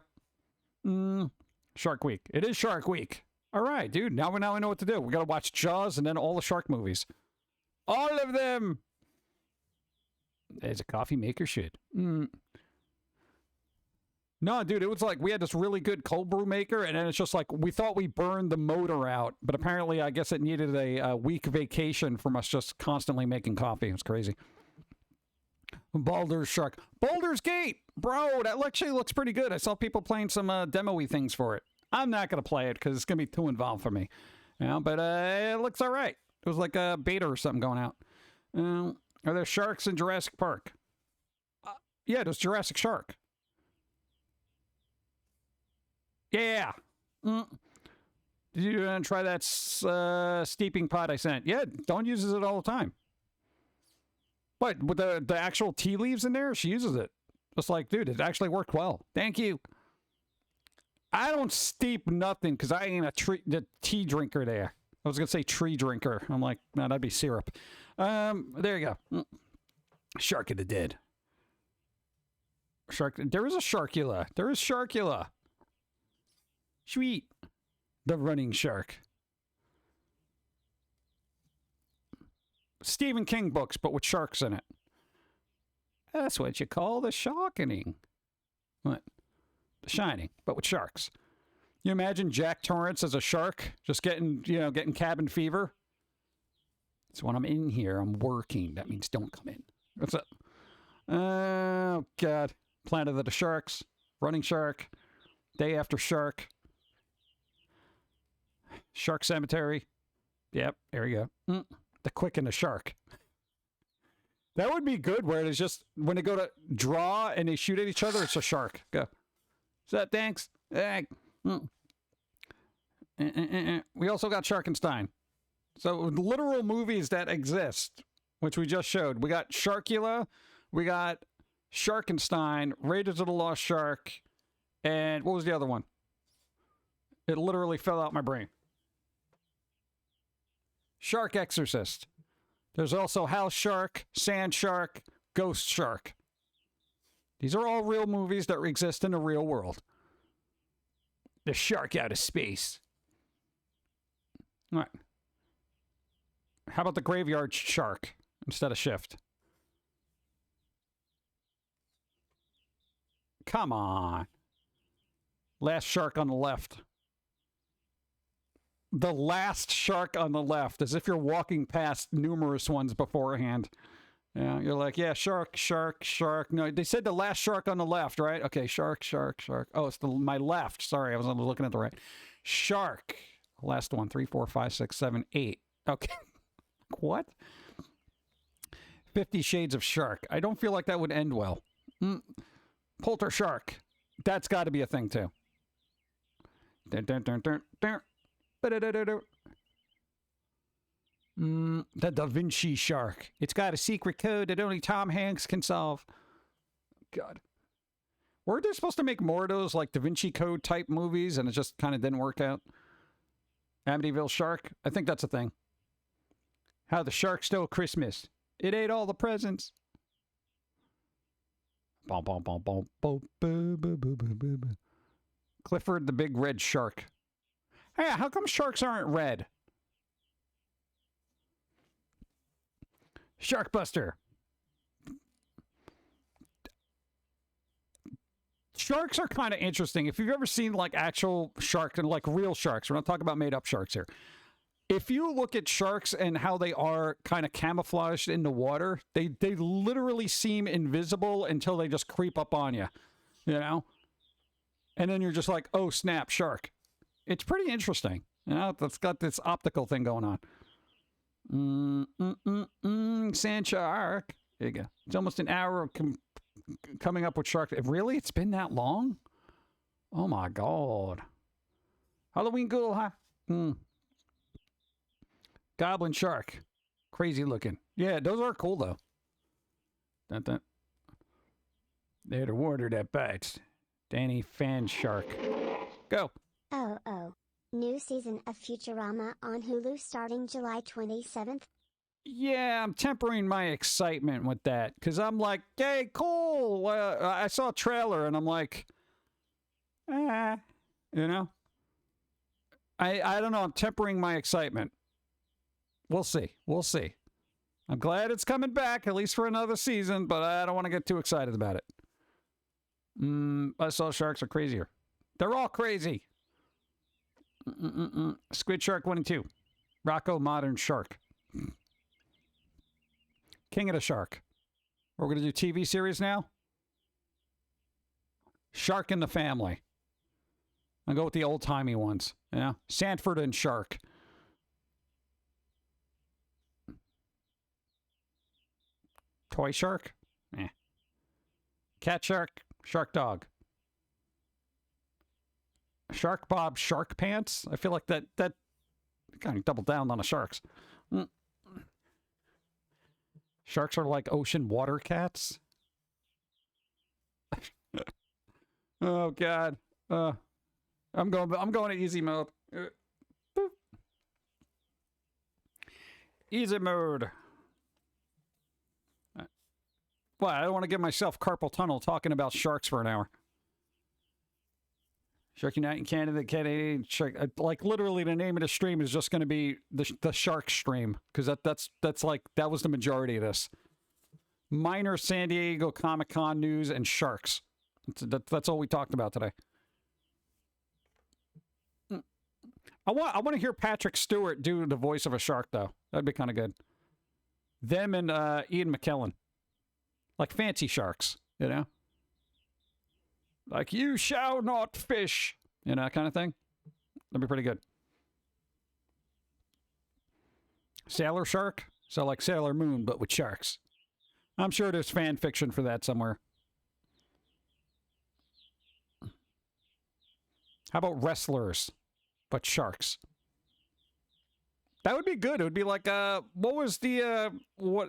go. Shark Week. It is Shark Week. All right, dude. Now we know what to do. We got to watch Jaws and then all the shark movies. All of them. As a coffee maker should. No, dude, it was like we had this really good cold brew maker, and then it's just like we thought we burned the motor out, but apparently I guess it needed a week vacation from us just constantly making coffee. It was crazy. Baldur's Shark. Baldur's Gate! Bro, that actually looks pretty good. I saw people playing some demo-y things for it. I'm not going to play it because it's going to be too involved for me. You know, but it looks all right. It was like a beta or something going out. Are there sharks in Jurassic Park? Yeah, there's Jurassic Shark. Yeah. Did you try that steeping pot I sent? Yeah, Dawn uses it all the time. What, with the actual tea leaves in there? She uses it. Just like, dude, it actually worked well. Thank you. I don't steep nothing because I ain't the tea drinker there. I was going to say tree drinker. I'm like, no, that'd be syrup. There you go. Shark of the Dead. Shark. There is a Sharkula. There is Sharkula. Sweet. The running shark. Stephen King books, but with sharks in it. That's what you call the sharkening. What? The Shining, but with sharks. You imagine Jack Torrance as a shark, just getting cabin fever? So when I'm in here, I'm working. That means don't come in. What's up? Oh, God. Planet of the Sharks. Running Shark. Day After Shark. Shark Cemetery. Yep, there you go. The Quick and the Shark. That would be good where it's just, when they go to draw and they shoot at each other, it's a shark. Go. Is that thanks? Hey. We also got Sharkenstein. So literal movies that exist, which we just showed. We got Sharkula, we got Sharkenstein, Raiders of the Lost Shark, and what was the other one? It literally fell out my brain. Shark Exorcist. There's also House Shark, Sand Shark, Ghost Shark. These are all real movies that exist in the real world. The Shark Out of Space. All right. How about the Graveyard Shark instead of Shift? Come on. Last Shark on the left. The last shark on the left, as if you're walking past numerous ones beforehand. Yeah, you're like, yeah, shark, shark, shark. No, they said the last shark on the left, right? Okay, shark, shark, shark. Oh, it's my left. Sorry, I was looking at the right. Shark. Last one, 3, 4, 5, 6, 7, 8. Okay. What? 50 Shades of Shark. I don't feel like that would end well. Polter Shark. That's got to be a thing, too. Dun, dun, dun, dun, dun. The Da Vinci Shark. It's got a secret code that only Tom Hanks can solve. God. Weren't they supposed to make more of those, like Da Vinci Code type movies, and it just kind of didn't work out? Amityville Shark? I think that's a thing. How the Shark Stole Christmas. It ate all the presents. Clifford the Big Red Shark. Hey, how come sharks aren't red? Sharkbuster. Sharks are kind of interesting. If you've ever seen like actual sharks and like real sharks, we're not talking about made up sharks here. If you look at sharks and how they are kind of camouflaged in the water, they literally seem invisible until they just creep up on you, you know? And then you're just like, oh, snap, shark. It's pretty interesting. You know, it's got this optical thing going on. Sand shark. There you go. It's almost an hour of coming up with shark. Really? It's been that long? Oh, my God. Halloween ghoul, huh? Goblin shark. Crazy looking. Yeah, those are cool, though. Dun, dun. They're the water that bites. Danny Fan Shark. Go. Oh. New season of Futurama on Hulu starting July 27th. Yeah, I'm tempering my excitement with that. Because I'm like, hey, cool. I saw a trailer and I'm like, you know? I don't know. I'm tempering my excitement. We'll see. We'll see. I'm glad it's coming back, at least for another season, but I don't want to get too excited about it. I saw sharks are crazier. They're all crazy. Squid Shark 1 and 2. Rocco Modern Shark. King of the Shark. We're going to do TV series now. Shark in the Family. I'll go with the old-timey ones. Yeah. Sanford and Shark. Toy Shark? Cat Shark. Shark Dog. Shark Bob Shark Pants. I feel like that kind of doubled down on the sharks. Sharks are like ocean water cats. Oh, God. I'm going to easy mode. Boop. Easy mode. Well, I don't want to give myself carpal tunnel talking about sharks for an hour. Shark Unite in Canada, Canadian Shark. Like literally, the name of the stream is just going to be the shark stream because that's like that was the majority of this. Minor San Diego ComicCon news and sharks. That's all we talked about today. I want to hear Patrick Stewart do the voice of a shark though. That'd be kind of good. Them and Ian McKellen, like fancy sharks, you know. Like, you shall not fish. You know, that kind of thing. That'd be pretty good. Sailor Shark? So like Sailor Moon, but with sharks. I'm sure there's fan fiction for that somewhere. How about wrestlers, but sharks? That would be good. It would be like, what was the,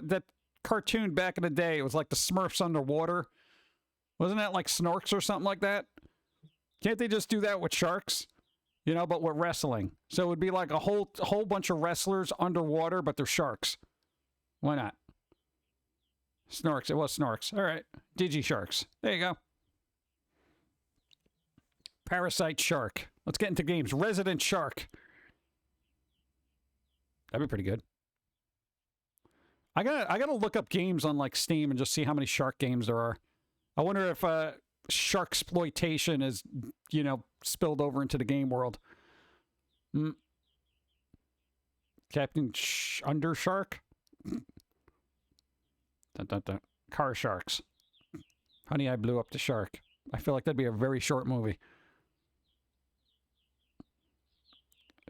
that cartoon back in the day? It was like the Smurfs underwater. Wasn't that like Snorks or something like that? Can't they just do that with sharks? You know, but with wrestling. So it would be like a whole bunch of wrestlers underwater, but they're sharks. Why not? Snorks. It was Snorks. All right. Digi-Sharks. There you go. Parasite Shark. Let's get into games. Resident Shark. That'd be pretty good. I gotta look up games on like Steam and just see how many shark games there are. I wonder if shark exploitation is, you know, spilled over into the game world. Captain Undershark? Dun, dun, dun. Car Sharks. Honey, I Blew Up the Shark. I feel like that'd be a very short movie.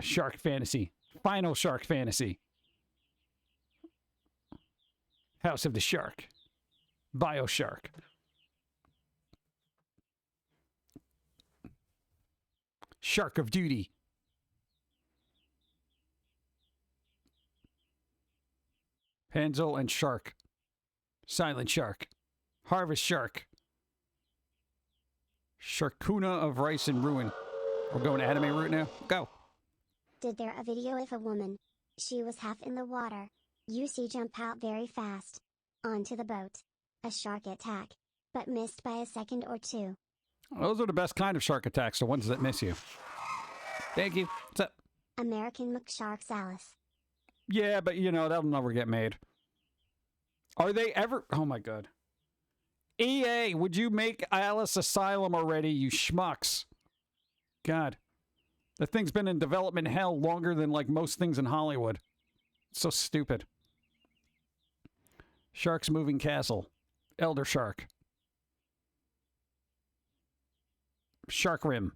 Shark Fantasy. Final Shark Fantasy. House of the Shark. Bioshark. Shark of Duty. Hansel and Shark. Silent Shark. Harvest Shark. Sharkuna of Rice and Ruin. We're going anime route now. Go. Did there a video of a woman? She was half in the water. You see jump out very fast. Onto the boat. A shark attack. But missed by a second or two. Those are the best kind of shark attacks, the ones that miss you. Thank you. What's up? American McSharks Alice. Yeah, but you know, that'll never get made. Are they ever... Oh my god. EA, would you make Alice Asylum already, you schmucks? God. The thing's been in development hell longer than like most things in Hollywood. It's so stupid. Shark's Moving Castle. Elder Shark. Shark Rim.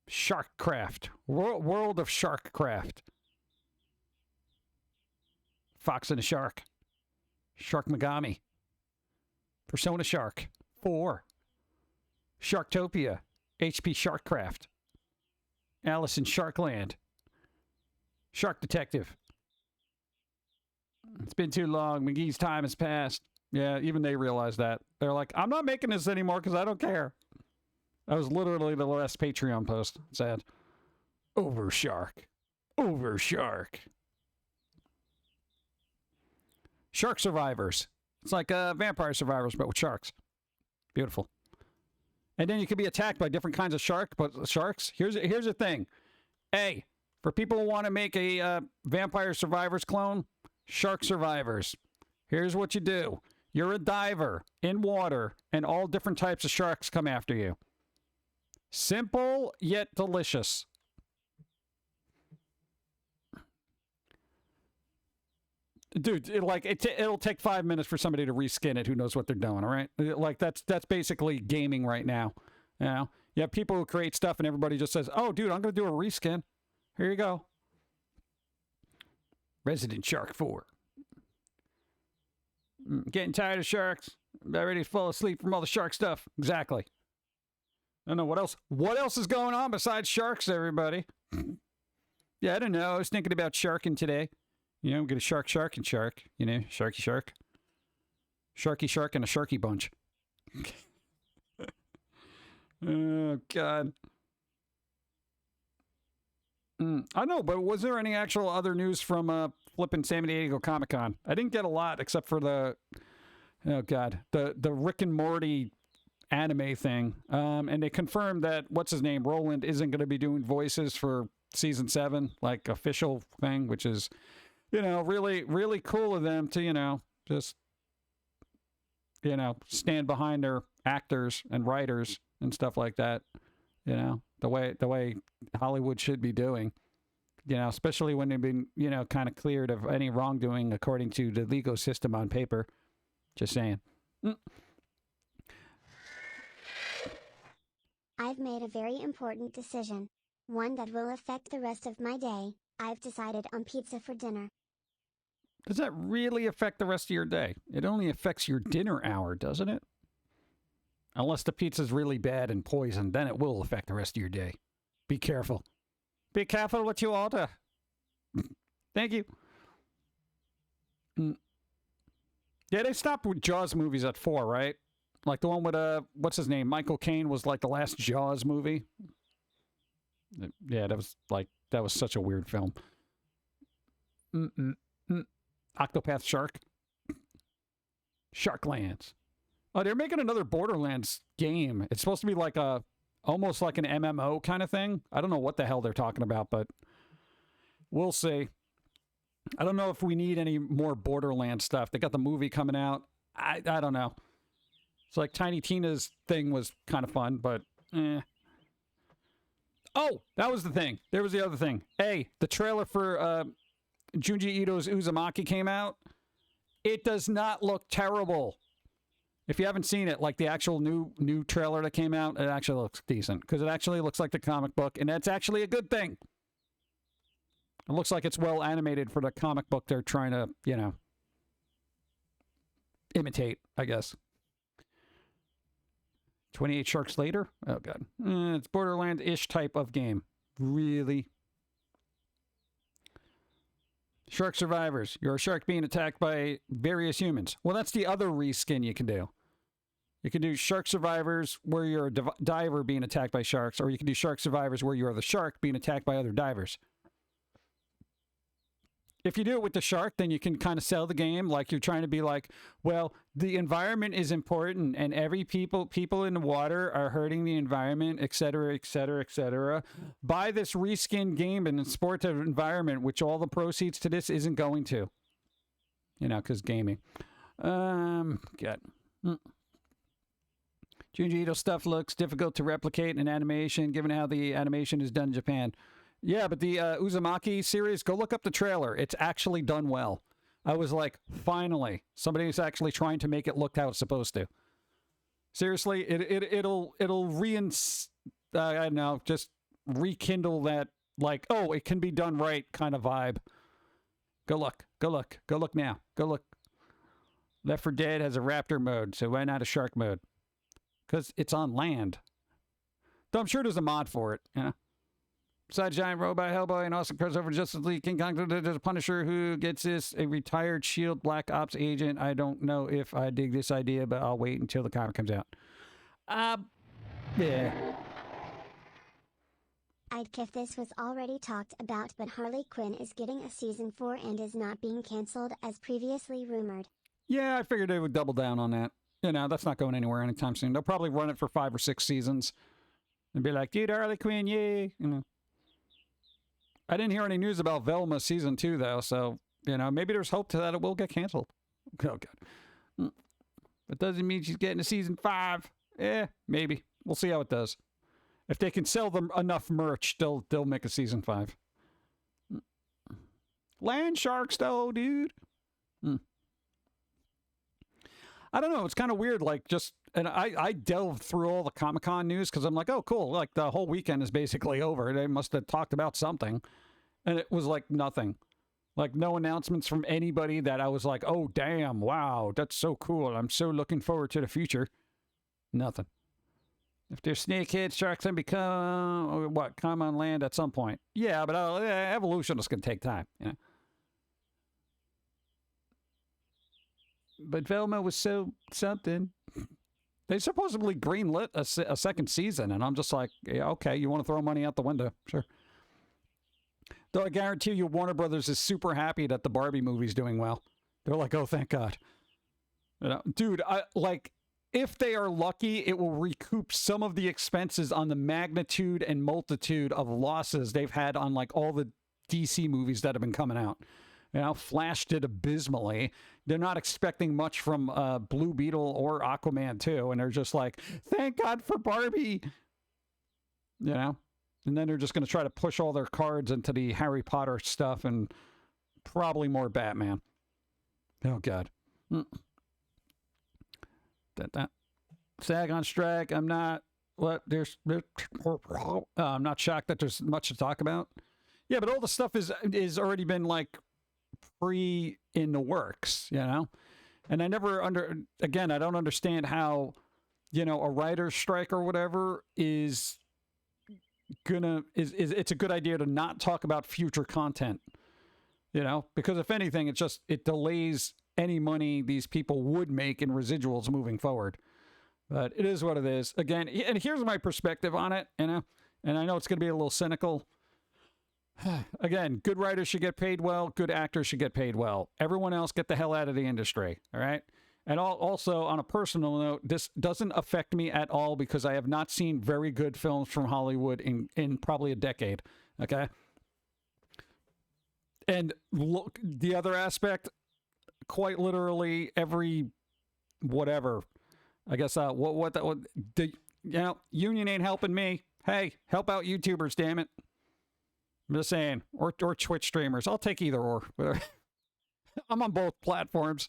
Sharkcraft. World of Sharkcraft. Fox and the Shark. Shark Megami. Persona Shark 4. Sharktopia. HP Sharkcraft. Alice in Sharkland. Shark Detective. It's been too long. McGee's time has passed. Yeah, even they realize that. They're like, I'm not making this anymore because I don't care. That was literally the last Patreon post. Sad. Over Shark. Over Shark. Shark Survivors. It's like Vampire Survivors, but with sharks. Beautiful. And then you can be attacked by different kinds of sharks. Here's the thing. A, for people who want to make a Vampire Survivors clone, Shark Survivors. Here's what you do. You're a diver in water, and all different types of sharks come after you. Simple, yet delicious. Dude, it'll take 5 minutes for somebody to reskin it who knows what they're doing, all right? Like, that's basically gaming right now. You know? You have people who create stuff, and everybody just says, oh, dude, I'm going to do a reskin. Here you go. Resident Shark 4. Getting tired of sharks. About ready to fall asleep from all the shark stuff. Exactly. I don't know what else. What else is going on besides sharks, everybody? Yeah, I don't know. I was thinking about sharking today. You know, get a shark and shark. You know, sharky shark. Sharky shark and a sharky bunch. Oh, God. I know, but was there any actual other news from flipping San Diego Comic-Con? I didn't get a lot except for the Rick and Morty anime thing. And they confirmed that what's his name, Roland, isn't going to be doing voices for season 7, like official thing, which is, really, really cool of them to, just, stand behind their actors and writers and stuff like that. The way Hollywood should be doing, especially when they've been, kind of cleared of any wrongdoing according to the legal system on paper. Just saying. I've made a very important decision. One that will affect the rest of my day. I've decided on pizza for dinner. Does that really affect the rest of your day? It only affects your dinner hour, doesn't it? Unless the pizza's really bad and poisoned, then it will affect the rest of your day. Be careful. Be careful what you order. Thank you. Yeah, they stopped with Jaws movies at 4, right? Like the one with, what's his name? Michael Caine was like the last Jaws movie. Yeah, that was such a weird film. Octopath Shark. Sharklands. Oh, they're making another Borderlands game. It's supposed to be like almost like an MMO kind of thing. I don't know what the hell they're talking about, but we'll see. I don't know if we need any more Borderlands stuff. They got the movie coming out. I don't know. It's like Tiny Tina's thing was kind of fun, but Oh, that was the thing. There was the other thing. Hey, the trailer for Junji Ito's Uzumaki came out. It does not look terrible. If you haven't seen it, like the actual new trailer that came out, it actually looks decent because it actually looks like the comic book, and that's actually a good thing. It looks like it's well animated for the comic book they're trying to, imitate, I guess. 28 Sharks Later? Oh, God. It's Borderlands-ish type of game. Really? Shark Survivors. You're a shark being attacked by various humans. Well, that's the other reskin you can do. You can do Shark Survivors where you're a diver being attacked by sharks, or you can do Shark Survivors where you're the shark being attacked by other divers. If you do it with the shark, then you can kind of sell the game like you're trying to be like, well, the environment is important and people in the water are hurting the environment, et cetera, et cetera, et cetera. Buy this reskin game in a sportive environment, which all the proceeds to this isn't going to. Because gaming. God. Junji Ito stuff looks difficult to replicate in animation, given how the animation is done in Japan. Yeah, but the Uzumaki series, go look up the trailer. It's actually done well. I was like, finally, somebody's actually trying to make it look how it's supposed to. Seriously, it'll I don't know, just rekindle that, like, oh, it can be done right kind of vibe. Go look now. Go look. Left 4 Dead has a raptor mode, so why not a shark mode? Because it's on land. Though I'm sure there's a mod for it, Besides Giant Robot, Hellboy, and awesome crossover Justice League, King Kong, there's a Punisher who gets this, a retired S.H.I.E.L.D. Black Ops agent. I don't know if I dig this idea, but I'll wait until the comic comes out. Yeah. I'd if this was already talked about, but Harley Quinn is getting a season 4 and is not being cancelled as previously rumored. Yeah, I figured they would double down on that. That's not going anywhere anytime soon. They'll probably run it for 5 or 6 seasons and be like, dude, Harley Quinn, yay, I didn't hear any news about Velma season 2, though, so, maybe there's hope to that it will get canceled. Oh, God. But doesn't mean she's getting a season 5. Maybe. We'll see how it does. If they can sell them enough merch, they'll make a season 5. Land sharks, though, dude. I don't know. It's kind of weird. And I delved through all the ComicCon news because I'm like, oh, cool. Like the whole weekend is basically over. They must have talked about something. And it was like nothing. Like no announcements from anybody that I was like, oh, damn. Wow. That's so cool. I'm so looking forward to the future. Nothing. If they're snakehead sharks, then come on land at some point. Yeah, but evolution is going to take time. But Velma was so something. They supposedly greenlit a second season, and I'm just like, yeah, okay, you want to throw money out the window? Sure. Though I guarantee you Warner Brothers is super happy that the Barbie movie's doing well. They're like, oh, thank God. You know, dude, if they are lucky, it will recoup some of the expenses on the magnitude and multitude of losses they've had on like all the DC movies that have been coming out. You know, Flash did abysmally. They're not expecting much from Blue Beetle or Aquaman 2, and they're just like, thank God for Barbie. You know? And then they're just going to try to push all their cards into the Harry Potter stuff and probably more Batman. Oh, God. SAG on strike. I'm not... What? I'm not shocked that there's much to talk about. Yeah, but all the stuff is already been, like, free in the works, you know? And I never again, I don't understand how, you know, a writer's strike or whatever is it's a good idea to not talk about future content, you know, because if anything, it delays any money these people would make in residuals moving forward. But it is what it is. Again, and here's my perspective on it, you know, and I know it's going to be a little cynical. Again, good writers should get paid well. Good actors should get paid well. Everyone else, get the hell out of the industry. All right. And also, on a personal note, this doesn't affect me at all because I have not seen very good films from Hollywood in probably a decade. Okay. And look, the other aspect, quite literally every whatever. I guess you know, union ain't helping me. Hey, help out YouTubers, damn it. I'm just saying, or Twitch streamers. I'll take either or. I'm on both platforms.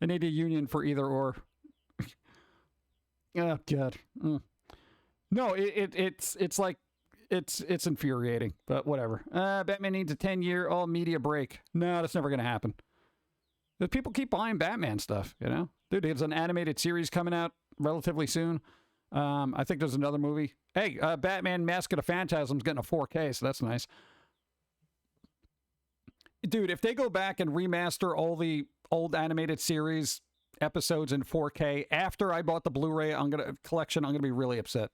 I need a union for either or. Oh God. No, it's like it's infuriating, but whatever. Batman needs a 10-year all media break. No, that's never gonna happen. But people keep buying Batman stuff, you know. Dude, there's an animated series coming out relatively soon. I think there's another movie. Hey, Batman Mask of the Phantasm's getting a 4K, so that's nice. Dude, if they go back and remaster all the old animated series episodes in 4K after I bought the Blu-ray collection, I'm gonna be really upset.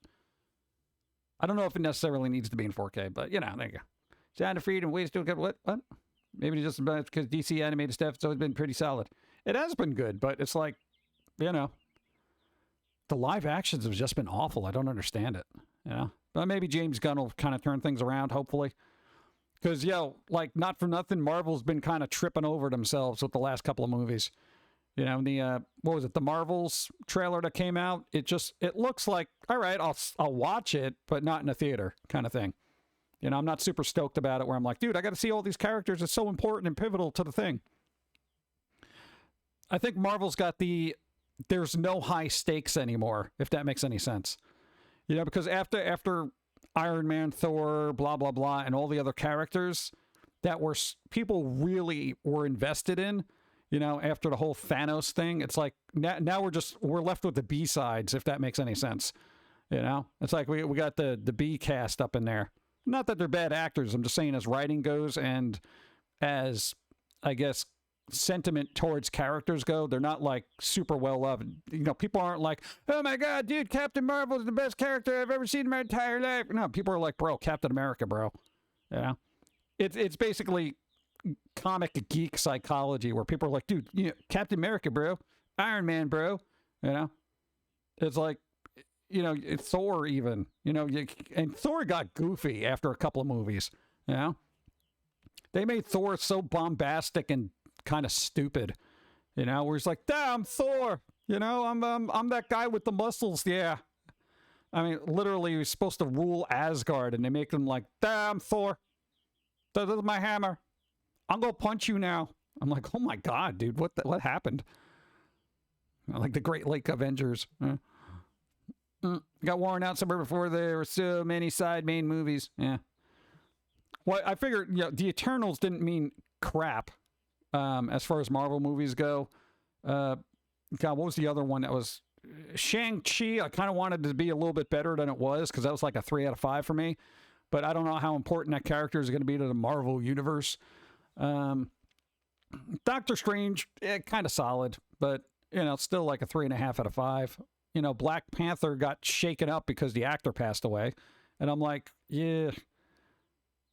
I don't know if it necessarily needs to be in 4K, but you know, there you go. Sound of Freedom, ways to get what? Maybe just because DC animated stuff has always been pretty solid. It has been good, but it's like, you know, the live actions have just been awful. I don't understand it, you know. But maybe James Gunn will kind of turn things around, hopefully. Because, like, not for nothing, Marvel's been kind of tripping over themselves with the last couple of movies. You know, the, what was it, the Marvels trailer that came out? It looks like, all right, I'll watch it, but not in a theater kind of thing. You know, I'm not super stoked about it where I'm like, dude, I got to see all these characters. It's so important and pivotal to the thing. I think Marvel's got there's no high stakes anymore, if that makes any sense. You know, because after Iron Man, Thor, blah, blah, blah, and all the other characters that people really were invested in, you know, after the whole Thanos thing, it's like, now we're left with the B-sides, if that makes any sense. You know, it's like we got the B cast up in there. Not that they're bad actors. I'm just saying as writing goes and as, I guess, sentiment towards characters go, they're not like super well loved. You know, people aren't like, oh my God, dude, Captain Marvel is the best character I've ever seen in my entire life. No, people are like, bro, Captain America, bro. You know, it's basically comic geek psychology where people are like, dude, you know, Captain America, bro, Iron Man, bro. You know, it's like, you know, Thor even, you know, and Thor got goofy after a couple of movies, you know? They made Thor so bombastic and kind of stupid, you know, where he's like, damn, Thor, you know, I'm that guy with the muscles, yeah. I mean, literally, he was supposed to rule Asgard, and they make him like, damn, Thor, this is my hammer. I'm gonna punch you now. I'm like, oh my God, dude, what happened? Like the Great Lake Avengers. Got worn out somewhere before there were so many side main movies. Yeah. Well, I figured, you know, the Eternals didn't mean crap as far as Marvel movies go. God, what was the other one that was Shang-Chi? I kind of wanted to be a little bit better than it was because that was like a 3 out of 5 for me. But I don't know how important that character is going to be to the Marvel universe. Doctor Strange, kind of solid, but, you know, still like a 3.5 out of 5. you know, Black Panther got shaken up because the actor passed away. And I'm like, yeah.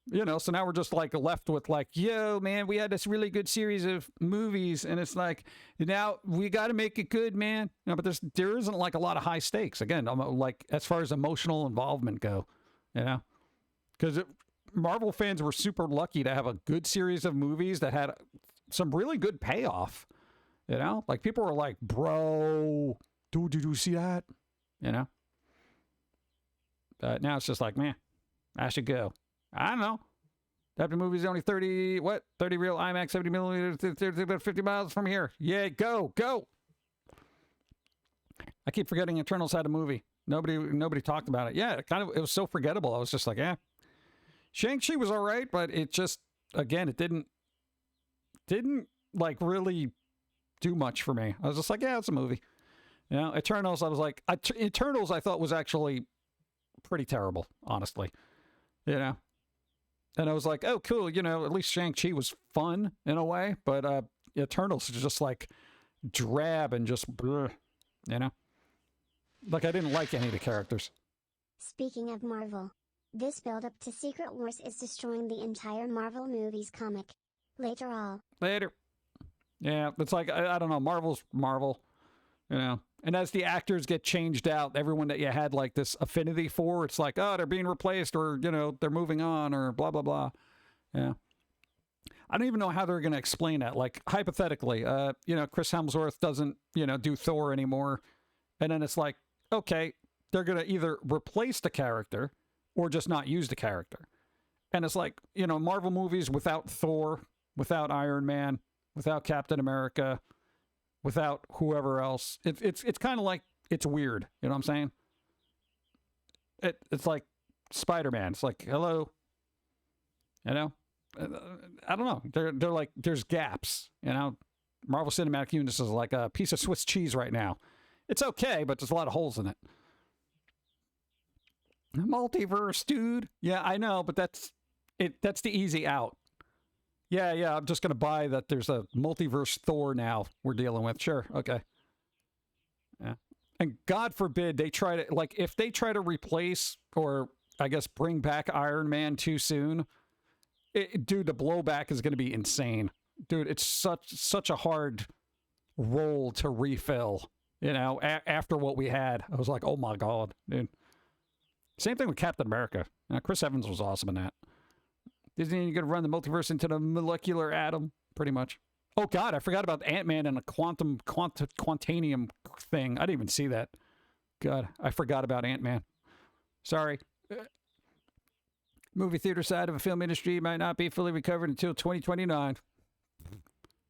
You know, so now we're just like left with like, yo, man, we had this really good series of movies. And it's like, now we got to make it good, man. You know, but there isn't like a lot of high stakes. Again, I'm like, as far as emotional involvement go, you know, because Marvel fans were super lucky to have a good series of movies that had some really good payoff. You know, like people were like, bro, dude, did you see that? You know, now it's just like, man, I should go. I don't know. That movie's only 30 real IMAX, 70 millimeters, 50 miles from here. Yeah, go. I keep forgetting Eternals had a movie. Nobody talked about it. Yeah, it was so forgettable. I was just like, yeah. Shang-Chi was all right, but it just, again, it didn't like really do much for me. I was just like, yeah, it's a movie. You know, Eternals, I was like, Eternals I thought was actually pretty terrible, honestly. You know? And I was like, oh, cool, you know, at least Shang-Chi was fun in a way, but Eternals is just like drab and just, bleh, you know? Like, I didn't like any of the characters. Speaking of Marvel, this build-up to Secret Wars is destroying the entire Marvel movies comic. Later. Yeah, it's like, I don't know, Marvel's Marvel, you know? And as the actors get changed out, everyone that you had like this affinity for, it's like, oh, they're being replaced, or, you know, they're moving on, or blah, blah, blah. Yeah. I don't even know how they're going to explain that. Like, hypothetically, you know, Chris Hemsworth doesn't, you know, do Thor anymore. And then it's like, okay, they're going to either replace the character or just not use the character. And it's like, you know, Marvel movies without Thor, without Iron Man, without Captain America, without whoever else. It's kind of like, it's weird. You know what I'm saying? It's like Spider-Man. It's like, hello. You know? I don't know. They're like, there's gaps. You know? Marvel Cinematic Universe is like a piece of Swiss cheese right now. It's okay, but there's a lot of holes in it. Multiverse, dude. Yeah, I know, but that's the easy out. Yeah, I'm just going to buy that there's a multiverse Thor now we're dealing with. Sure, okay. Yeah. And God forbid they try to, like, if they try to replace or, I guess, bring back Iron Man too soon, dude, the blowback is going to be insane. Dude, it's such a hard role to refill, you know, after what we had. I was like, oh my God, dude. Same thing with Captain America. You know, Chris Evans was awesome in that. Isn't he going to run the multiverse into the molecular atom? Pretty much. Oh, God, I forgot about Ant-Man and a quantanium thing. I didn't even see that. God, I forgot about Ant-Man. Sorry. Movie theater side of a film industry might not be fully recovered until 2029.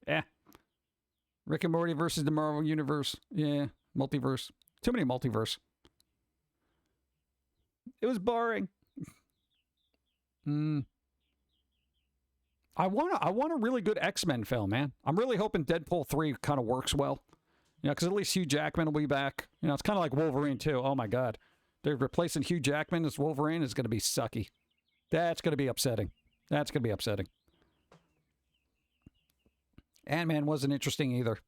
Yeah. Rick and Morty versus the Marvel Universe. Yeah, multiverse. Too many multiverse. It was boring. I want a really good X-Men film, man. I'm really hoping Deadpool 3 kind of works well. You know, because at least Hugh Jackman will be back. You know, it's kind of like Wolverine, too. Oh, my God. They're replacing Hugh Jackman as Wolverine is going to be sucky. That's going to be upsetting. Ant-Man wasn't interesting either.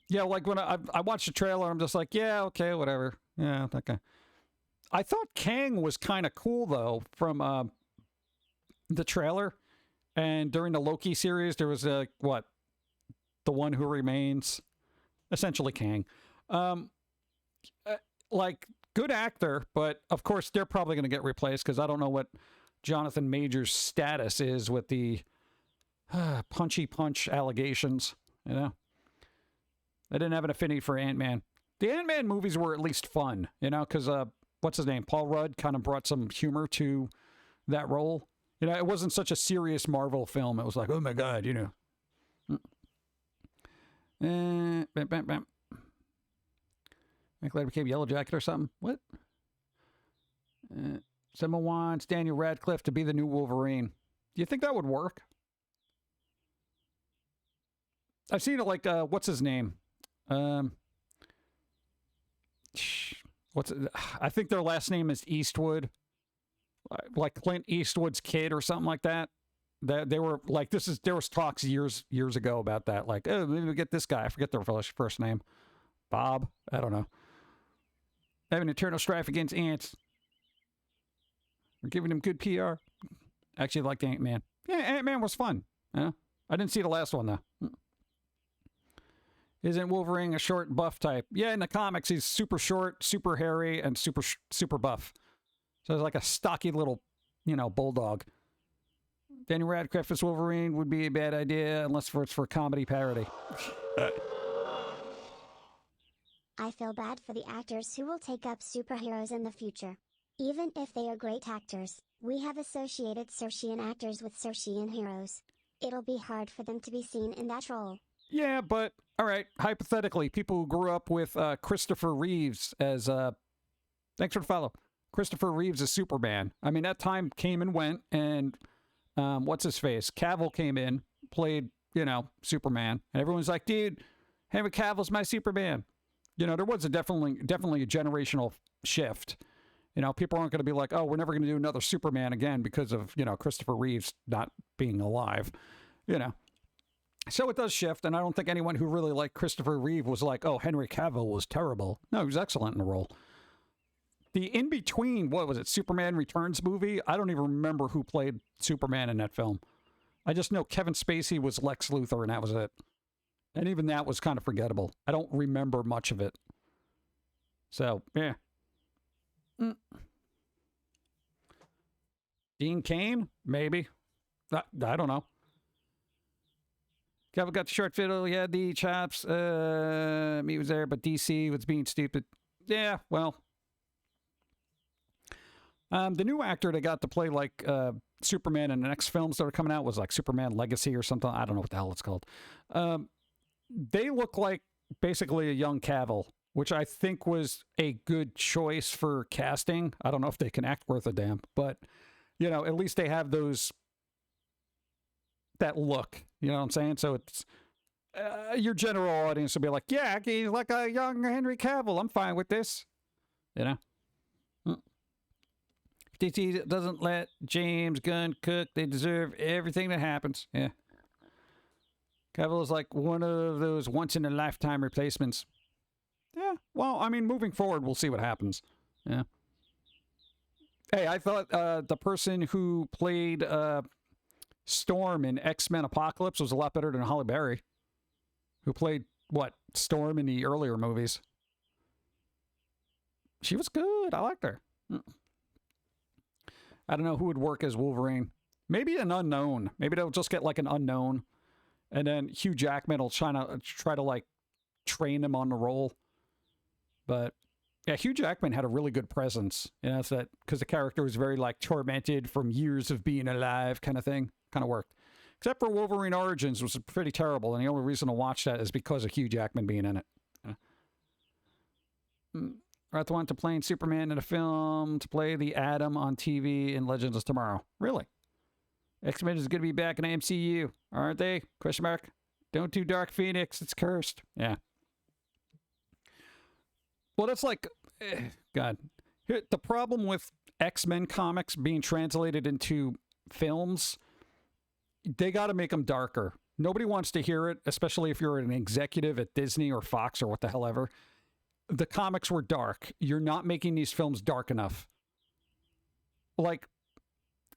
Yeah, like when I watched the trailer, I'm just like, yeah, okay, whatever. Yeah, okay. I thought Kang was kind of cool, though, from the trailer. And during the Loki series, there was the One Who Remains, essentially Kang. Like, good actor, but of course they're probably going to get replaced because I don't know what Jonathan Majors' status is with the punchy punch allegations, you know? I didn't have an affinity for Ant-Man. The Ant-Man movies were at least fun, you know, because, what's his name? Paul Rudd kind of brought some humor to that role. You know, it wasn't such a serious Marvel film. It was like, oh my God, you know. Bam. Like later became Yellow Jacket or something. What? Someone wants Daniel Radcliffe to be the new Wolverine. Do you think that would work? I've seen it like, what's his name? I think their last name is Eastwood. Like Clint Eastwood's kid or something like that. They were like, there was talks years ago about that. Like, oh, maybe we get this guy. I forget their first name. Bob. I don't know. Having eternal strife against ants. We're giving him good PR. Actually, I liked Ant-Man. Yeah, Ant-Man was fun. Yeah. I didn't see the last one, though. Isn't Wolverine a short, buff type? Yeah, in the comics, he's super short, super hairy, and super buff. So he's like a stocky little, bulldog. Danny Radcliffe as Wolverine would be a bad idea unless it's for comedy parody. I feel bad for the actors who will take up superheroes in the future. Even if they are great actors, we have associated Saoirsean actors with Saoirsean heroes. It'll be hard for them to be seen in that role. Yeah, but, all right, hypothetically, people who grew up with Christopher Reeves as, thanks for the follow, Christopher Reeves as Superman. I mean, that time came and went, and what's his face? Cavill came in, played, Superman, and everyone's like, dude, Henry Cavill's my Superman. There was definitely a generational shift. People aren't going to be like, oh, we're never going to do another Superman again because of, Christopher Reeves not being alive, So it does shift, and I don't think anyone who really liked Christopher Reeve was like, oh, Henry Cavill was terrible. No, he was excellent in the role. The in-between, what was it, Superman Returns movie? I don't even remember who played Superman in that film. I just know Kevin Spacey was Lex Luthor, and that was it. And even that was kind of forgettable. I don't remember much of it. So, yeah. Dean Cain? Maybe. I don't know. Kevin got the short fiddle. He had the chops. He was there, but DC was being stupid. Yeah, well. The new actor that got to play like Superman in the next films that are coming out was like Superman Legacy or something. I don't know what the hell it's called. They look like basically a young Cavill, which I think was a good choice for casting. I don't know if they can act worth a damn, but, at least they have that look. You know what I'm saying? So it's your general audience will be like, yeah, he's like a young Henry Cavill. I'm fine with this. DC doesn't let James Gunn cook. They deserve everything that happens. Yeah. Cavill is like one of those once-in-a-lifetime replacements. Yeah, well, I mean, moving forward, we'll see what happens. Yeah. Hey, I thought the person who played Storm in X-Men Apocalypse was a lot better than Halle Berry, who played, Storm in the earlier movies. She was good. I liked her. I don't know who would work as Wolverine. Maybe an unknown. Maybe they'll just get like an unknown. And then Hugh Jackman will try to like train him on the role. But yeah, Hugh Jackman had a really good presence. It's that because the character was very like tormented from years of being alive kind of thing. Kind of worked. Except for Wolverine Origins, which was pretty terrible. And the only reason to watch that is because of Hugh Jackman being in it. Right, the one to playing Superman in a film, to play the Atom on TV in Legends of Tomorrow. Really? X-Men is going to be back in the MCU, aren't they? Question mark. Don't do Dark Phoenix. It's cursed. Yeah. Well, that's like, God. The problem with X-Men comics being translated into films, they got to make them darker. Nobody wants to hear it, especially if you're an executive at Disney or Fox or what the hell ever. The comics were dark. You're not making these films dark enough. Like,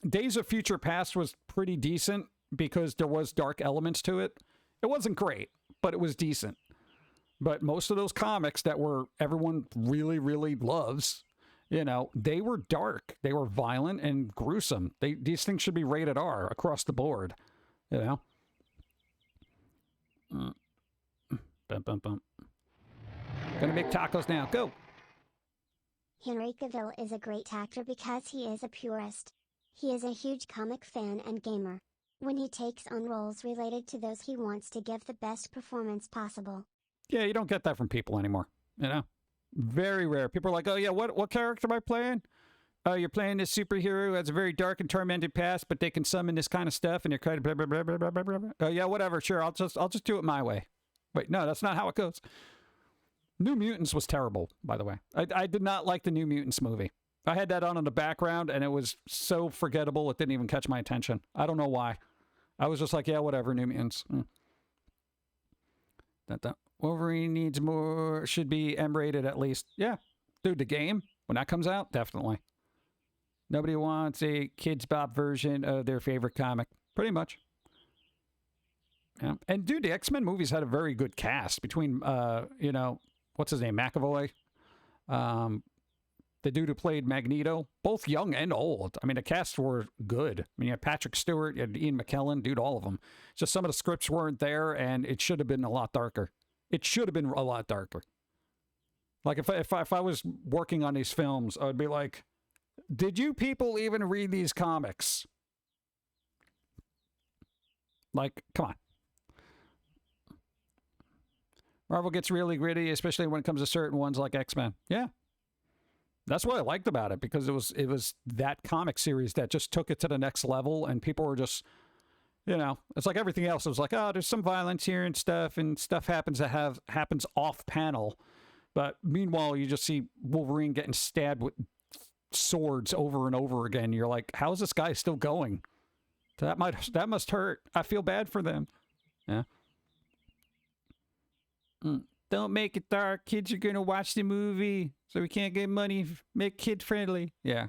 Days of Future Past was pretty decent because there was dark elements to it. It wasn't great, but it was decent. But most of those comics that everyone really, really loves, they were dark. They were violent and gruesome. These things should be rated R across the board, Bum, bum, bum. Gonna make tacos now. Go. Henry Cavill is a great actor because he is a purist. He is a huge comic fan and gamer. When he takes on roles related to those, he wants to give the best performance possible. Yeah, you don't get that from people anymore. Very rare. People are like, oh yeah, what character am I playing? Oh, you're playing this superhero who has a very dark and tormented past, but they can summon this kind of stuff, and you're kind of blah blah blah blah blah blah blah. Oh yeah, whatever. Sure, I'll just do it my way. Wait, no, that's not how it goes. New Mutants was terrible, by the way. I did not like the New Mutants movie. I had that on in the background, and it was so forgettable it didn't even catch my attention. I don't know why. I was just like, yeah, whatever, New Mutants. That Wolverine needs more, should be M-rated at least. Yeah. Dude, the game, when that comes out, definitely. Nobody wants a Kids Bop version of their favorite comic. Pretty much. Yeah. And dude, the X-Men movies had a very good cast between, you know, what's his name, McAvoy, the dude who played Magneto, both young and old. I mean, the casts were good. I mean, you had Patrick Stewart, you had Ian McKellen, dude, all of them. Just some of the scripts weren't there, and it should have been a lot darker. It should have been a lot darker. Like, if I was working on these films, I would be like, did you people even read these comics? Like, come on. Marvel gets really gritty, especially when it comes to certain ones like X-Men. Yeah. That's what I liked about it, because it was that comic series that just took it to the next level, and people were just, you know, it's like everything else. It was like, oh, there's some violence here and stuff happens off panel, but meanwhile you just see Wolverine getting stabbed with swords over and over again. You're like, how is this guy still going? That must hurt. I feel bad for them. Yeah. Don't make it dark. Kids are going to watch the movie, so we can't get money. Make kid-friendly. Yeah.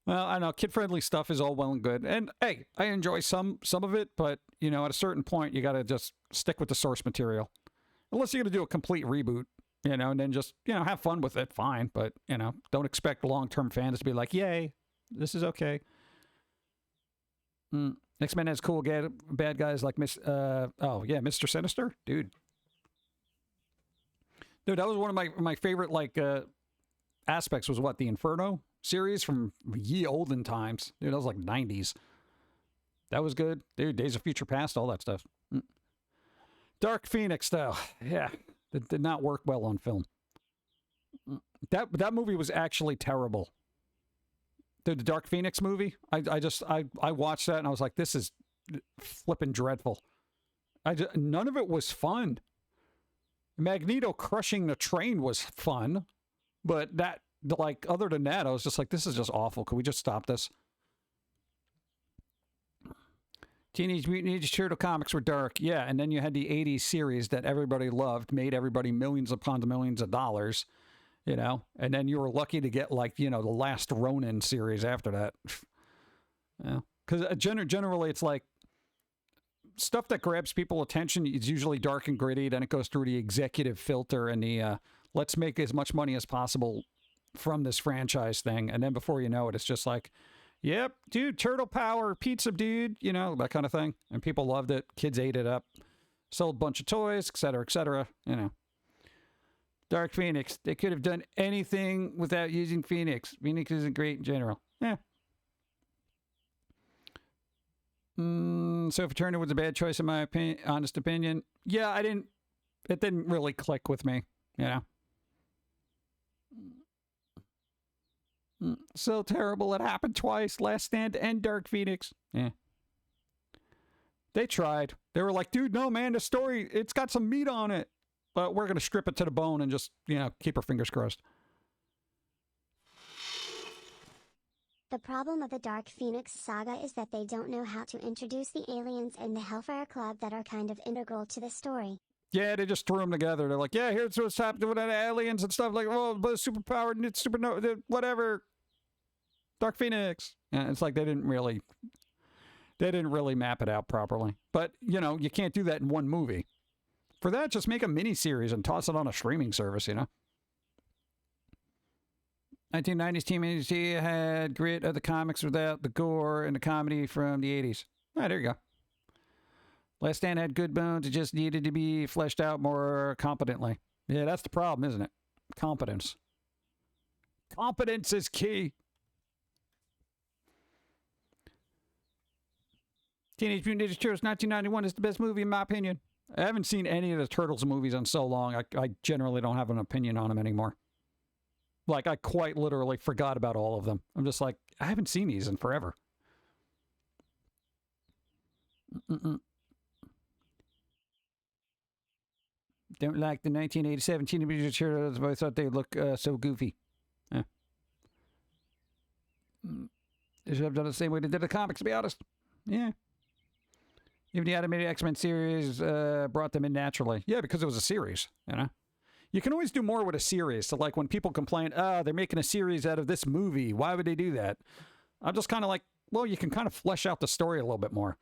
Well, I know kid-friendly stuff is all well and good. And, hey, I enjoy some of it, but, you know, at a certain point, you got to just stick with the source material. Unless you're going to do a complete reboot, you know, and then just, you know, have fun with it, fine. But, you know, don't expect long-term fans to be like, yay, this is okay. X-Men has cool bad guys like Mr. Sinister? Dude, that was one of my favorite, like, aspects was what? The Inferno series from ye olden times. Dude, that was like 90s. That was good. Dude, Days of Future Past, all that stuff. Dark Phoenix, though. Yeah, it did not work well on film. That movie was actually terrible. Dude, the Dark Phoenix movie, I watched that and I was like, this is flippin' dreadful. None of it was fun. Magneto crushing the train was fun, but that, like, other than that, I was just like, this is just awful. Can we just stop this? Teenage Mutant Ninja Turtle comics were dark. Yeah, and then you had the 80s series that everybody loved, made everybody millions upon millions of dollars, you know? And then you were lucky to get, like, you know, the last Ronin series after that. Yeah. Because generally it's like, stuff that grabs people's attention is usually dark and gritty. Then it goes through the executive filter and the let's make as much money as possible from this franchise thing. And then before you know it, it's just like, yep, dude, turtle power, pizza, dude, you know, that kind of thing. And people loved it. Kids ate it up. Sold a bunch of toys, etc., you know. Dark Phoenix. They could have done anything without using Phoenix. Phoenix isn't great in general. Yeah. Sophie Turner was a bad choice in my honest opinion. Yeah, it didn't really click with me, you know. So terrible. It happened twice. Last Stand and Dark Phoenix. Yeah. They tried. They were like, dude, no, man, the story, it's got some meat on it. But we're going to strip it to the bone and just, you know, keep our fingers crossed. The problem of the Dark Phoenix saga is that they don't know how to introduce the aliens and the Hellfire Club that are kind of integral to the story. Yeah, they just threw them together. They're like, yeah, here's what's happening with the aliens and stuff. Like, oh, but superpowered, it's supernova, whatever. Dark Phoenix. And it's like they didn't really map it out properly. But, you know, you can't do that in one movie. For that, just make a mini-series and toss it on a streaming service, you know? 1990s Team NXT had grit of the comics without the gore and the comedy from the 80s. Ah, there you go. Last Stand had good bones. It just needed to be fleshed out more competently. Yeah, that's the problem, isn't it? Competence. Competence is key. Teenage Mutant Ninja Turtles 1991 is the best movie in my opinion. I haven't seen any of the Turtles movies in so long. I generally don't have an opinion on them anymore. Like, I quite literally forgot about all of them. I'm just like, I haven't seen these in forever. Don't like the 1987 Teenage Mutant Ninja Turtles, but I thought they look so goofy. Yeah. They should have done it the same way they did the comics, to be honest. Yeah. Even the animated X-Men series brought them in naturally. Yeah, because it was a series, you know? You can always do more with a series. So, like, when people complain, oh, they're making a series out of this movie. Why would they do that? I'm just kind of like, well, you can kind of flesh out the story a little bit more.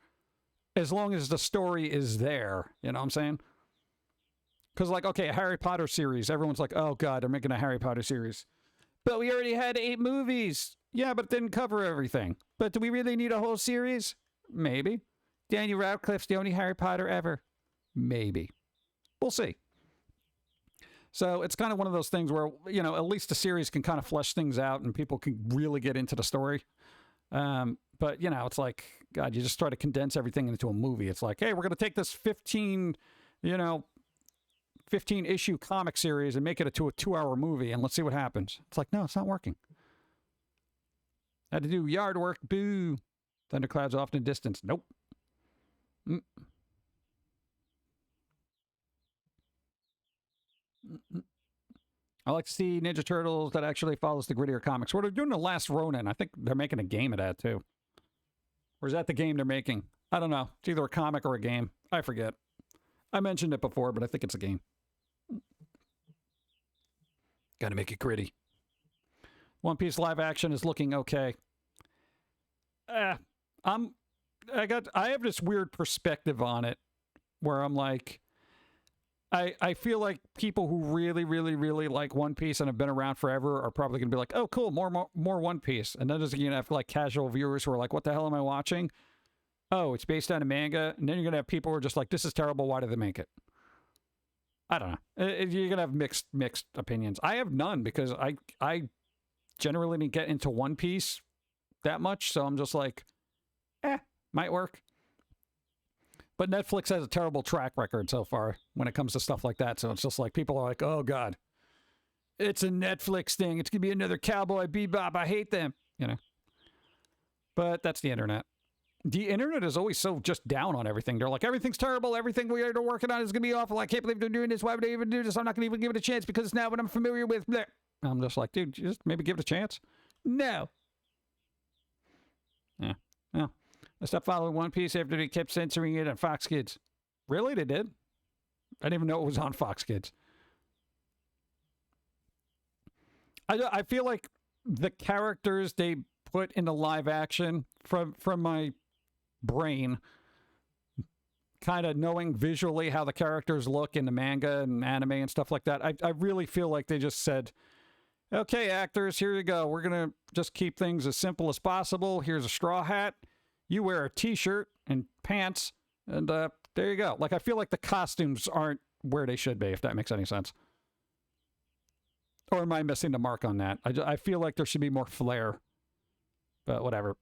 As long as the story is there. You know what I'm saying? Because, like, okay, a Harry Potter series. Everyone's like, oh, God, they're making a Harry Potter series. But we already had 8 movies. Yeah, but it didn't cover everything. But do we really need a whole series? Maybe. Daniel Radcliffe's the only Harry Potter ever. Maybe. We'll see. So it's kind of one of those things where, you know, at least the series can kind of flesh things out and people can really get into the story. But, you know, it's like, God, you just try to condense everything into a movie. It's like, hey, we're going to take this 15-issue comic series and make it into a 2-hour movie and let's see what happens. It's like, no, it's not working. Had to do yard work. Boo. Thunderclouds off in the distance. Nope. I like to see Ninja Turtles that actually follows the grittier comics. Well, they're doing The Last Ronin. I think they're making a game of that, too. Or is that the game they're making? I don't know. It's either a comic or a game. I forget. I mentioned it before, but I think it's a game. Gotta make it gritty. One Piece live action is looking okay. I have this weird perspective on it where I'm like, I feel like people who really, really, really like One Piece and have been around forever are probably going to be like, oh, cool, more One Piece. And then there's going to have like casual viewers who are like, what the hell am I watching? Oh, it's based on a manga. And then you're going to have people who are just like, this is terrible. Why did they make it? I don't know. You're going to have mixed opinions. I have none because I generally didn't get into One Piece that much. So I'm just like, might work. But Netflix has a terrible track record so far when it comes to stuff like that. So it's just like people are like, oh, God, it's a Netflix thing. It's going to be another Cowboy Bebop. I hate them, you know. But that's the internet. The internet is always so just down on everything. They're like, everything's terrible. Everything we're working on is going to be awful. I can't believe they're doing this. Why would they even do this? I'm not going to even give it a chance because it's not what I'm familiar with. Blech. I'm just like, dude, just maybe give it a chance. No. Yeah. Well. I stopped following One Piece after they kept censoring it on Fox Kids. Really? They did? I didn't even know it was on Fox Kids. I feel like the characters they put in the live action from my brain, kind of knowing visually how the characters look in the manga and anime and stuff like that, I really feel like they just said, okay, actors, here you go. We're going to just keep things as simple as possible. Here's a straw hat. You wear a t-shirt and pants, and there you go. Like, I feel like the costumes aren't where they should be, if that makes any sense. Or am I missing the mark on that? I feel like there should be more flair. But whatever.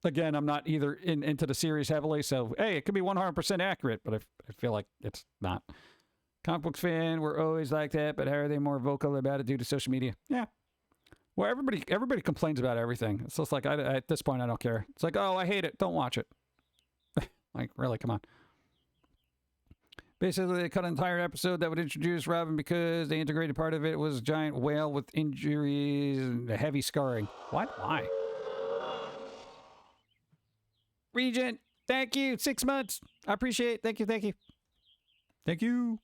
Again, I'm not either into the series heavily, so, hey, it could be 100% accurate, but I feel like it's not. Comic books fan, we're always like that, but how are they more vocal about it due to social media? Yeah. Well, everybody complains about everything. It's just like, at this point, I don't care. It's like, oh, I hate it. Don't watch it. Like, really, come on. Basically, they cut an entire episode that would introduce Robin because the integrated part of it was a giant whale with injuries and heavy scarring. What? Why? Regent, thank you. 6 months. I appreciate it. Thank you. Thank you. Thank you.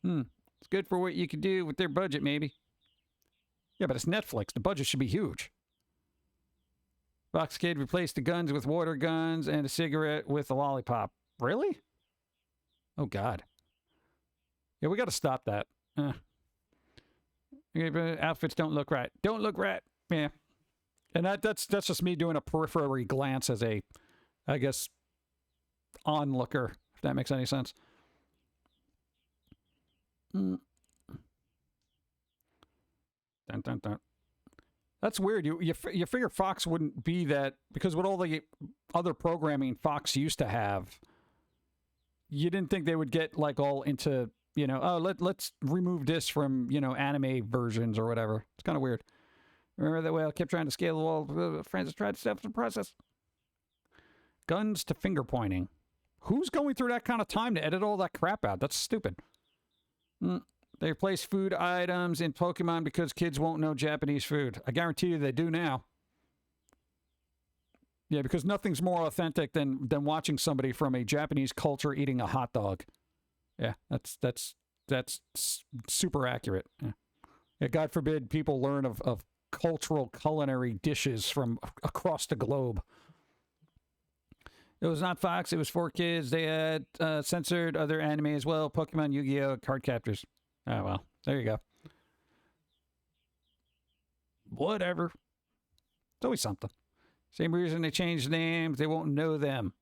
It's good for what you can do with their budget, maybe. Yeah, but it's Netflix. The budget should be huge. Fox Kid replaced the guns with water guns and a cigarette with a lollipop. Really? Oh, God. Yeah, we got to stop that. Outfits don't look right. Don't look right. Yeah. And that's just me doing a periphery glance as a, I guess, onlooker, if that makes any sense. Dun, dun, dun. That's weird. You figure Fox wouldn't be that, because with all the other programming Fox used to have, you didn't think they would get like all into, you know, oh, let's remove this from, you know, anime versions or whatever. It's kind of weird. Remember that whale kept trying to scale the wall. Francis tried to stop the process. Guns to finger pointing. Who's going through that kind of time to edit all that crap out? That's stupid. They replace food items in Pokemon because kids won't know Japanese food. I guarantee you they do now. Yeah, because nothing's more authentic than watching somebody from a Japanese culture eating a hot dog. Yeah, that's super accurate. Yeah. Yeah, God forbid people learn of cultural culinary dishes from across the globe. It was not Fox. It was 4Kids. They had censored other anime as well. Pokemon, Yu-Gi-Oh, Card Captors. Oh, well. There you go. Whatever. It's always something. Same reason they changed names. They won't know them.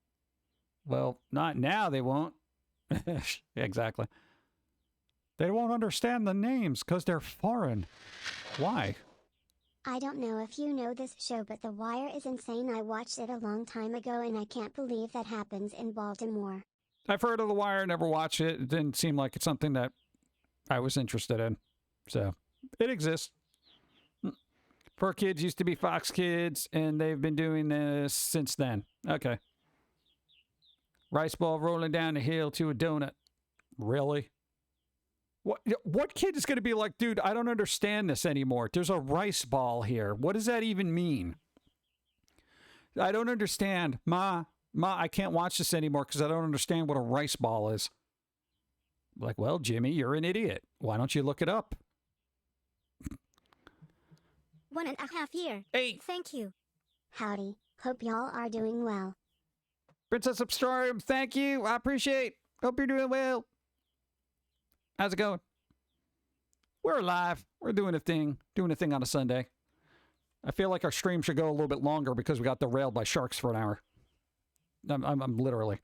Well, not now they won't. Exactly. They won't understand the names because they're foreign. Why? I don't know if you know this show, but The Wire is insane. I watched it a long time ago and I can't believe that happens in Baltimore. I've heard of The Wire, never watched it. It didn't seem like it's something that I was interested in. So, it exists. 4Kids used to be Fox Kids, and they've been doing this since then. Okay. Rice ball rolling down the hill to a donut. Really? What kid is going to be like, dude, I don't understand this anymore. There's a rice ball here. What does that even mean? I don't understand. Ma, I can't watch this anymore because I don't understand what a rice ball is. Like, well, Jimmy, you're an idiot. Why don't you look it up? 1.5 years. Hey. Thank you. Howdy. Hope y'all are doing well. Princess Upstorm, thank you. I appreciate. Hope you're doing well. How's it going? We're alive. We're doing a thing. Doing a thing on a Sunday. I feel like our stream should go a little bit longer because we got derailed by sharks for an hour. I'm literally.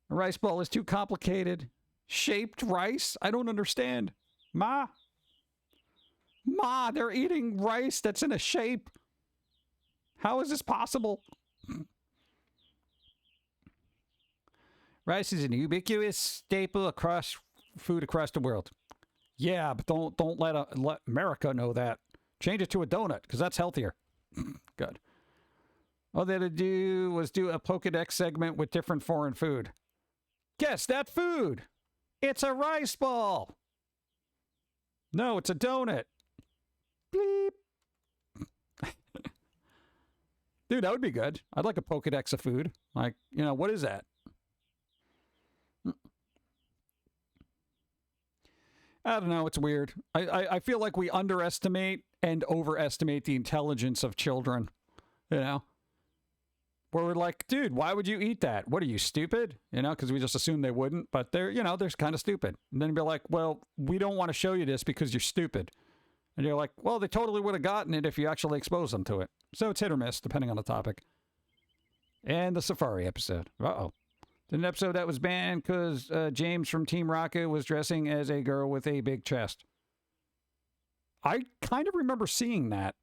A rice ball is too complicated. Shaped rice? I don't understand. Ma, they're eating rice that's in a shape. How is this possible? Rice is an ubiquitous staple across food across the world. Yeah, but don't let America know that. Change it to a donut because that's healthier. Good. All they had to do was do a Pokedex segment with different foreign food. Guess that food. It's a rice ball. No, it's a donut. Bleep. Dude, that would be good. I'd like a Pokedex of food. Like, what is that? I don't know. It's weird. I feel like we underestimate and overestimate the intelligence of children. Where we're like, dude, why would you eat that? What are you, stupid? Because we just assume they wouldn't. But they're kind of stupid. And then you'd be like, well, we don't want to show you this because you're stupid. And you're like, well, they totally would have gotten it if you actually exposed them to it. So it's hit or miss, depending on the topic. And the Safari episode. Uh-oh. An episode that was banned because James from Team Rocket was dressing as a girl with a big chest. I kind of remember seeing that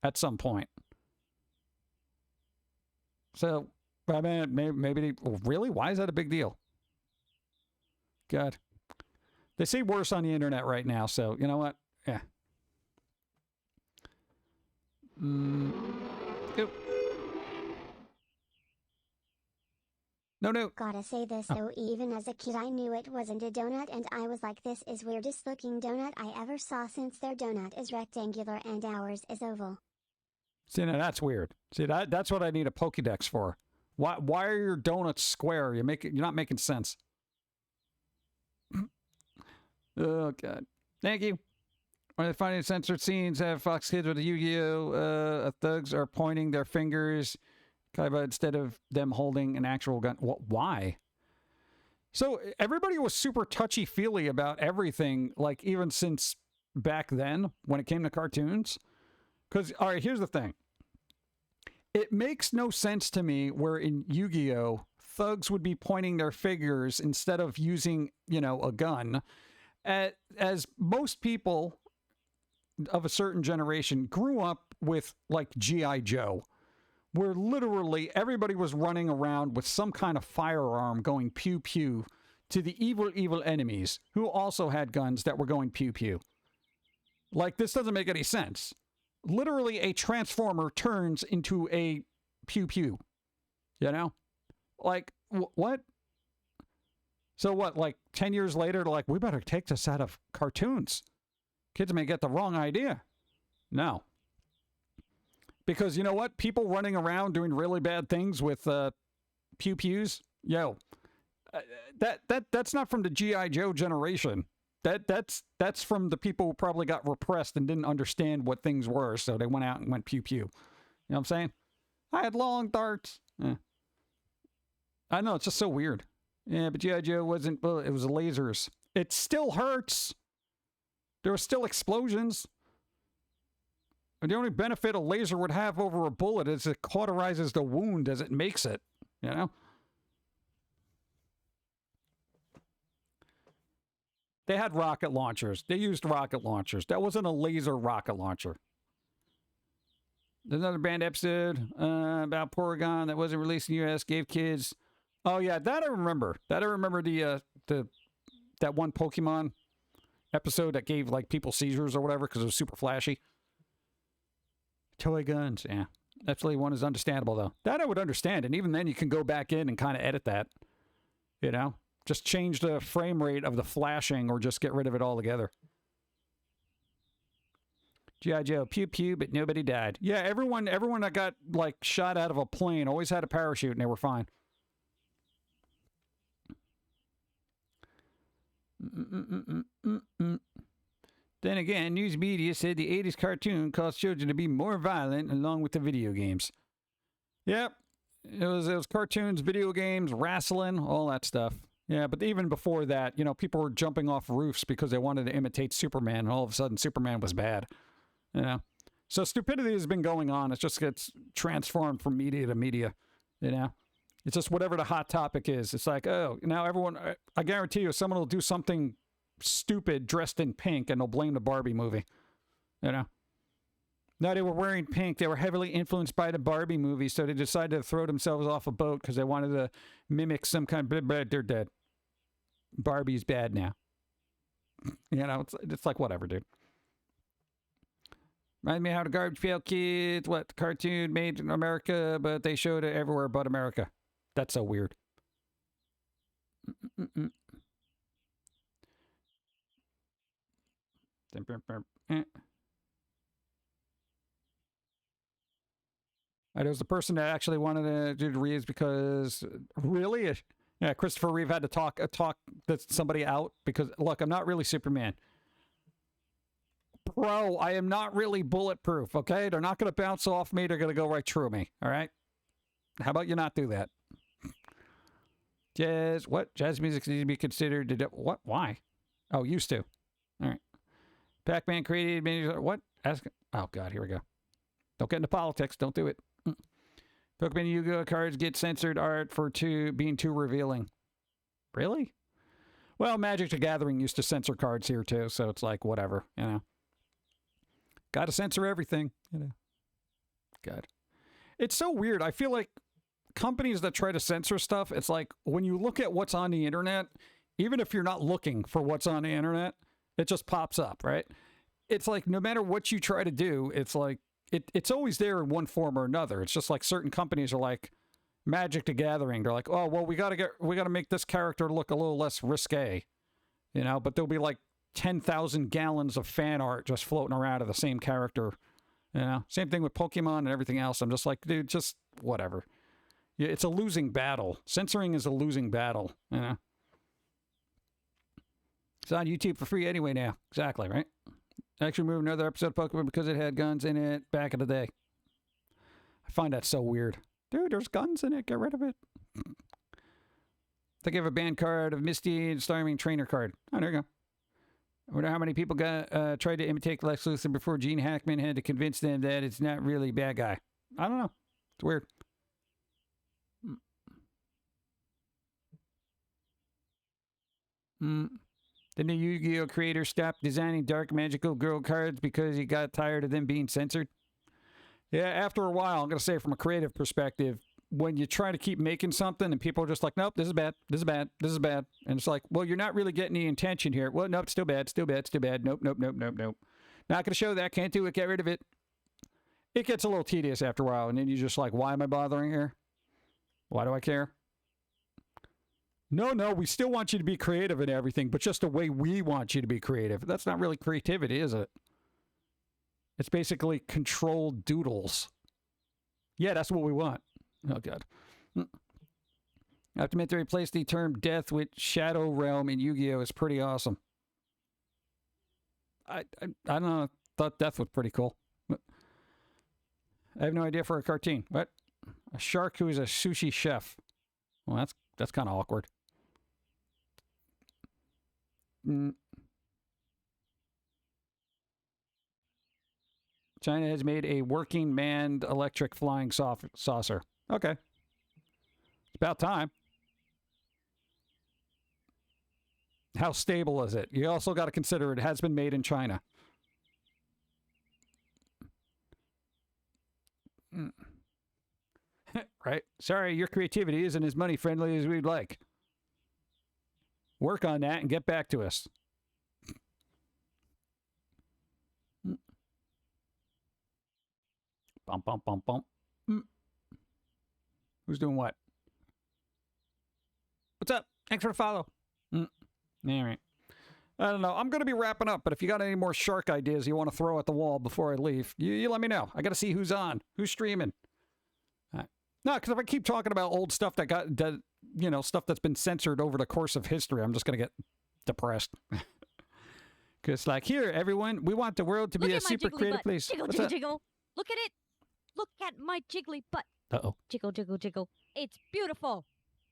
at some point. So, I mean, maybe really? Why is that a big deal? God. They say worse on the internet right now, so you know what? Yeah. Yep. No. Gotta say this though, even as a kid I knew it wasn't a donut and I was like, this is weirdest looking donut I ever saw since their donut is rectangular and ours is oval. See, now that's weird. See, that's what I need a Pokédex for. Why are your donuts square? You're not making sense. Oh, God. Thank you. When they find censored scenes have Fox Kids with the Yu-Gi-Oh! Thugs are pointing their fingers Kaiba instead of them holding an actual gun. Why? So everybody was super touchy-feely about everything, like even since back then when it came to cartoons. Because, all right, here's the thing. It makes no sense to me where in Yu-Gi-Oh! Thugs would be pointing their fingers instead of using, a gun. As most people of a certain generation grew up with, like, G.I. Joe, where literally everybody was running around with some kind of firearm going pew-pew to the evil enemies who also had guns that were going pew-pew. Like, this doesn't make any sense. Literally, a transformer turns into a pew-pew. Like, what? So what, like 10 years later, like, we better take this out of cartoons. Kids may get the wrong idea. No. Because you know what? People running around doing really bad things with pew-pews, yo, that's not from the G.I. Joe generation. That's from the people who probably got repressed and didn't understand what things were, so they went out and went pew-pew. You know what I'm saying? I had long darts. I know, it's just so weird. Yeah, but G.I. Joe wasn't, well, it was lasers. It still hurts. There were still explosions. And the only benefit a laser would have over a bullet is it cauterizes the wound as it makes it, you know? They had rocket launchers. They used rocket launchers. That wasn't a laser rocket launcher. There's another band episode about Porygon that wasn't released in the U.S. Gave kids... Oh, yeah, that I remember. That I remember that one Pokemon episode that gave, like, people seizures or whatever because it was super flashy. Toy guns, yeah. Absolutely one is understandable, though. That I would understand, and even then you can go back in and kind of edit that. You know? Just change the frame rate of the flashing or just get rid of it altogether. G.I. Joe, pew-pew, but nobody died. Yeah, everyone that got, like, shot out of a plane always had a parachute and they were fine. Then again, news media said the 80s cartoon caused children to be more violent along with the video games. Yep. It was cartoons, video games, wrestling, all that stuff. Yeah, but even before that, you know, people were jumping off roofs because they wanted to imitate Superman, and all of a sudden Superman was bad. You know? So stupidity has been going on. It just gets transformed from media to media, you know? It's just whatever the hot topic is. It's like, oh, now everyone, I guarantee you, someone will do something stupid dressed in pink and they'll blame the Barbie movie. You know? No, they were wearing pink. They were heavily influenced by the Barbie movie, so they decided to throw themselves off a boat because they wanted to mimic some kind of... Blah, blah, they're dead. Barbie's bad now. You know, it's like whatever, dude. Remind me how the Garbage Pail Kids, what, the cartoon made in America, but they showed it everywhere but America. That's so weird. It was the person that actually wanted to do the Reeves because, really? Yeah, Christopher Reeve had to talk somebody out because, look, I'm not really Superman. Bro, I am not really bulletproof, okay? They're not going to bounce off me. They're going to go right through me, all right? How about you not do that? Jazz, what? Jazz music needs to be considered... What? Why? Oh, used to. All right. Pac-Man created... What? Ask... Oh, God, here we go. Don't get into politics. Don't do it. Pokemon Yu-Gi-Oh! Cards get censored art for being too revealing. Really? Well, Magic the Gathering used to censor cards here, too, so it's like, whatever, you know. Gotta censor everything, you know. God. It's so weird. I feel like companies that try to censor stuff, it's like, when you look at what's on the internet, even if you're not looking for what's on the internet, it just pops up, right? It's like, no matter what you try to do, it's like, it's always there in one form or another. It's just like certain companies are like Magic the Gathering. They're like, oh, well, we gotta make this character look a little less risque, you know, but there'll be like 10,000 gallons of fan art just floating around of the same character, you know. Same thing with Pokemon and everything else. I'm just like, dude, just whatever. Yeah, it's a losing battle. Censoring is a losing battle, you know. It's on YouTube for free anyway now. Exactly, right? Actually moved another episode of Pokemon because it had guns in it back in the day. I find that so weird. Dude, there's guns in it. Get rid of it. Think of a band card of Misty and Starming Trainer card. Oh, there you go. I wonder how many people tried to imitate Lex Luthor before Gene Hackman had to convince them that it's not really a bad guy. I don't know. It's weird. The new Yu-Gi-Oh! Creator stopped designing dark magical girl cards because he got tired of them being censored. Yeah, after a while, I'm going to say from a creative perspective, when you try to keep making something and people are just like, nope, this is bad, this is bad, this is bad. And it's like, well, you're not really getting the intention here. Well, nope, still bad, still bad, still bad. Nope, nope, nope, nope, nope. Not going to show that, can't do it, get rid of it. It gets a little tedious after a while, and then you're just like, why am I bothering here? Why do I care? No, we still want you to be creative and everything, but just the way we want you to be creative. That's not really creativity, is it? It's basically controlled doodles. Yeah, that's what we want. Oh, God. I have to admit, to replace the term death with Shadow Realm in Yu-Gi-Oh! Is pretty awesome. I don't know. I thought death was pretty cool. But I have no idea for a cartoon. What? A shark who is a sushi chef. Well, that's kind of awkward. China has made a working manned electric flying saucer. Okay. It's about time. How stable is it? You also got to consider it has been made in China. Right? Sorry, your creativity isn't as money friendly as we'd like. Work on that and get back to us. Bump, bump, bump, bump. Who's doing what? What's up? Thanks for the follow. All right. I don't know. I'm going to be wrapping up, but if you got any more shark ideas you want to throw at the wall before I leave, you let me know. I got to see who's on, who's streaming. No, because if I keep talking about old stuff stuff that's been censored over the course of history, I'm just going to get depressed. Because, like, here, everyone, we want the world to be a super creative place. Jiggle, jiggle, jiggle. Look at it. Look at my jiggly butt. Uh-oh. Jiggle, jiggle, jiggle. It's beautiful.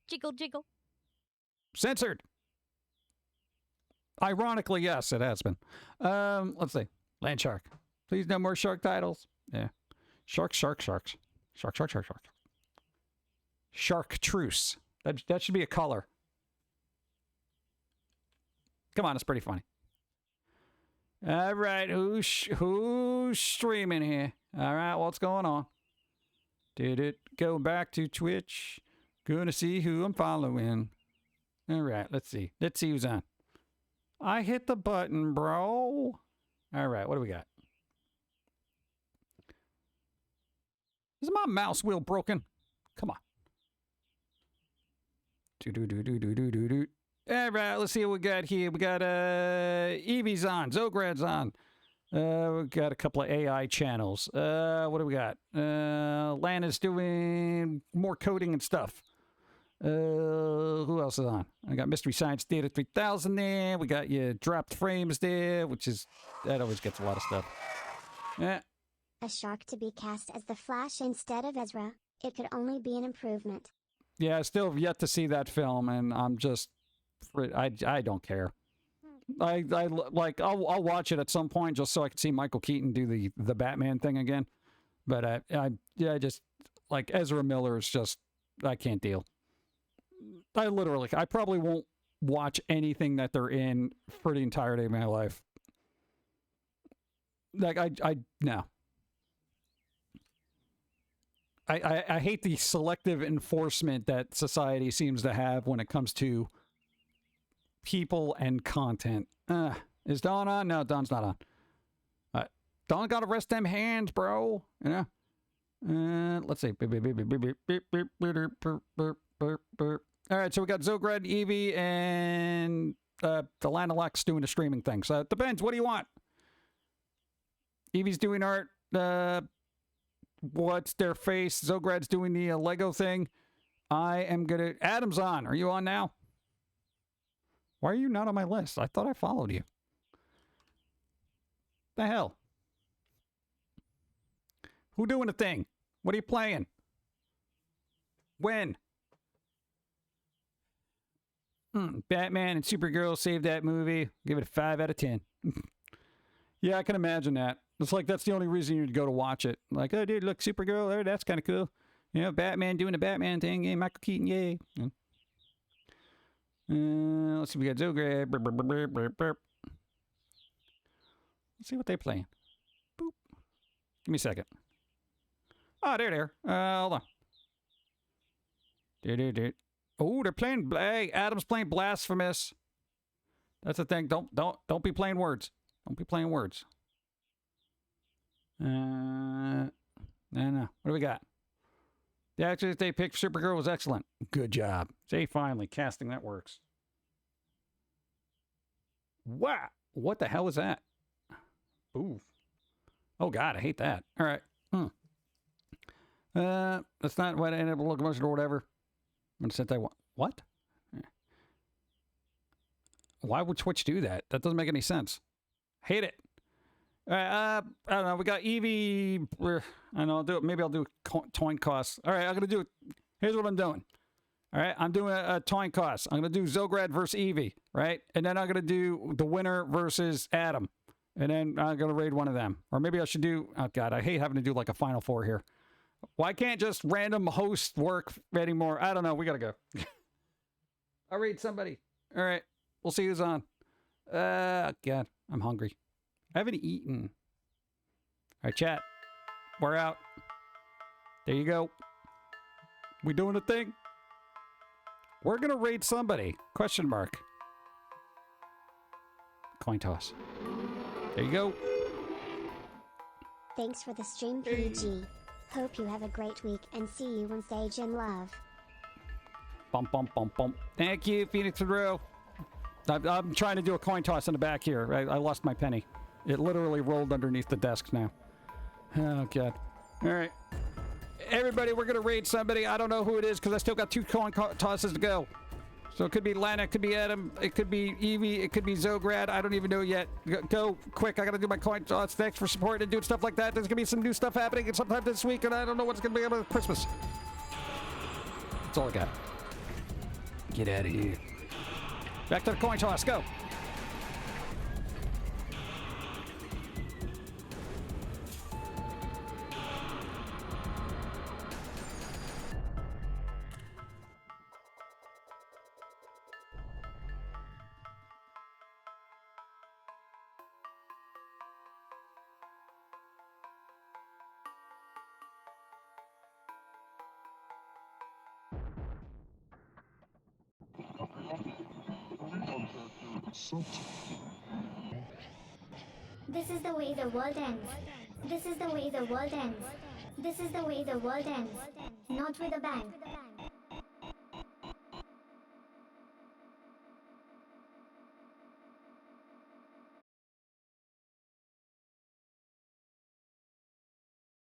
Jiggle, jiggle. Censored. Ironically, yes, it has been. Let's see. Land shark. Please, no more shark titles. Yeah. Sharks. Shark. Sharktreuse. That should be a color. Come on, it's pretty funny. All right, who's streaming here? All right, what's going on? Did it go back to Twitch? Gonna see who I'm following. All right, let's see. Let's see who's on. I hit the button, bro. All right, what do we got? Is my mouse wheel broken? Come on. Do. All right, let's see what we got here. We got Evie's on, Zograd's on. We got a couple of AI channels. What do we got? Lana's doing more coding and stuff. Who else is on? I got Mystery Science Data 3000 there. We got your dropped frames there, that always gets a lot of stuff. Yeah. A shark to be cast as the Flash instead of Ezra. It could only be an improvement. Yeah, I still have yet to see that film, and I'm just, I don't care. I'll watch it at some point just so I can see Michael Keaton do the Batman thing again. But I just, like, Ezra Miller is just, I can't deal. I probably won't watch anything that they're in for the entirety of my life. Like, no. I hate the selective enforcement that society seems to have when it comes to people and content. Is Dawn on? No, Dawn's not on. Dawn got to rest them hands, bro. You know? Let's see. All right, so we got Zograd, Evie, and the Lanalax doing the streaming thing. So it depends. What do you want? Evie's doing art. What's their face? Zograd's doing the Lego thing. I am gonna... Adam's on. Are you on now? Why are you not on my list? I thought I followed you. The hell? Who doing a thing? What are you playing? When? Batman and Supergirl saved that movie. Give it a 5 out of 10. Yeah, I can imagine that. It's like that's the only reason you'd go to watch it. Like, oh, dude, look, Supergirl, there, that's kind of cool. You know, Batman doing the Batman thing. Yeah, Michael Keaton, yay. Let's see, we got Zograd. Let's see what they're playing. Boop. Give me a second. Oh, there. Hold on. There. Oh, they're playing. Hey, Adam's playing Blasphemous. That's the thing. Don't be playing words. Don't be playing words. No. What do we got? The actress they picked for Supergirl was excellent. Good job. Say finally, casting that works. Wow. What the hell is that? Ooh. Oh, God, I hate that. All right. That's not what enable locomotion or whatever. I'm gonna set that one. What? Why would Twitch do that? That doesn't make any sense. Hate it. All right, I don't know. We got Eevee. I don't know. I'll do it. Maybe I'll do coin costs. All right, I'm gonna do it. Here's what I'm doing. All right, I'm doing a coin cost. I'm gonna do Zograd versus Eevee, right? And then I'm gonna do the winner versus Adam, and then I'm gonna raid one of them. Or maybe I should do. Oh God, I hate having to do like a final four here. Why can't just random host work anymore? I don't know. We gotta go. I'll raid somebody. All right, we'll see who's on. God, I'm hungry. I haven't eaten. All right, chat. We're out. There you go. We doing a thing? We're gonna raid somebody. Question mark. Coin toss. There you go. Thanks for the stream, PG. Hope you have a great week and see you on stage in love. Bump, bump, bump, bump. Thank you, Phoenix Monroe. I'm trying to do a coin toss in the back here. I lost my penny. It literally rolled underneath the desk now. Oh, God. All right. Everybody, we're going to raid somebody. I don't know who it is because I still got 2 coin tosses to go. So it could be Lana, it could be Adam, it could be Eevee, it could be Zograd. I don't even know yet. Go quick. I got to do my coin toss. Thanks for supporting and doing stuff like that. There's going to be some new stuff happening sometime this week, and I don't know what's going to be about Christmas. That's all I got. Get out of here. Back to the coin toss. Go. This is the way the world ends. This is the way the world ends. This is the way the world ends. Not with a bang.